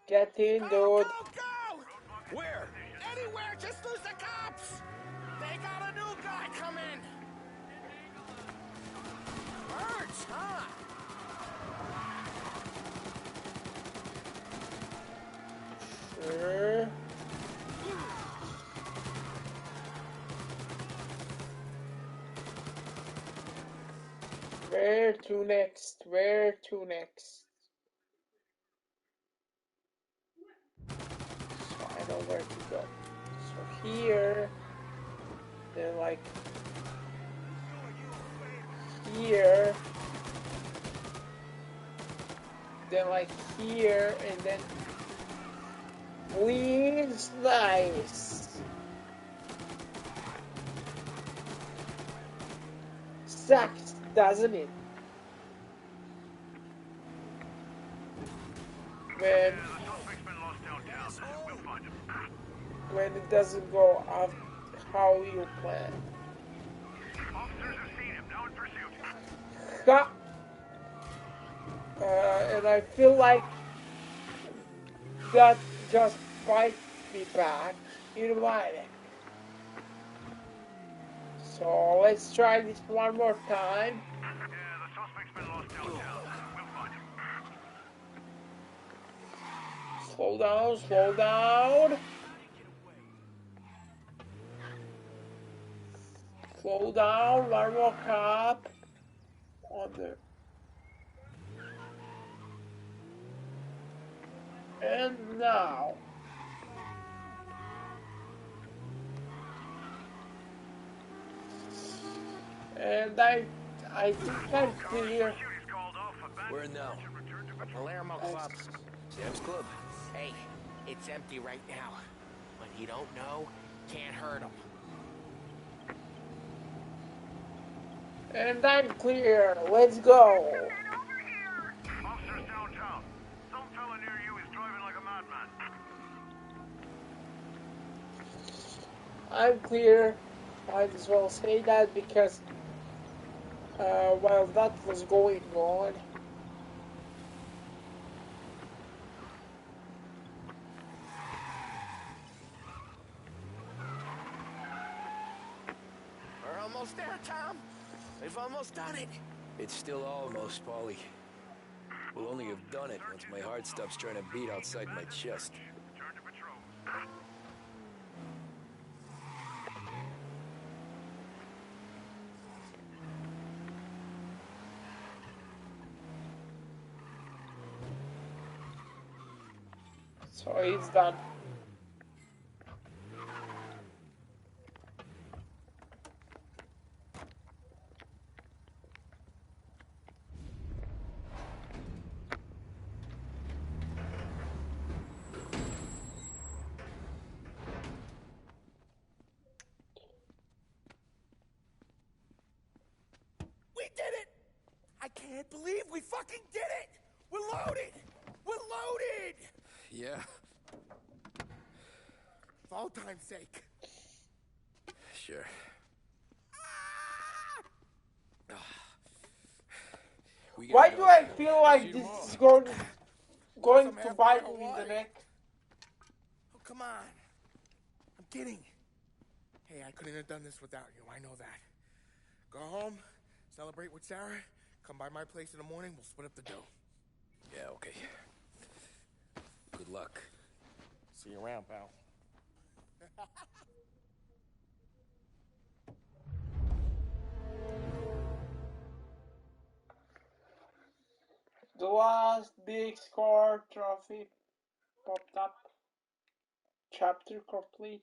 Get in, dude. Go! Where? Anywhere, just lose the cops! They got a new guy coming! Hurts, huh? Sure. Where to next? Where to next? So I know where to go. So here, then like here, then like here, and then leaves nice. Sucks, doesn't it? When it doesn't go out how you plan. Officers have seen him. Now in pursuit. Ha! And I feel like that just bite me back in my neck. So let's try this one more time. Yeah, the suspect's been lost downtown. We'll find him. Slow down, slow down. Slow down, one more cop. On the... And now. And I think I'm clear. Where now? Palermo Club. Sam's Club. Hey, it's empty right now. But he don't know, can't hurt him. And I'm clear. Let's go. Officers downtown. Some fella near you is driving like a madman. I'm clear. Might as well say that because while that was going on, We're almost there, Tom. We've almost done it. It's still almost, Paulie. We'll only have done it once my heart stops trying to beat outside my chest. Turn to patrol. so it's done. We did it! I can't believe we fucking did it! We're loaded! We're loaded! Yeah. For all time's sake. Sure. Why do I feel like this is going I'm to halfway bite to me in the Hawaii. neck. Oh, come on. I'm kidding. Hey, I couldn't have done this without you. I know that. Go home, celebrate with Sarah, come by my place in the morning, we'll split up the dough. Yeah, okay. Good luck. See you around, pal. The last big score trophy popped up. Chapter complete.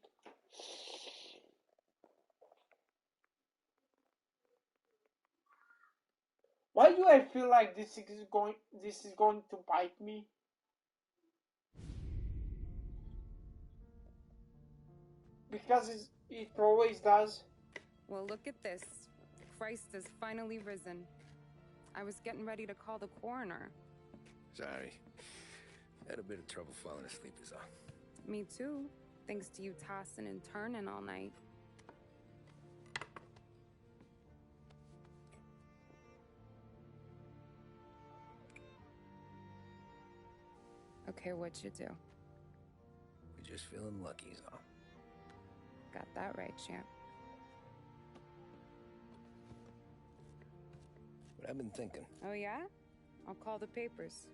Why do I feel like this is going to bite me? Because it always does. Well, look at this. Christ has finally risen. I was getting ready to call the coroner. Sorry. Had a bit of trouble falling asleep is all. Me too. Thanks to you tossing and turning all night. Okay, what'd you do? We're just feeling lucky is all. Got that right, champ. But I've been thinking. Oh, yeah? I'll call the papers.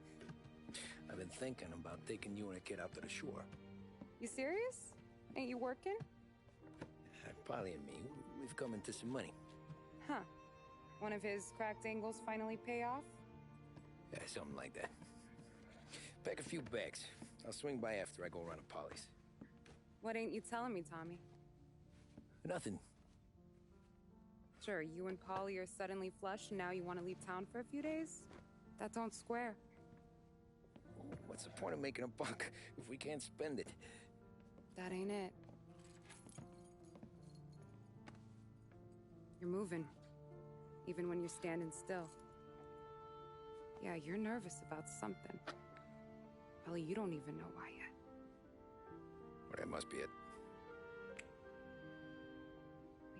I've been thinking about taking you and a kid out to the shore. You serious? Ain't you working? Polly and me, we've come into some money. Huh. One of his cracked angles finally pay off? Yeah, something like that. Pack a few bags. I'll swing by after I go around to Polly's. What ain't you telling me, Tommy? Nothing. Sure, you and Polly are suddenly flush and now you want to leave town for a few days? That don't square. What's the point of making a buck if we can't spend it? That ain't it. You're moving, even when you're standing still. Yeah, you're nervous about something. Probably you don't even know why yet. Well, that must be it.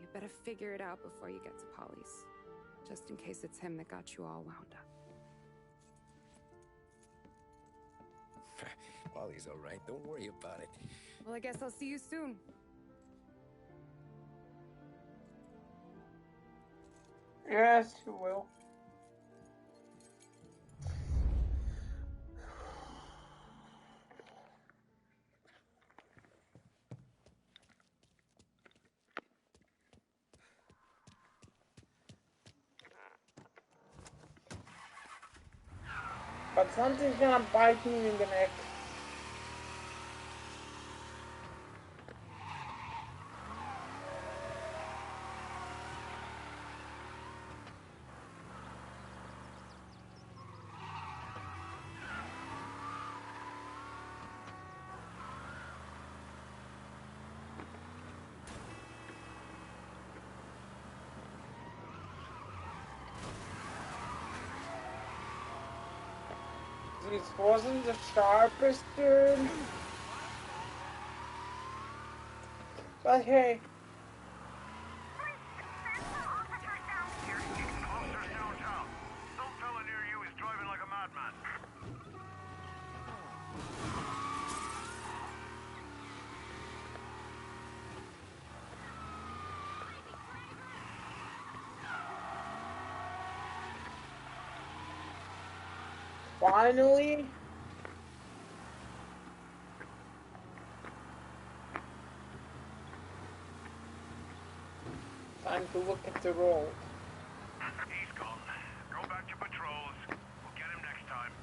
You better figure it out before you get to Polly's. Just in case it's him that got you all wound up. Polly's all right. Don't worry about it. Well, I guess I'll see you soon. Yes, you will. But something's gonna bite me in the neck. This wasn't the sharpest turn. But hey. Officers downtown. Some fella near you is driving like a madman. Finally. Time to look at the road. He's gone. Go back to patrols. We'll get him next time.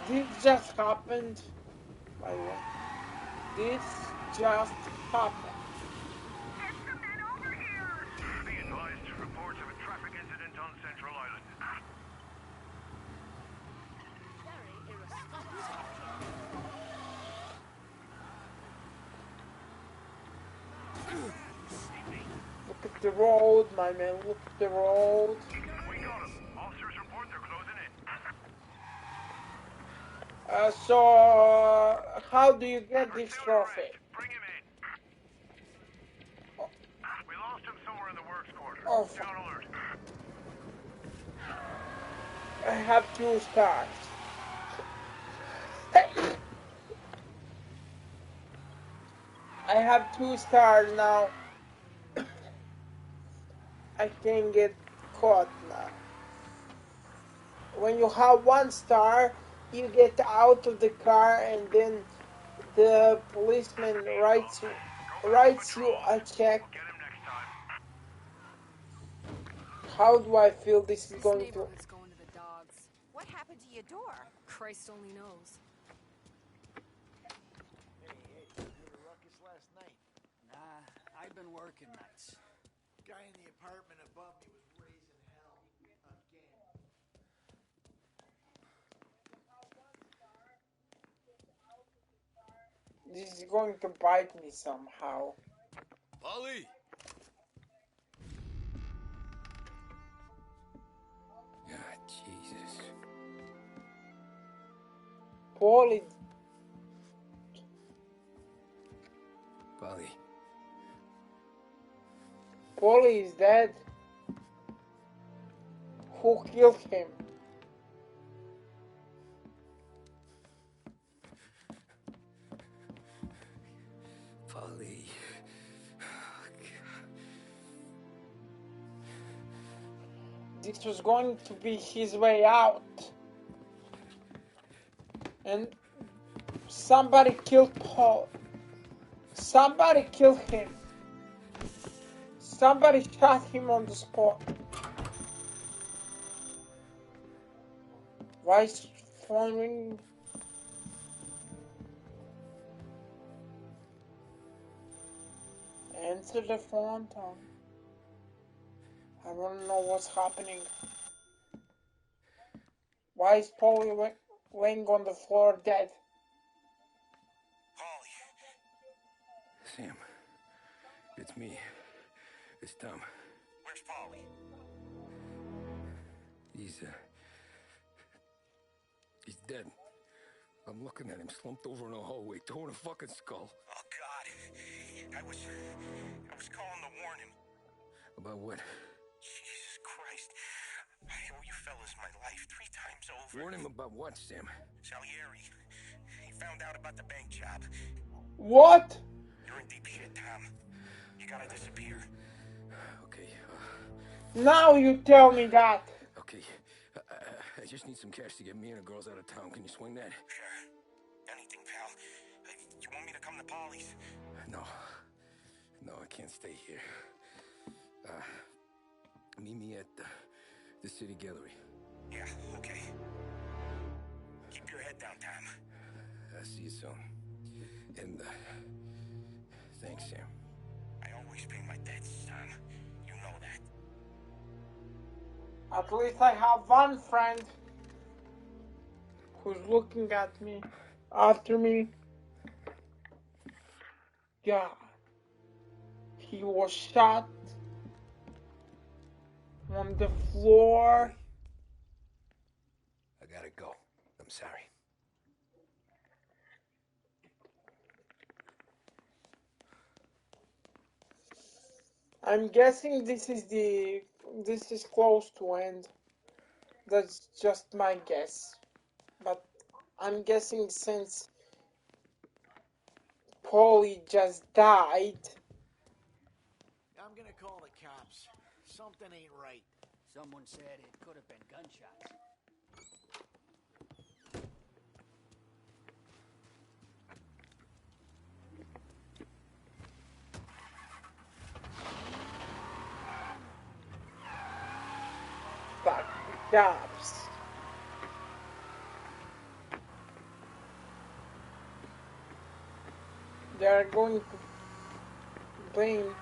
This just happened. By the way. This just happened. Be advised, reports of a traffic incident on Central Island. Look at the road, my man. Look at the road. We got him. Officers report they're closing in. So, how do you get this trophy? Bring him in. We lost him somewhere in the works quarter. Oh, Stay on alert. I have 2 stars. I have 2 stars now. I can get caught now. When you have 1 star, you get out of the car and then the policeman writes you a check. How do I feel this is going to... Neighborhood's going to the dogs. What happened to your door? Christ only knows. Hey, you heard a ruckus last night? Nah, I've been working nights. Guy in the apartment above me was raising hell again. This is going to bite me somehow. Polly! Ah, Jesus. Polly. Polly. Polly is dead. Who killed him? Polly. This was going to be his way out. And somebody killed Paul. Somebody killed him. Somebody shot him on the spot. Why is phone ringing? Answer the phone, Tom. I want to know what's happening. Why is Polly laying on the floor dead? Sam, it's me. It's Tom. Where's Polly? He's dead. I'm looking at him slumped over in a hallway, torn a fucking skull. Oh, God. I was calling to warn him. About what? Jesus Christ. I owe you fellas my life 3 times over. Warn him about what, Sam? Salieri. He found out about the bank job. What? You're in deep shit, Tom. You gotta disappear. Okay. Now you tell me that. Okay. I just need some cash to get me and the girls out of town. Can you swing that? Sure. Anything, pal. You want me to come to Polly's? No. No, I can't stay here. Meet me at the city gallery. Yeah, okay. Keep your head down, Tom. I'll see you soon. And, thanks, Sam. I always pay my debts, Tom. You know that. At least I have one friend who's looking at me, after me. God. He was shot on the floor. I gotta go. I'm sorry. I'm guessing this is close to end. That's just my guess. But I'm guessing since Polly just died. I'm gonna call the cops. Something ain't right. Someone said it could have been gunshots. Fuck the cops. They're going to blame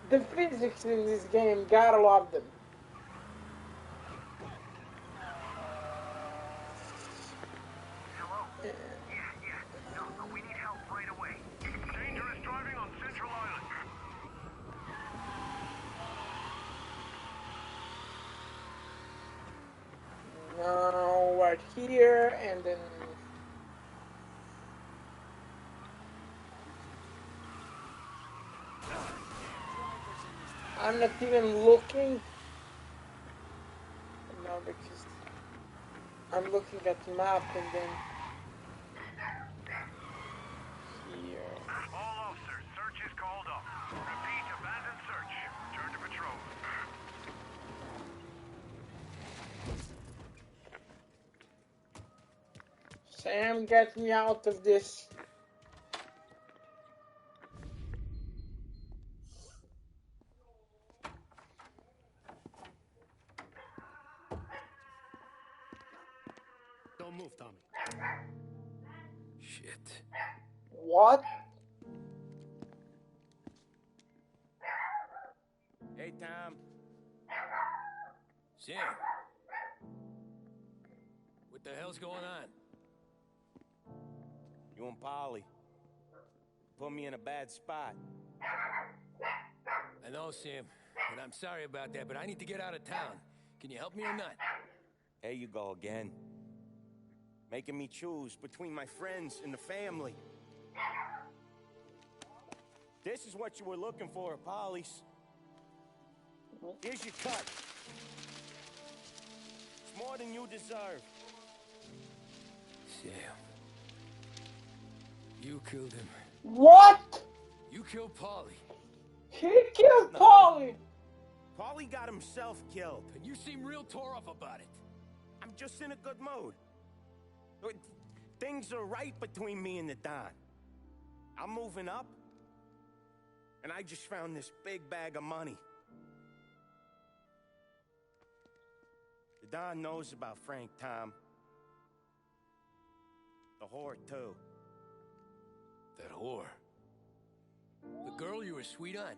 the physics in this game. Gotta love them. Hello? Yeah. No, we need help right away. Dangerous driving on Central Island. right here, and then I'm not even looking. No, because I'm looking at the map and then here. All officers, search is called up. Repeat, abandoned search. Return to patrol. Sam, get me out of this. Don't move, Tommy. Shit. What? Hey, Tom. Sam. What the hell's going on? You and Polly put me in a bad spot. I know, Sam, and I'm sorry about that, but I need to get out of town. Can you help me or not? There you go again. Making me choose between my friends and the family. This is what you were looking for at Polly's. Here's your cut. It's more than you deserve. Sam. You killed him. What? You killed Polly. He killed Polly. Polly got himself killed. And you seem real tore up about it. I'm just in a good mood. Things are right between me and the Don. I'm moving up, and I just found this big bag of money. The Don knows about Frank, Tom. The whore, too. That whore? The girl you were sweet on?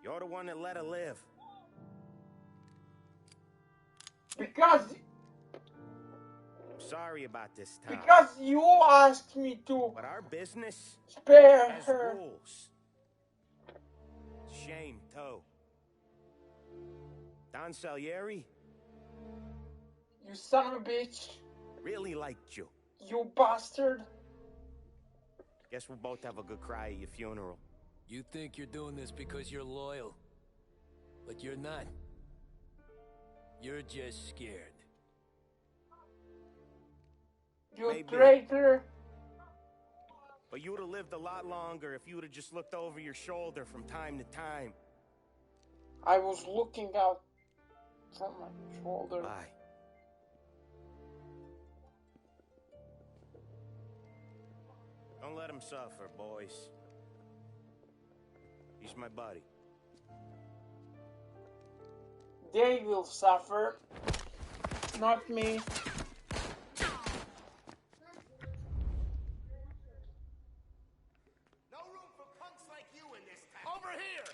You're the one that let her live. Because... Sorry about this, Tom. Because you asked me to. But our business spare has her. rules. Shame, too. Don Salieri You son of a bitch. really liked you. You bastard. Guess we'll both have a good cry at your funeral. You think you're doing this because you're loyal. But you're not. You're just scared. You Maybe. traitor. But you'd have lived a lot longer if you would have just looked over your shoulder from time to time. I was looking out from my shoulder. Bye. Don't let him suffer, boys. He's my buddy. They will suffer. Not me. No room for punks like you in this town. Over here!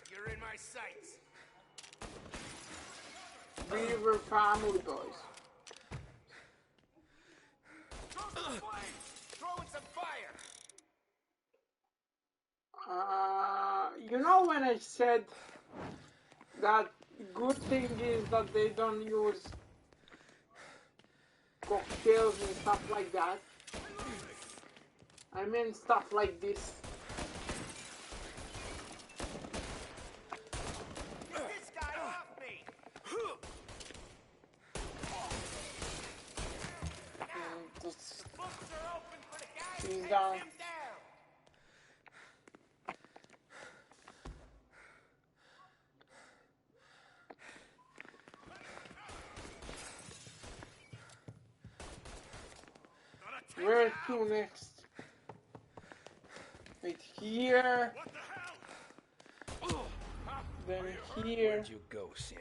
You're in my sights. We were family boys. Throw some flames! Throwing some fire! You know when I said that good thing is that they don't use cocktails and stuff like that? I mean stuff like this. Get this guy off me! Just Books are open for the guy who he's takes down. him down! Where to next? Wait, here. Then here. Where'd you go, Sam?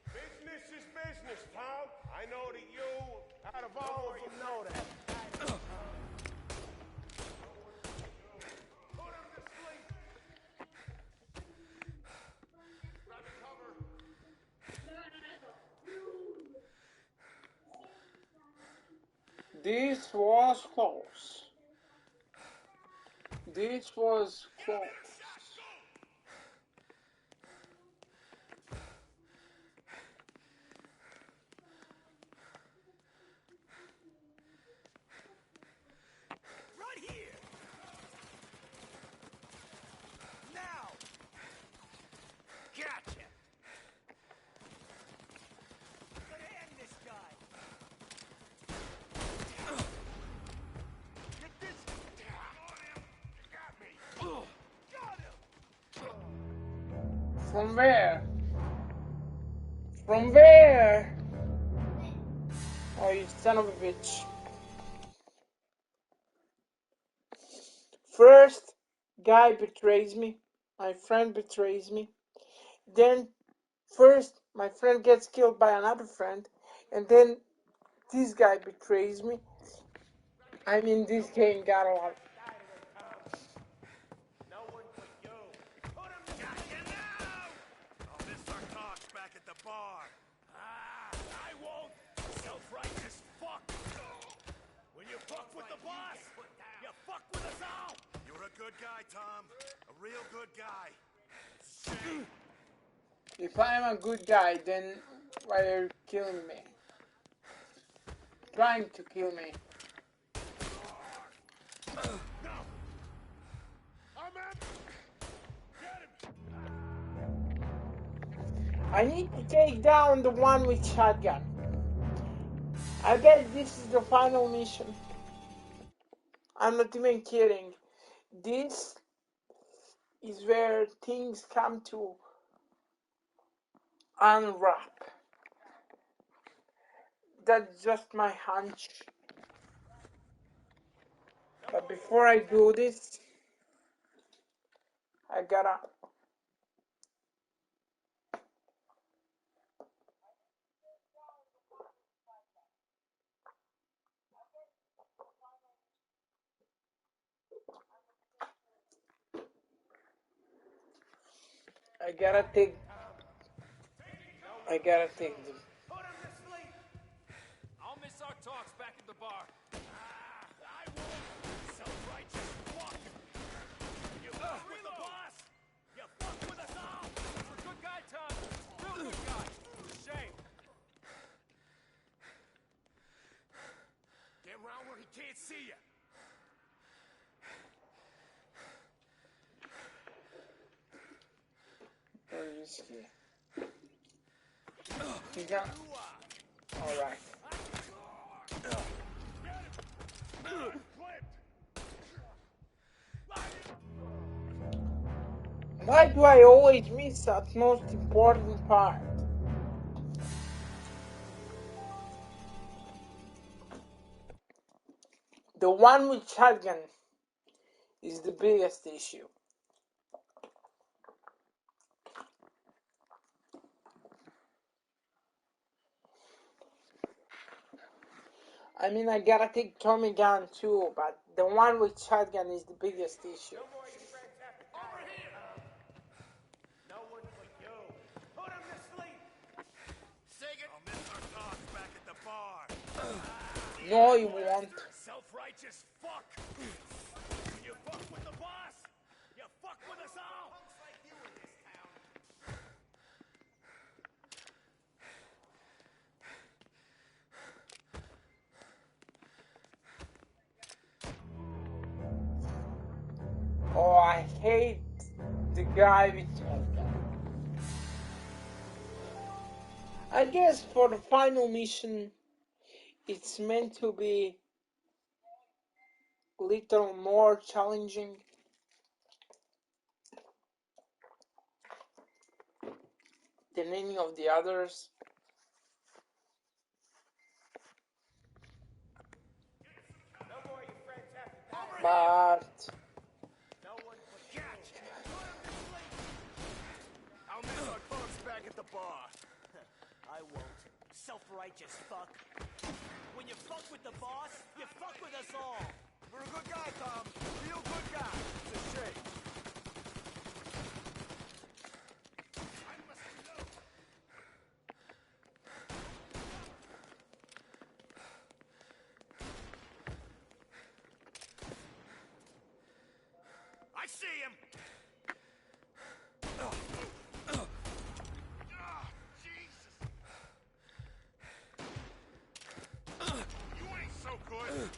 Business is business, Tom. I know that you, out of all of them, know that. Put him to sleep. Grab the cover. This was close. This was close. From where? From where? Oh, you son of a bitch. First, guy betrays me. My friend betrays me. Then, first, my friend gets killed by another friend. And then, this guy betrays me. I mean, this game got a lot. No one but you. Put him to I'll miss our talks back at the bar. I won't. Self-righteous fuck. When you fuck with the boss, you fuck with us all. You're a good guy, Tom. A real good guy. It's a shame. If I'm a good guy, then why are you killing me? Trying to kill me. No. I'm in. Get him. I need to take down the one with shotgun. I bet this is the final mission. I'm not even kidding. This is where things come to unwrap. That's just my hunch. But before I do this, I gotta take the Put him to sleep. I'll miss our talks back at the bar. I won't. Self-righteous fuck. You fuck with the boss, you fuck with us all. You're a good guy, Tom. Real good guy. Shame. Get around where he can't see you. Where is he? He got. All right. Why do I always miss that most important part? The one with shotgun is the biggest issue. I mean, I gotta take Tommy gun too, but the one with shotgun is the biggest issue. No more your friends have to die. Over here. No one but you. Put him to sleep. I'll miss our talks back at the bar. No, you won't. Self-righteous fuck. When you fuck with the boss, you fuck with us all. Punks like you in this town. Oh, I hate the guy with shotgun. I guess for the final mission, it's meant to be a little more challenging. Than any of the others. No more your friends have to die. But No one but catch. Put him to sleep. I'll miss our talks back at the bar. I won't. Self-righteous fuck. When you fuck with the boss, you fuck with us all. You're a good guy, Tom. Real good guy. It's a shame. I see him. Jesus. You ain't so good.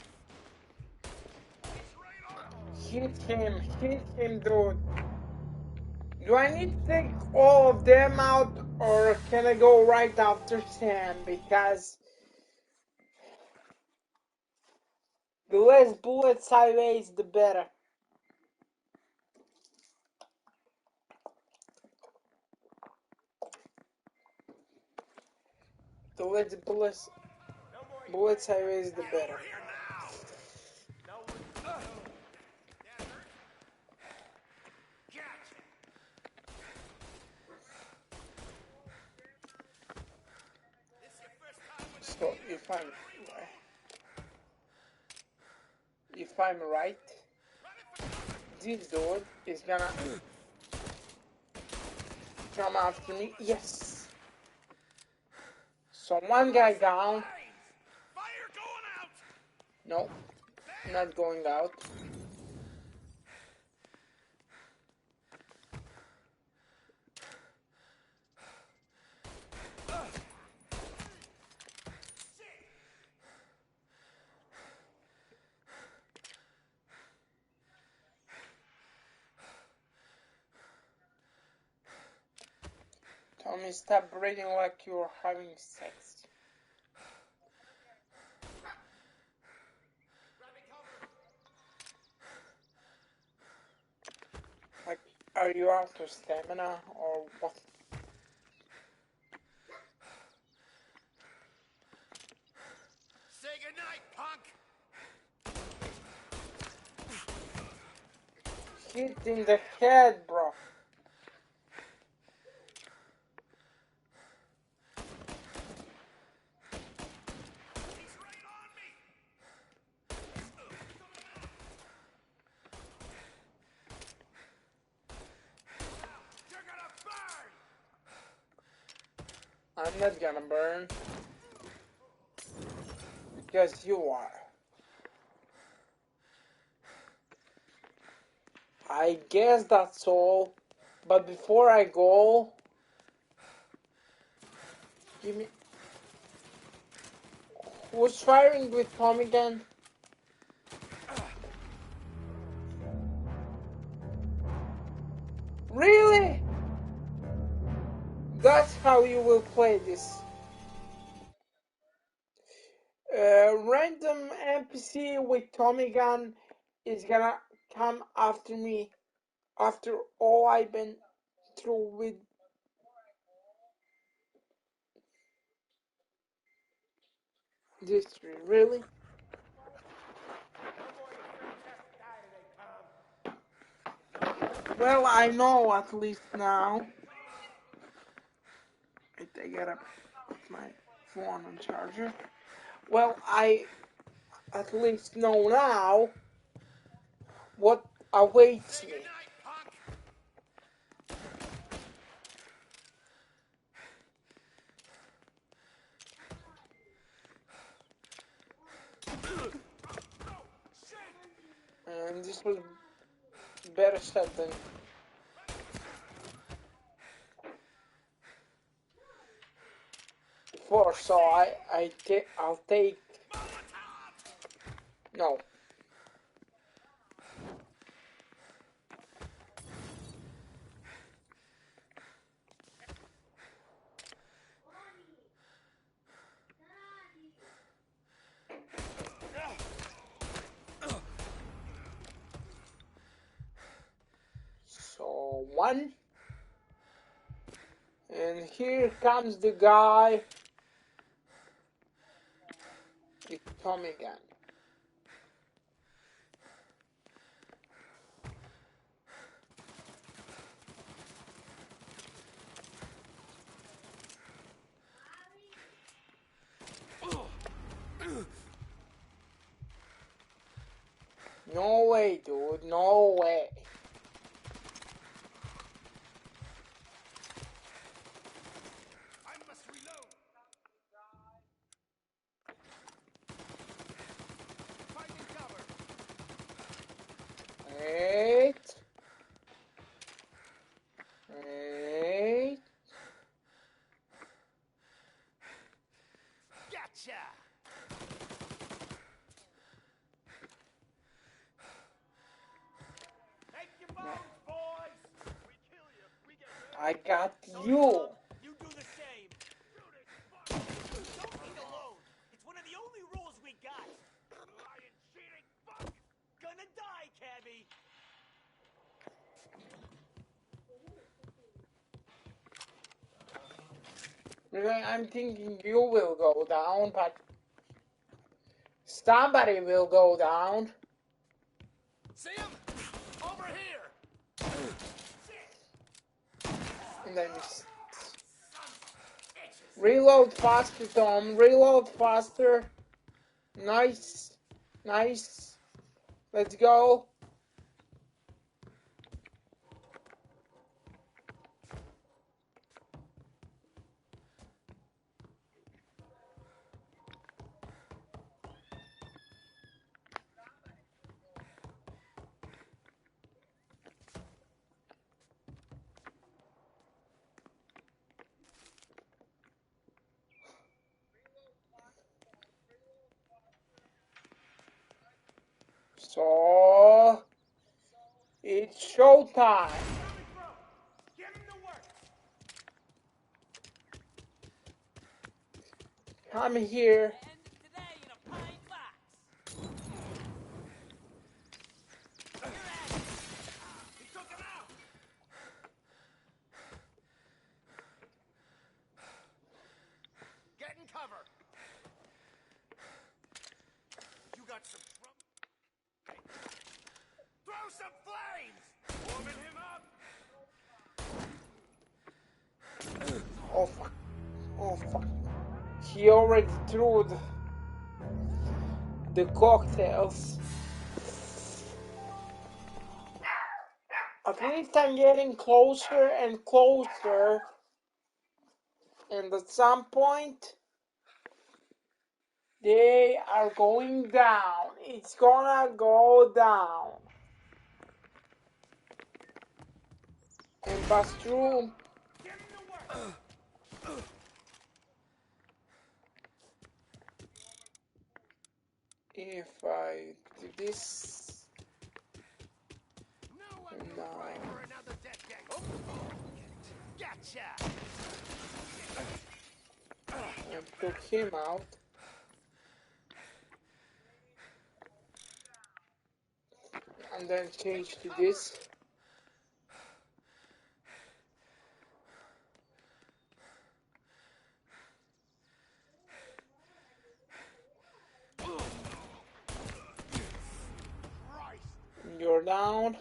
hit him, dude. Do I need to take all of them out, or can I go right after Sam? Because the less bullets I waste, the better. The less bullets I raise, the better. So if I'm right, this dude is gonna come after me. Yes. So one guy down. No, not going out. Tommy, stop breathing like you're having sex. Like, are you out of stamina or what? Say goodnight, punk! Hit in the head, bro. I'm not gonna burn. Because you are. I guess that's all. But before I go... Give me... Who's firing with Tom again? Really? That's how you will play this. Random NPC with Tommy gun is gonna come after me after all I've been through with this. Really? Well, I know at least now. I gotta put my phone on charger. Well, I at least know now what awaits me. And this was better said than before, so I'll take no. So one, and here comes the guy with Tommy gun. No way, dude, no way. I must reload. Finding cover. Wait. Wait. Gotcha. Take your bones, boys. We kill you. We get rid I got So you. long, you do the same. Don't eat alone. It's one of the only rules we got. lying, cheating, fuck. Gonna die, Cabby. I'm thinking you will go down, but somebody will go down. See him? Over here! And then reload faster, Tom. Reload faster. Nice. Nice. Let's go. So it's showtime. I'm here. Get in cover! You got some trouble? Throw some flames! Warming him up! Oh fuck. Oh fuck. He already threw the cocktails. At least I'm getting closer and closer. And at some point, they are going down. It's gonna go down. And pass through. If I do this now, Gotcha! and took him out. And then change to this. You're down.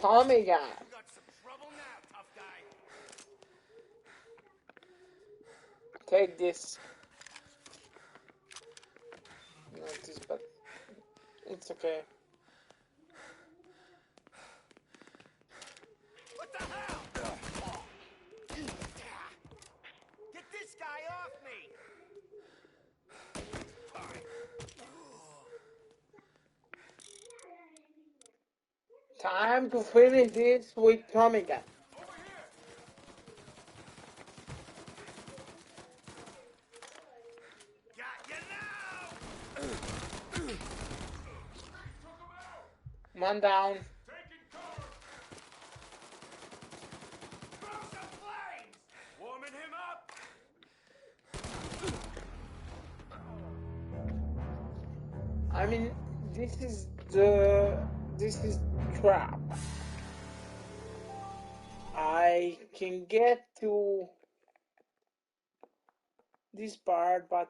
Tommy gun. Got some trouble now, tough guy. Take this. Not this, but it's okay. What the hell? Get this guy off me! Time to finish this with Tommy gun. Man down. Warming him up! I mean, this is trap. I can get to this part, but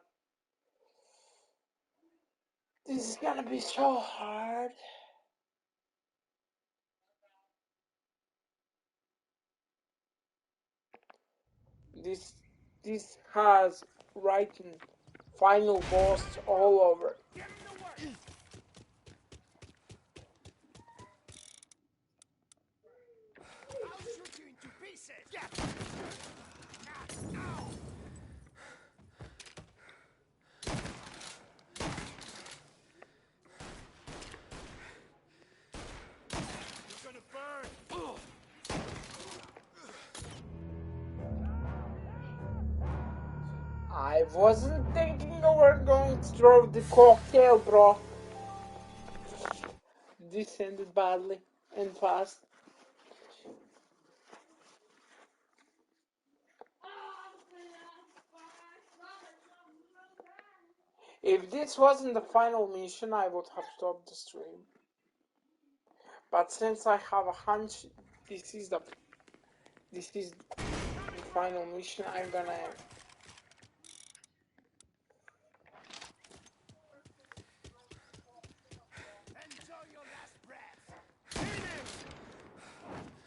this is gonna be so hard. This has written final boss all over. I'll shoot you into pieces! Yeah. Ow. You're gonna burn! I wasn't thinking we were going to throw the cocktail, bro. This ended badly and fast. If this wasn't the final mission, I would have stopped the stream. But since I have a hunch this is the final mission, I'm gonna Enjoy your last breath.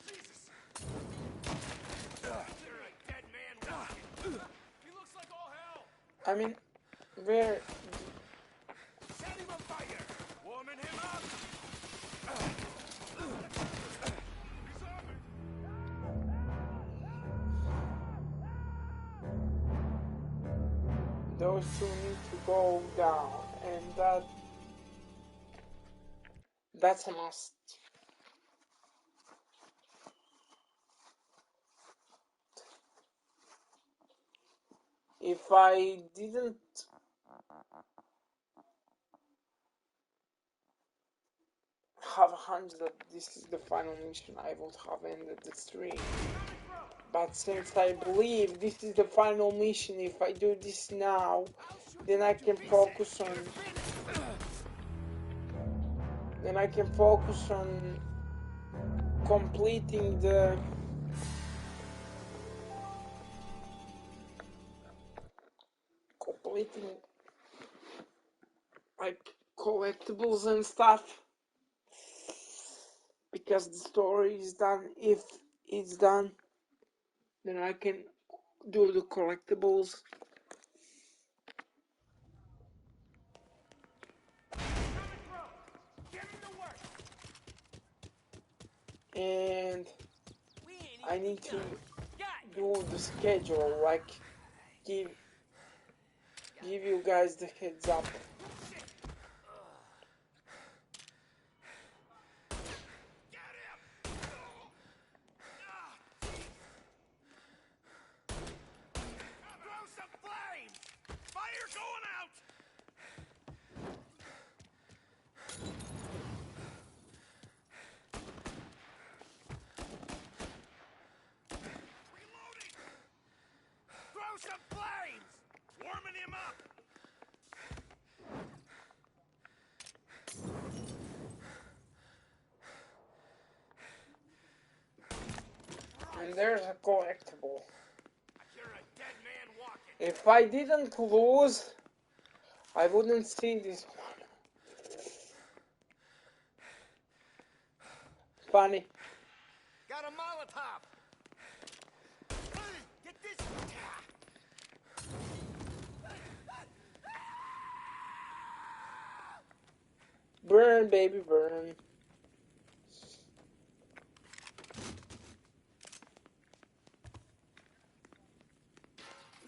Jesus. You're a dead man walking. He looks like all hell. I mean, where Set him on fire. Warming him up. those two need to go down, and that's a must. If I didn't have a hunch that this is the final mission, I would have ended the stream. But since I believe this is the final mission, if I do this now, then I can focus on completing like collectibles and stuff, because the story is done. If it's done, then I can do the collectibles. And I need to do the schedule, like give you guys the heads up. Throw some flames! Fire going out! Reloading! Throw some flames! Warming him up! And there's a collectible. You're a dead man walking. If I didn't lose, I wouldn't see this one. Funny. Got a Molotov! Get this! Burn, baby, burn.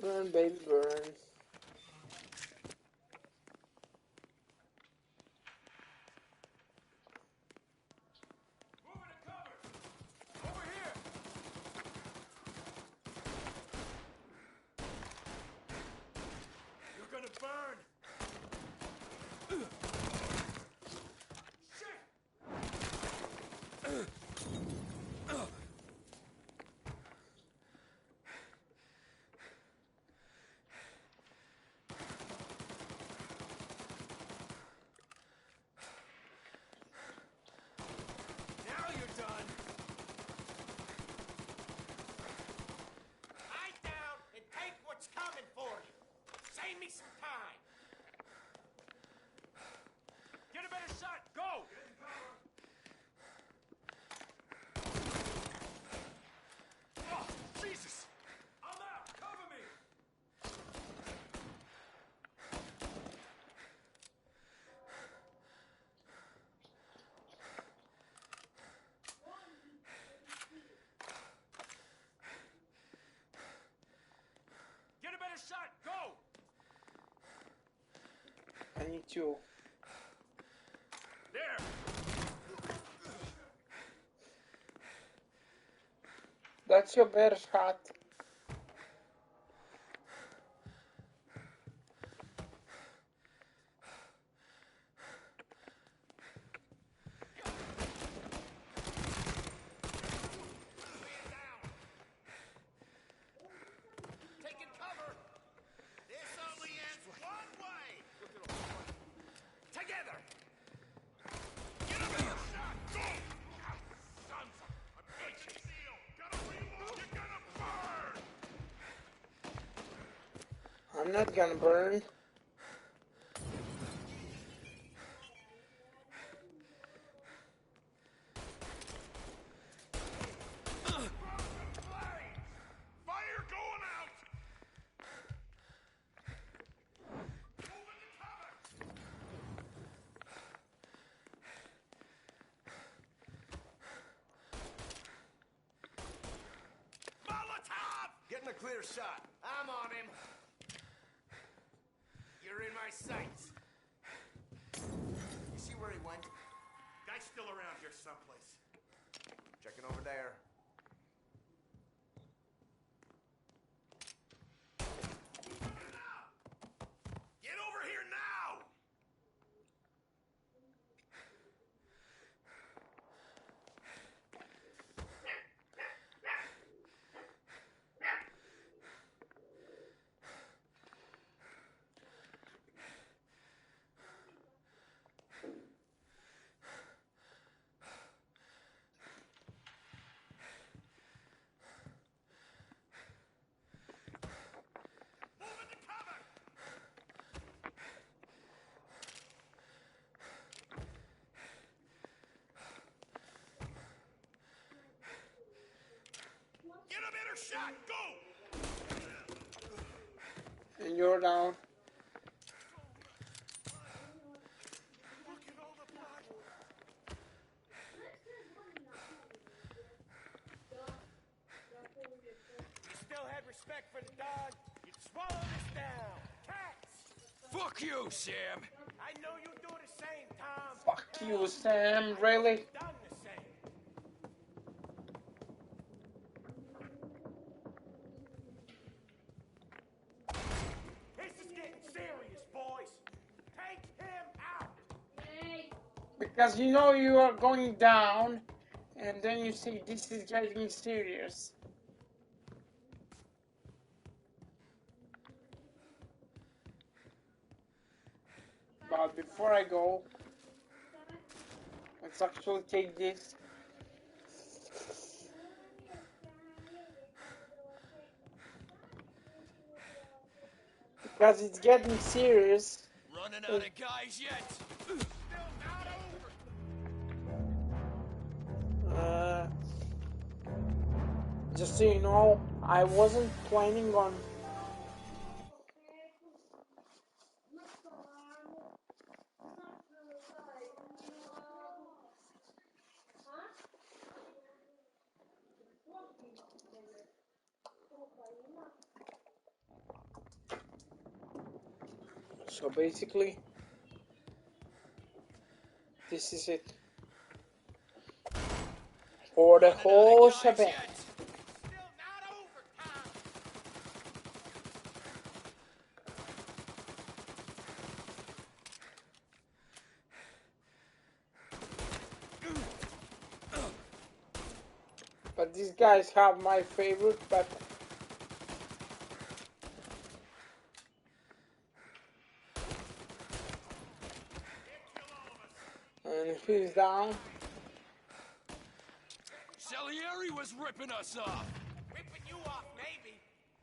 Burn, baby, burn. Over here! You're gonna burn! Shit! Now you're done! Lie down and take what's coming for you! Save me some time! Get a better shot! Go! Oh, Jesus! I'm out! Cover me! Get a better shot! Go! I need to. There! That's your better shot. Taking cover! This only ends one way! Together! Get a better shot! Go! I'm not gonna burn. Fire going out! Molotov! Getting a clear shot. I'm on him. You're in my sights. You see where he went? Guy's still around here someplace. Checking over there. Get over here now! Get a better shot! Go! And you're down. Look at all the blood! You still had respect for the dog, you'd swallow this down. Cats! Fuck you, Sam! I know you do the same, Tom. Fuck you, Sam. Really? Done the same. This is getting serious, boys. Take him out. Because you know you are going down, and then you see this is getting serious. But before I go, let's actually take this. Because it's getting serious. Running out of guys yet? Just so you know, I wasn't planning on so basically this is it for the whole shebang. But these guys have my favorite weapon. And he's down. Salieri was ripping us off. Ripping you off, maybe.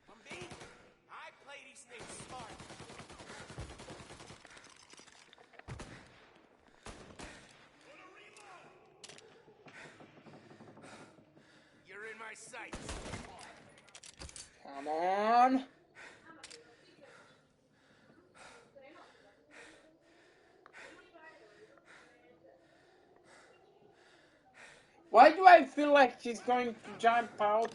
For me, I play these things smart. You're in my sights. Come on. Why do I feel like she's going to jump out?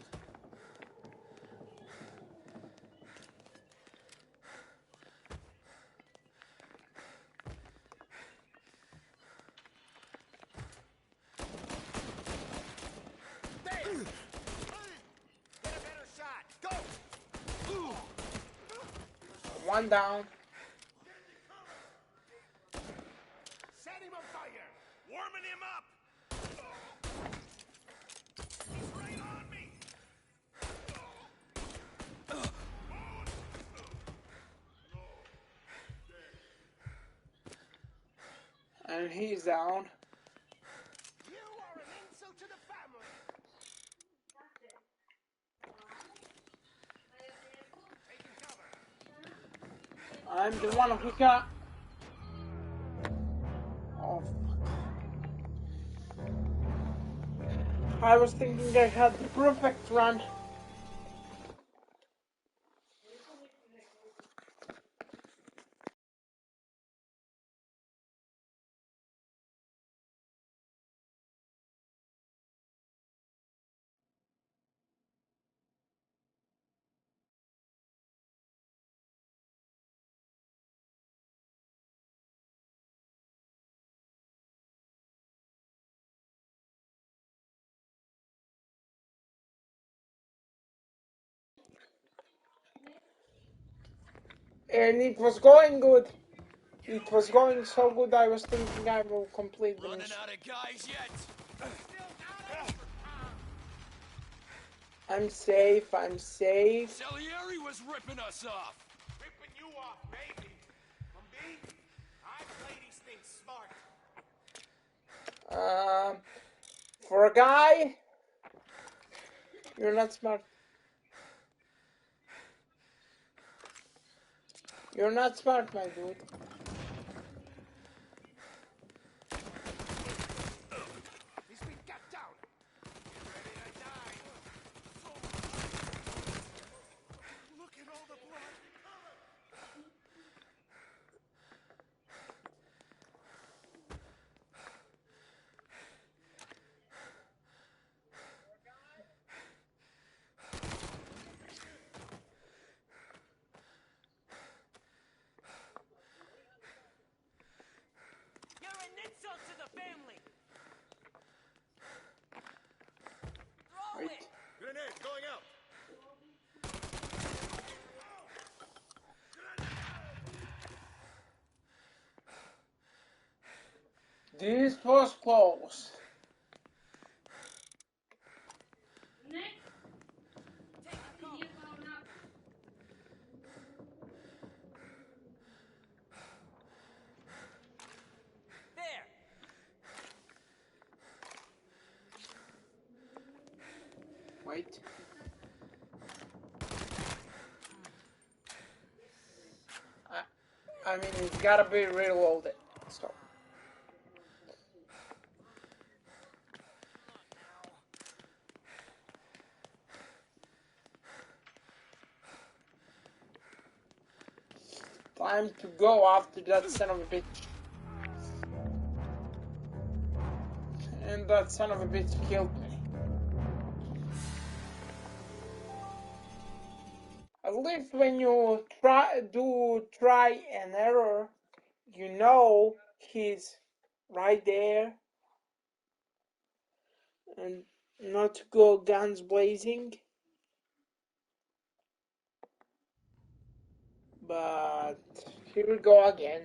There! Get a better shot. Go! One down. Set him on fire! Warming him up! He's right on me! And he's down. You are an insult to the family! Taking cover. I'm the one who got... Oh, fuck. I was thinking I had the perfect run. And it was going good. It was going so good I was thinking I will complete the mission. Running out of guys yet? I'm safe, I'm safe. Salieri was ripping us off. Ripping you off, maybe. From me, I play these things smart. For a guy, you're not smart. You're not smart, my dude. He's been cut down. Get ready to die. Look at all the blood. You're an insult to the family. Throw it. Grenade going out. This was close. There. Wait. I mean, it's gotta be reloaded. So. Time to go after that son of a bitch. And that son of a bitch killed me. At least when you try and error, you know he's right there. And not to go guns blazing. But here we go again.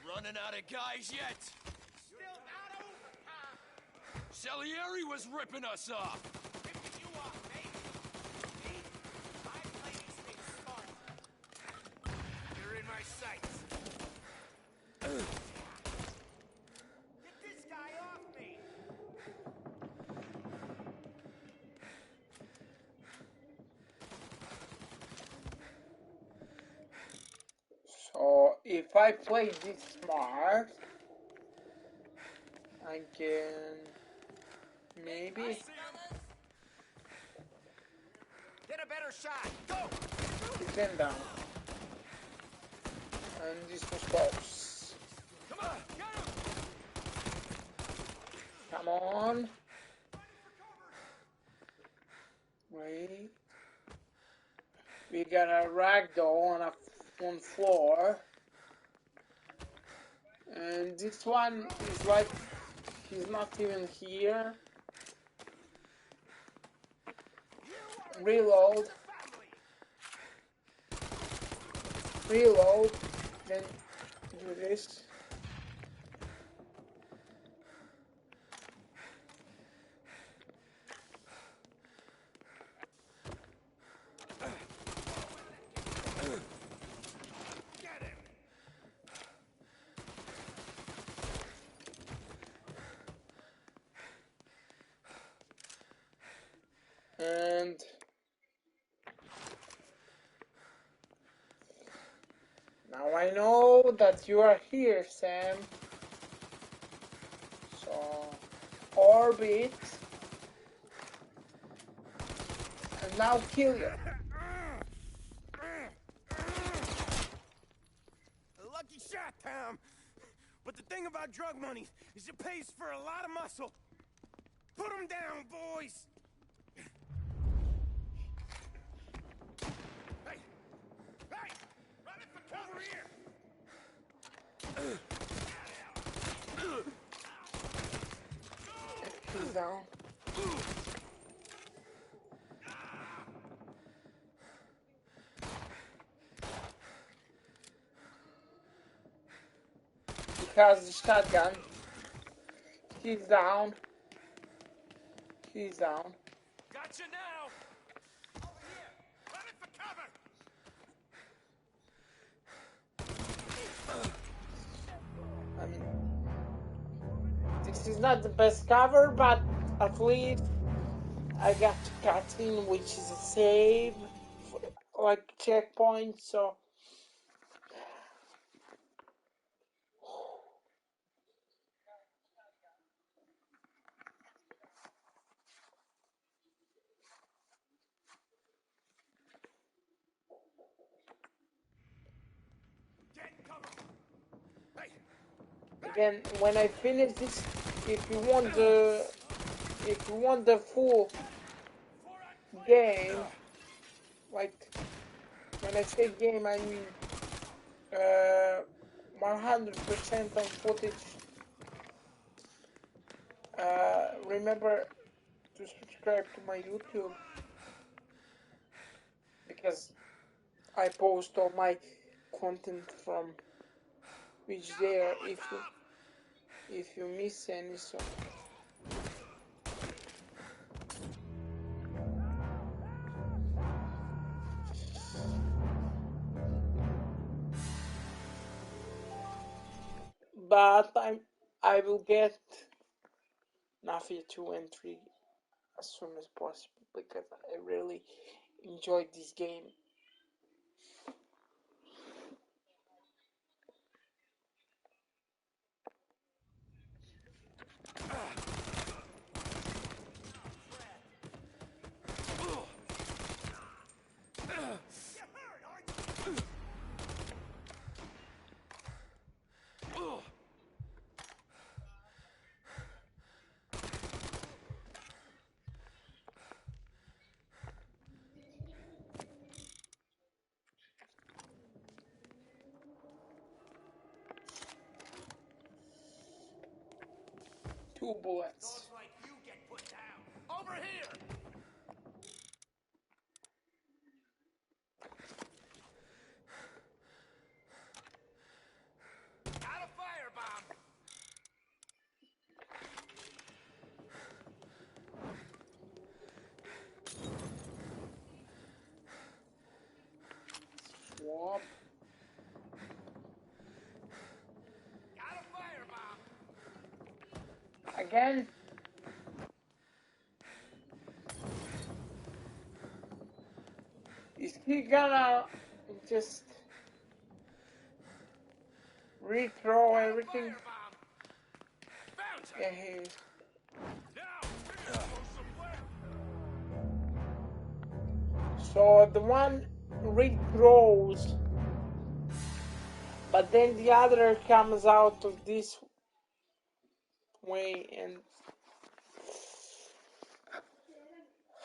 Running out of guys yet? Still not over, Tom. Salieri was ripping us off. Ripping you off, maybe. Me, I play these things smart. You're in my sights. Get this guy off me. So if I play this smart, I can maybe Get a better shot. Go. get him down. And this was close. Come on, get him. Come on. Wait. We got a ragdoll on one floor. And this one is like he's not even here. Reload. Reload. Then do this. And I know that you are here, Sam. So, orbit. And now kill you. Lucky shot, Tom. But the thing about drug money is it pays for a lot of muscle. Put them down, boys. Hey! Hey! Running for cover here! He's down. He has the shotgun. He's down. He's down. Gotcha now! Over here! Running for cover! I mean, this is not the best cover, but at least I got to cutscene, which is a save, like checkpoint, so. Again, when I finish this, if you want the full game, like when I say game, I mean 100% on footage. Remember to subscribe to my YouTube because I post all my content from which there if you miss any, so. But I will get Mafia 2 and 3 as soon as possible because I really enjoyed this game. Two bullets. Those like you get put down. Over here! Got a firebomb! Swap. Got a firebomb! Again. Is he gonna just rethrow everything? Yeah, he is. So the one rethrows, but then the other comes out of this way, and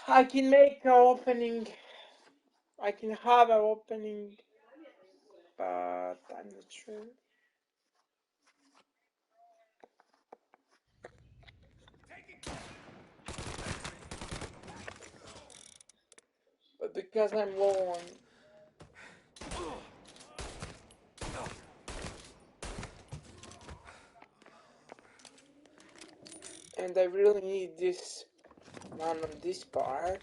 I can make an opening. I can have an opening, but I'm not sure. But because I'm low on and I really need this one on this part.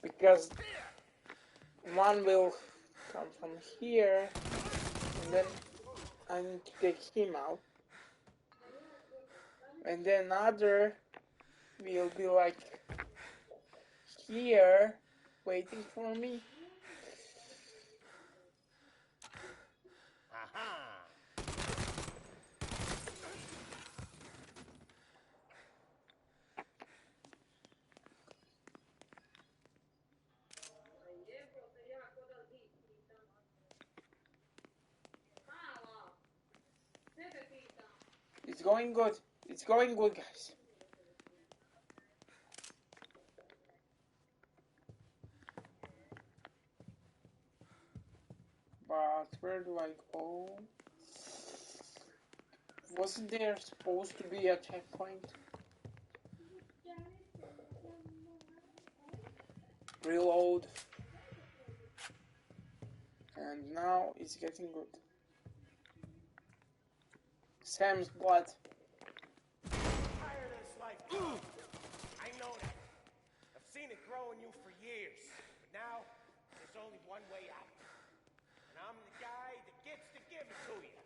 Because one will come from here, and then I need to take him out. And then other will be like here, waiting for me. Aha! It's going good. It's going good, guys. But where do I go? Wasn't there supposed to be a checkpoint? Reload. And now it's getting good. Sam's blood. Tired of this life. I know that. I've seen it grow in you for years. But now, there's only one way out. And I'm the guy that gets to give it to you.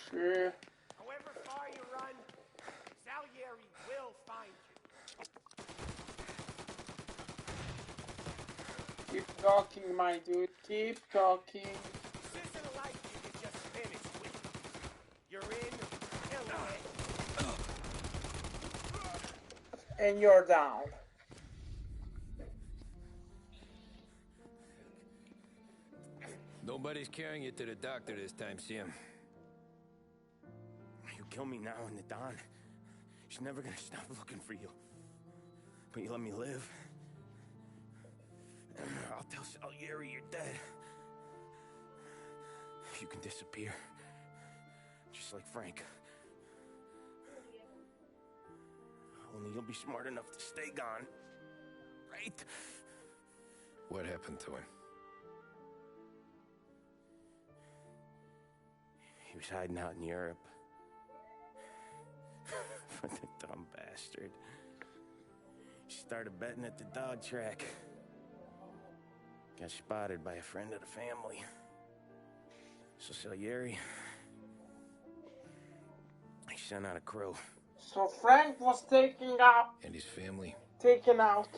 Sure. However far you run, Salieri will find you. Keep talking, my dude. Keep talking. This isn't a life you can just finish with. You're in, and you're down. Nobody's carrying you to the doctor this time, Sam. You kill me now and the Don. She's never gonna stop looking for you. But you let me live. I'll tell Salieri you're dead. You can disappear. Just like Frank. Only you'll be smart enough to stay gone. Right? What happened to him? He was hiding out in Europe. But the dumb bastard. He started betting at the dog track. Got spotted by a friend of the family. So Salieri, he sent out a crew. So Frank was taken out. And his family? Taken out.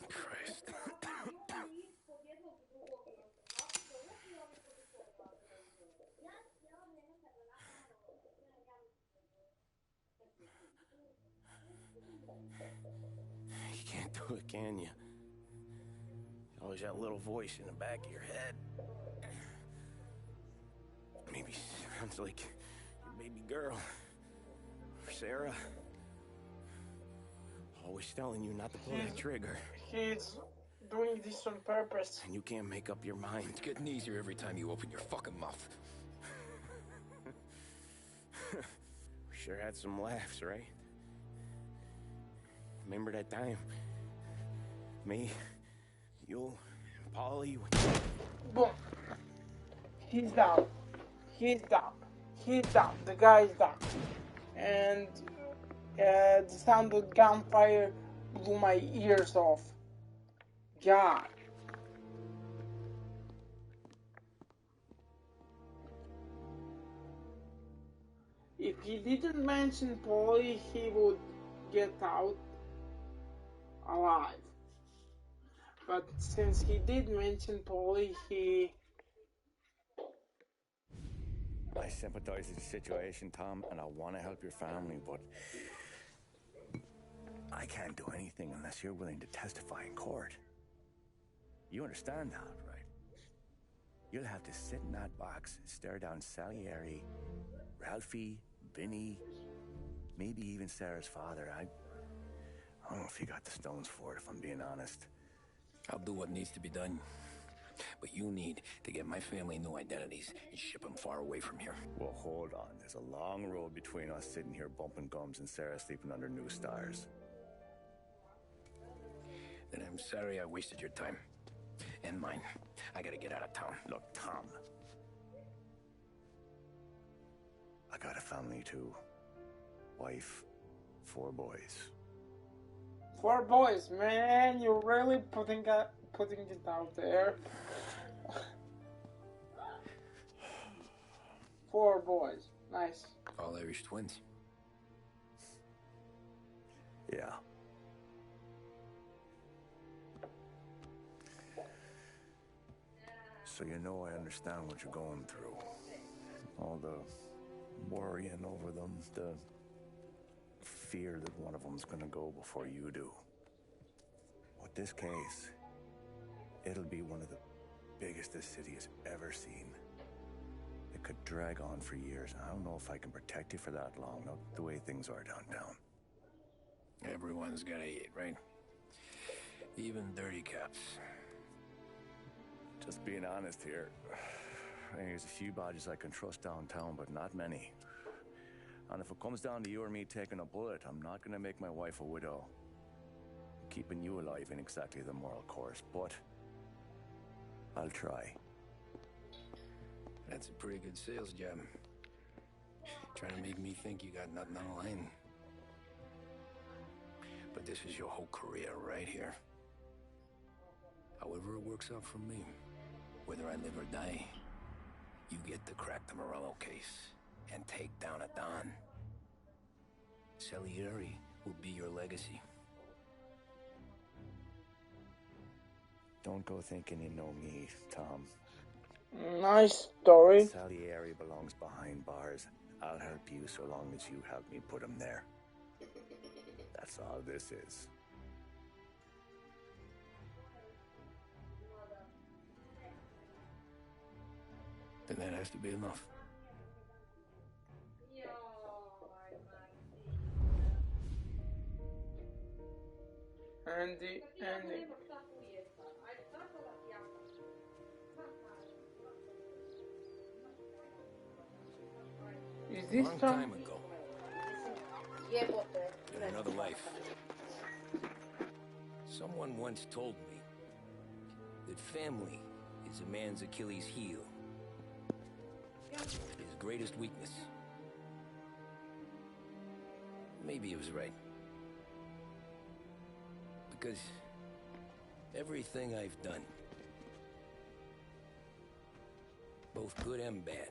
Christ. You can't do it, can you? Always that little voice in the back of your head. Maybe sounds like your baby girl. Or Sarah. Always telling you not to pull that trigger. He's doing this on purpose. And you can't make up your mind. It's getting easier every time you open your fucking mouth. We sure had some laughs, right? Remember that time? Me, you, and Paulie. Boom. He's down. He's down. He's down. The guy's down. And the sound of gunfire blew my ears off. God. If he didn't mention Paulie, he would get out alive. But since he did mention Paulie, he... I sympathize with the situation, Tom, and I want to help your family, but I can't do anything unless you're willing to testify in court. You understand that, right? You'll have to sit in that box, stare down Salieri, Ralphie, Vinny, maybe even Sarah's father. I don't know if you got the stones for it, if I'm being honest. I'll do what needs to be done. But you need to get my family new identities and ship them far away from here. Well, hold on. There's a long road between us sitting here bumping gums and Sarah sleeping under new stars. Then I'm sorry I wasted your time. And mine. I gotta get out of town. Look, Tom. I got a family too. Wife, 4 boys. 4 boys, man, you're really putting putting it out there. 4 boys. Nice. All Irish twins. Yeah. So you know I understand what you're going through. All the worrying over them, the fear that one of them's gonna go before you do. With this case, it'll be one of the biggest this city has ever seen. It could drag on for years. I don't know if I can protect you for that long, not the way things are downtown. Everyone's gotta eat, right? Even dirty cops. Just being honest here, there's a few badges I can trust downtown, but not many. And if it comes down to you or me taking a bullet, I'm not gonna make my wife a widow. Keeping you alive ain't exactly the moral course, but I'll try. That's a pretty good sales job. Trying to make me think you got nothing on the line. But this is your whole career right here. However it works out for me, whether I live or die, you get to crack the Morello case and take down a Don. Salieri will be your legacy. Don't go thinking you know me, Tom. Nice story. Salieri belongs behind bars. I'll help you so long as you help me put him there. That's all this is. Then that has to be enough. Andy. Is this Long time ago, in another life, someone once told me that family is a man's Achilles heel, his greatest weakness. Maybe he was right. Because everything I've done, both good and bad,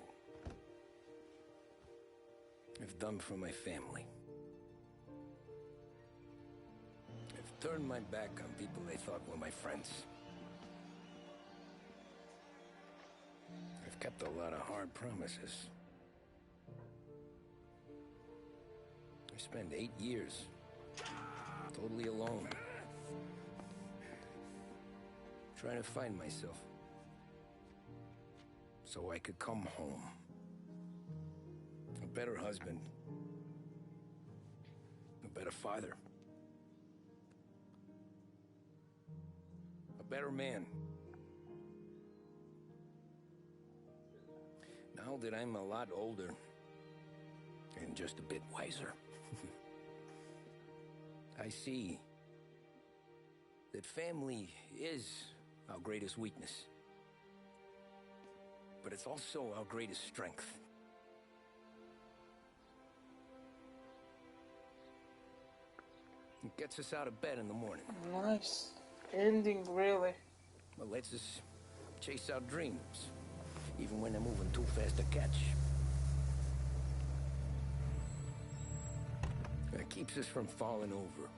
I've done for my family. I've turned my back on people they thought were my friends. I've kept a lot of hard promises. I spent 8 years totally alone, trying to find myself so I could come home. A better husband, a better father, a better man. Now that I'm a lot older and just a bit wiser, I see that family is our greatest weakness, but it's also our greatest strength. It gets us out of bed in the morning. Nice ending, really. It lets us chase our dreams, even when they're moving too fast to catch. It keeps us from falling over.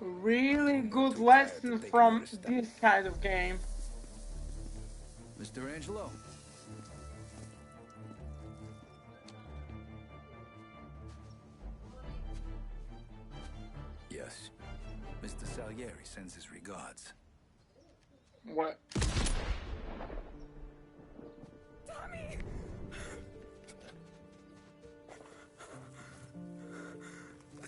Really good lesson from this kind of game. Mr. Angelo. Yes. Mr. Salieri sends his regards. What? Tommy!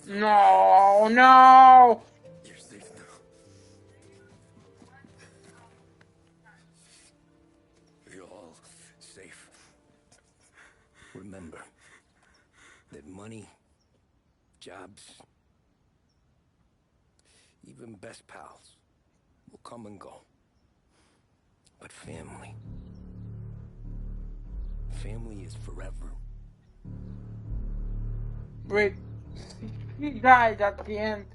No, no! You're safe now. You're all safe. Remember that money, jobs, even best pals will come and go. But family is forever. Wait, he died at the end.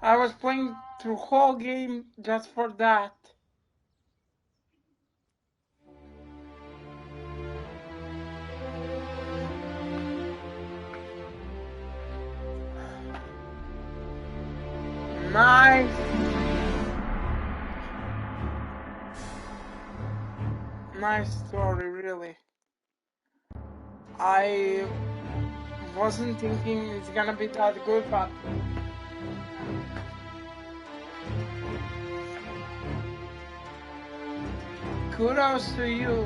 I was playing through whole game just for that. Nice. Nice story, really. I wasn't thinking it's gonna be that good, but kudos to you.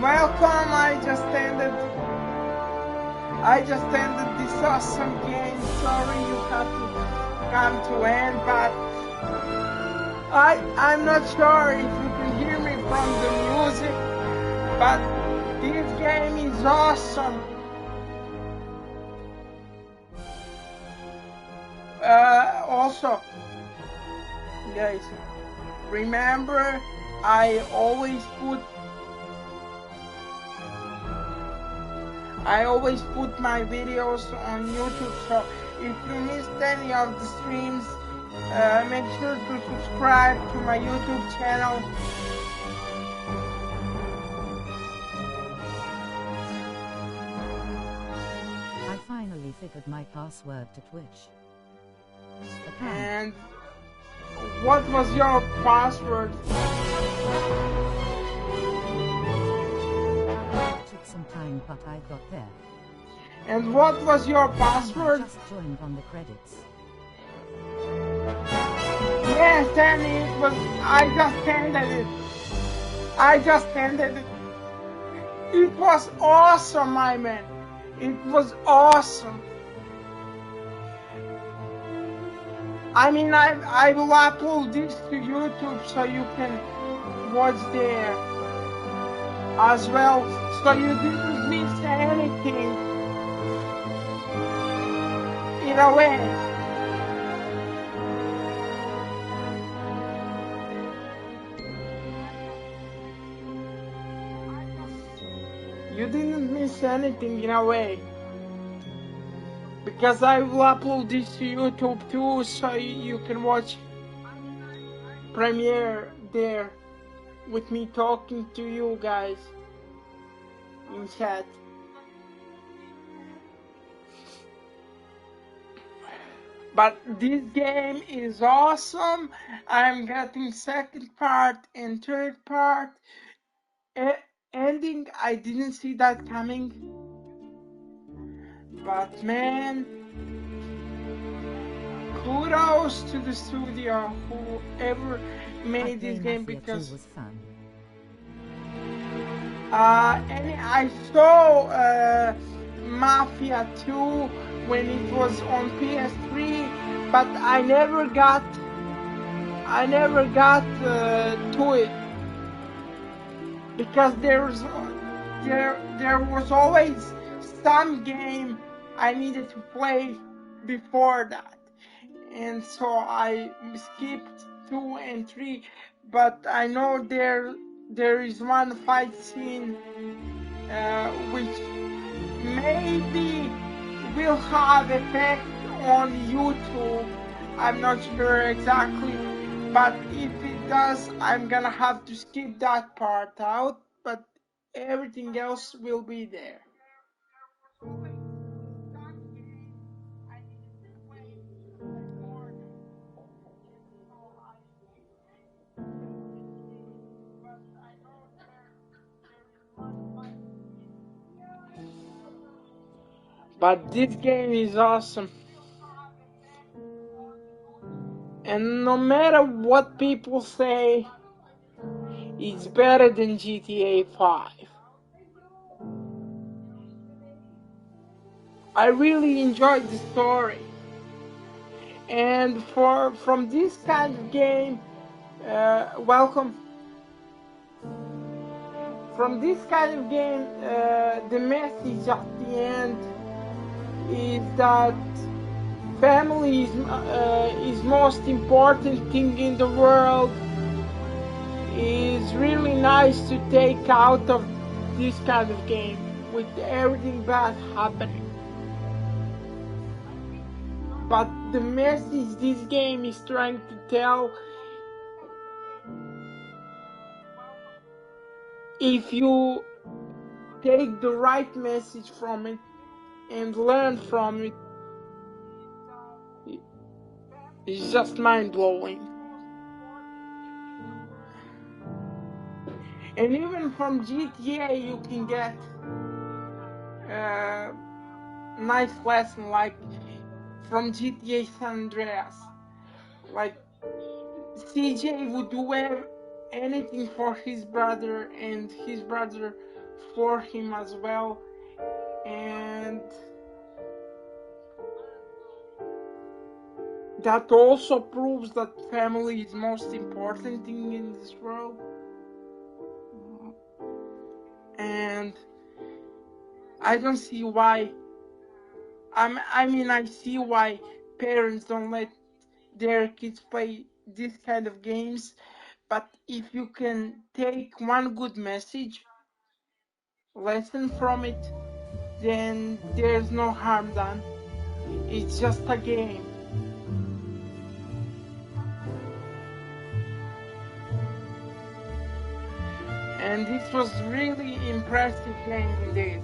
Welcome, I just ended this awesome game. Sorry you had to come to end, but I'm not sure if you can hear me from the music, but this game is awesome. Also, guys, remember I always put my videos on YouTube, so if you missed any of the streams, make sure to subscribe to my YouTube channel. I finally figured my password to Twitch. And what was your password? Took some time, but I got there. And what was your password? I just joined on the credits. Yes, and it was. I just ended it. It was awesome, my man. It was awesome. I mean, I will upload this to YouTube so you can watch there as well, so you didn't miss anything in a way. You didn't miss anything in a way. Because I will upload this to YouTube too, so you can watch premiere there with me talking to you guys in chat. But this game is awesome. I'm getting second part and third part. Ending, I didn't see that coming. But man, kudos to the studio, whoever made this game, because was fun. and I saw Mafia 2 when it was on PS3, but I never got to it because there was always some game I needed to play before that, and so I skipped 2 and 3. But I know there is one fight scene which maybe will have effect on YouTube. I'm not sure exactly, but if it does, I'm gonna have to skip that part out, but everything else will be there. But this game is awesome. And no matter what people say, it's better than GTA 5. I really enjoyed the story. And from this kind of game, welcome. From this kind of game, the message at the end is that family is most important thing in the world. Is really nice to take out of this kind of game with everything bad happening. But the message this game is trying to tell, if you take the right message from it and learn from it, it's just mind-blowing. And even from GTA you can get nice lesson, like from GTA San Andreas. Like CJ would do anything for his brother, and his brother for him as well. And that also proves that family is most important thing in this world. And I don't see why. I see why parents don't let their kids play this kind of games. But if you can take one good message, lesson from it, then there's no harm done. It's just a game. And this was really impressive game indeed.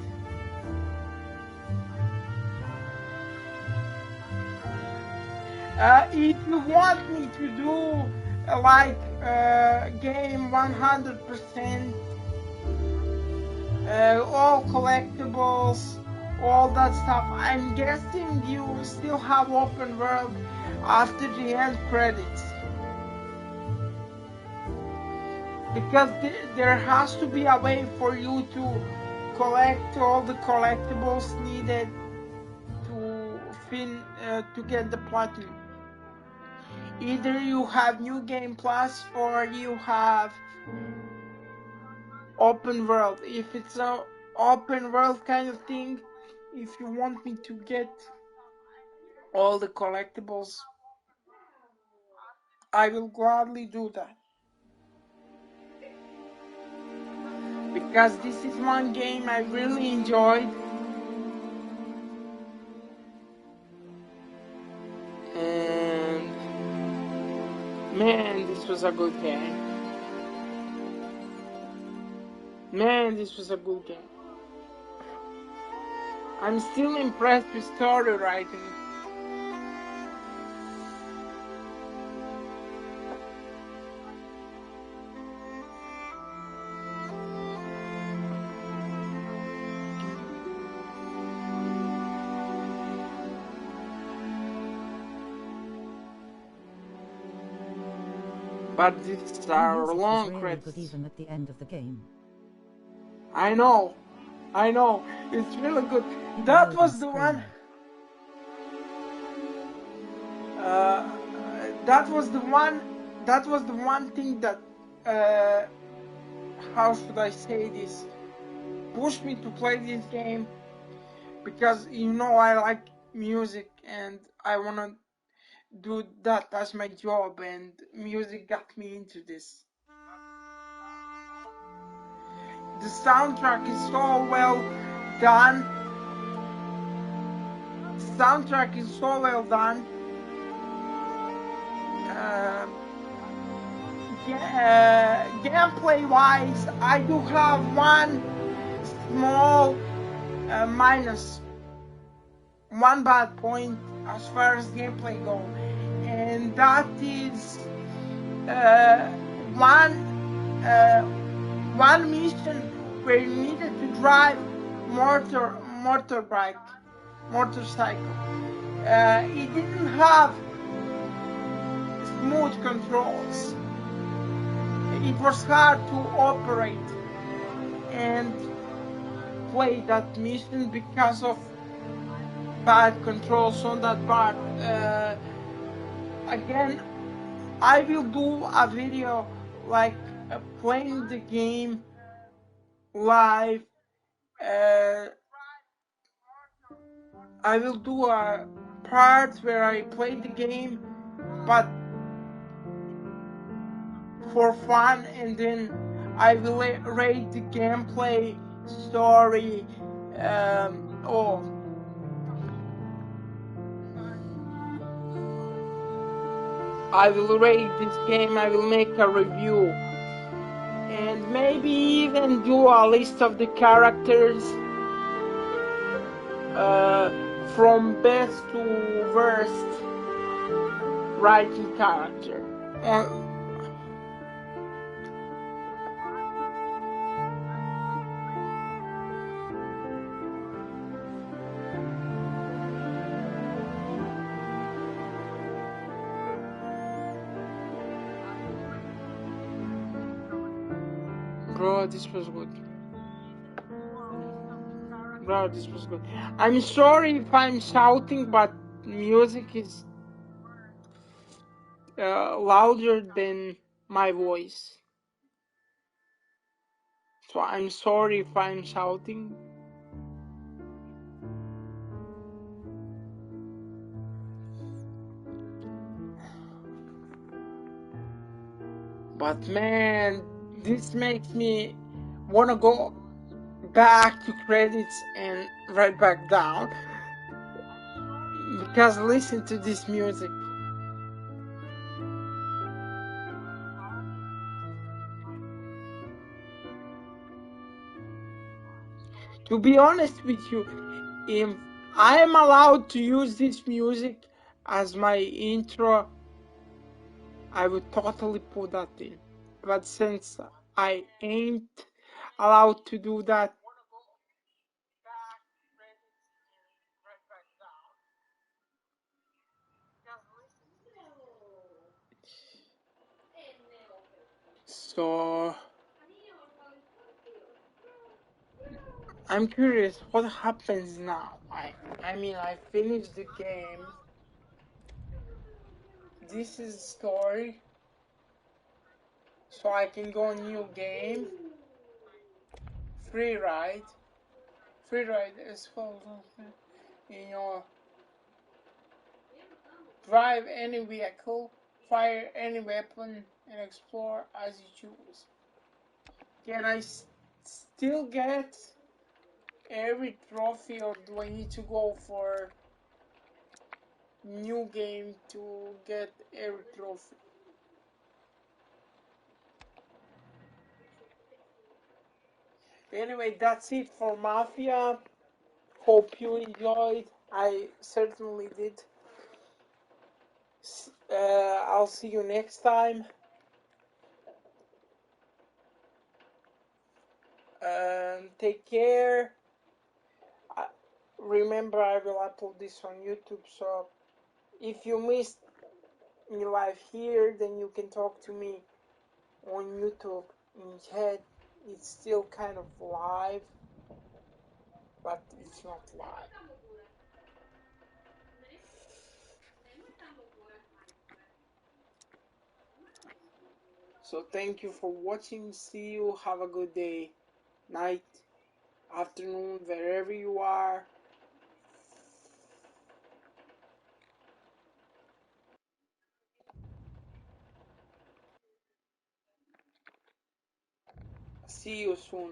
If you want me to do like game 100%, all collectibles, all that stuff, I'm guessing you still have open world after the end credits. Because there has to be a way for you to collect all the collectibles needed to get the platinum. Either you have New Game Plus or you have open world. If it's an open world kind of thing, if you want me to get all the collectibles, I will gladly do that. Because this is one game I really enjoyed. And man, this was a good game. Man, this was a good game. I'm still impressed with story writing. But these are long credits. Good even at the end of the game. I know, it's really good. That was the one. That was the one thing that, how should I say this, pushed me to play this game. because you know I like music and I wanna do that as my job, and music got me into this. The soundtrack is so well done. The soundtrack is so well done. Gameplay wise, I do have one small minus, one bad point as far as gameplay goes, and that is one mission where you needed to drive motorcycle. It didn't have smooth controls. It was hard to operate and play that mission because of bad controls on that part. Again, I will do a video like playing the game live. I will do a part where I play the game, but for fun, and then I will rate the gameplay, story, all. I will rate this game, I will make a review, and maybe even do a list of the characters from best to worst writing character. Bro, this was good. Bro, this was good. I'm sorry if I'm shouting, but music is louder than my voice. So I'm sorry if I'm shouting. But man, this makes me wanna go back to credits and right back down, because listen to this music. To be honest with you, if I am allowed to use this music as my intro, I would totally put that in. But since I ain't allowed to do that, so I'm curious what happens now. I mean, I finished the game. This is story, so I can go new game. Free ride is called, you know, drive any vehicle, fire any weapon, and explore as you choose. Can I still get every trophy, or do I need to go for new game to get every trophy? Anyway, that's it for Mafia. Hope you enjoyed. I certainly did. I'll see you next time. Take care. Remember, I will upload this on YouTube, so if you missed me live here, then you can talk to me on YouTube in chat. It's still kind of live, but it's not live. So thank you for watching. See you. Have a good day, night, afternoon, wherever you are. See you soon.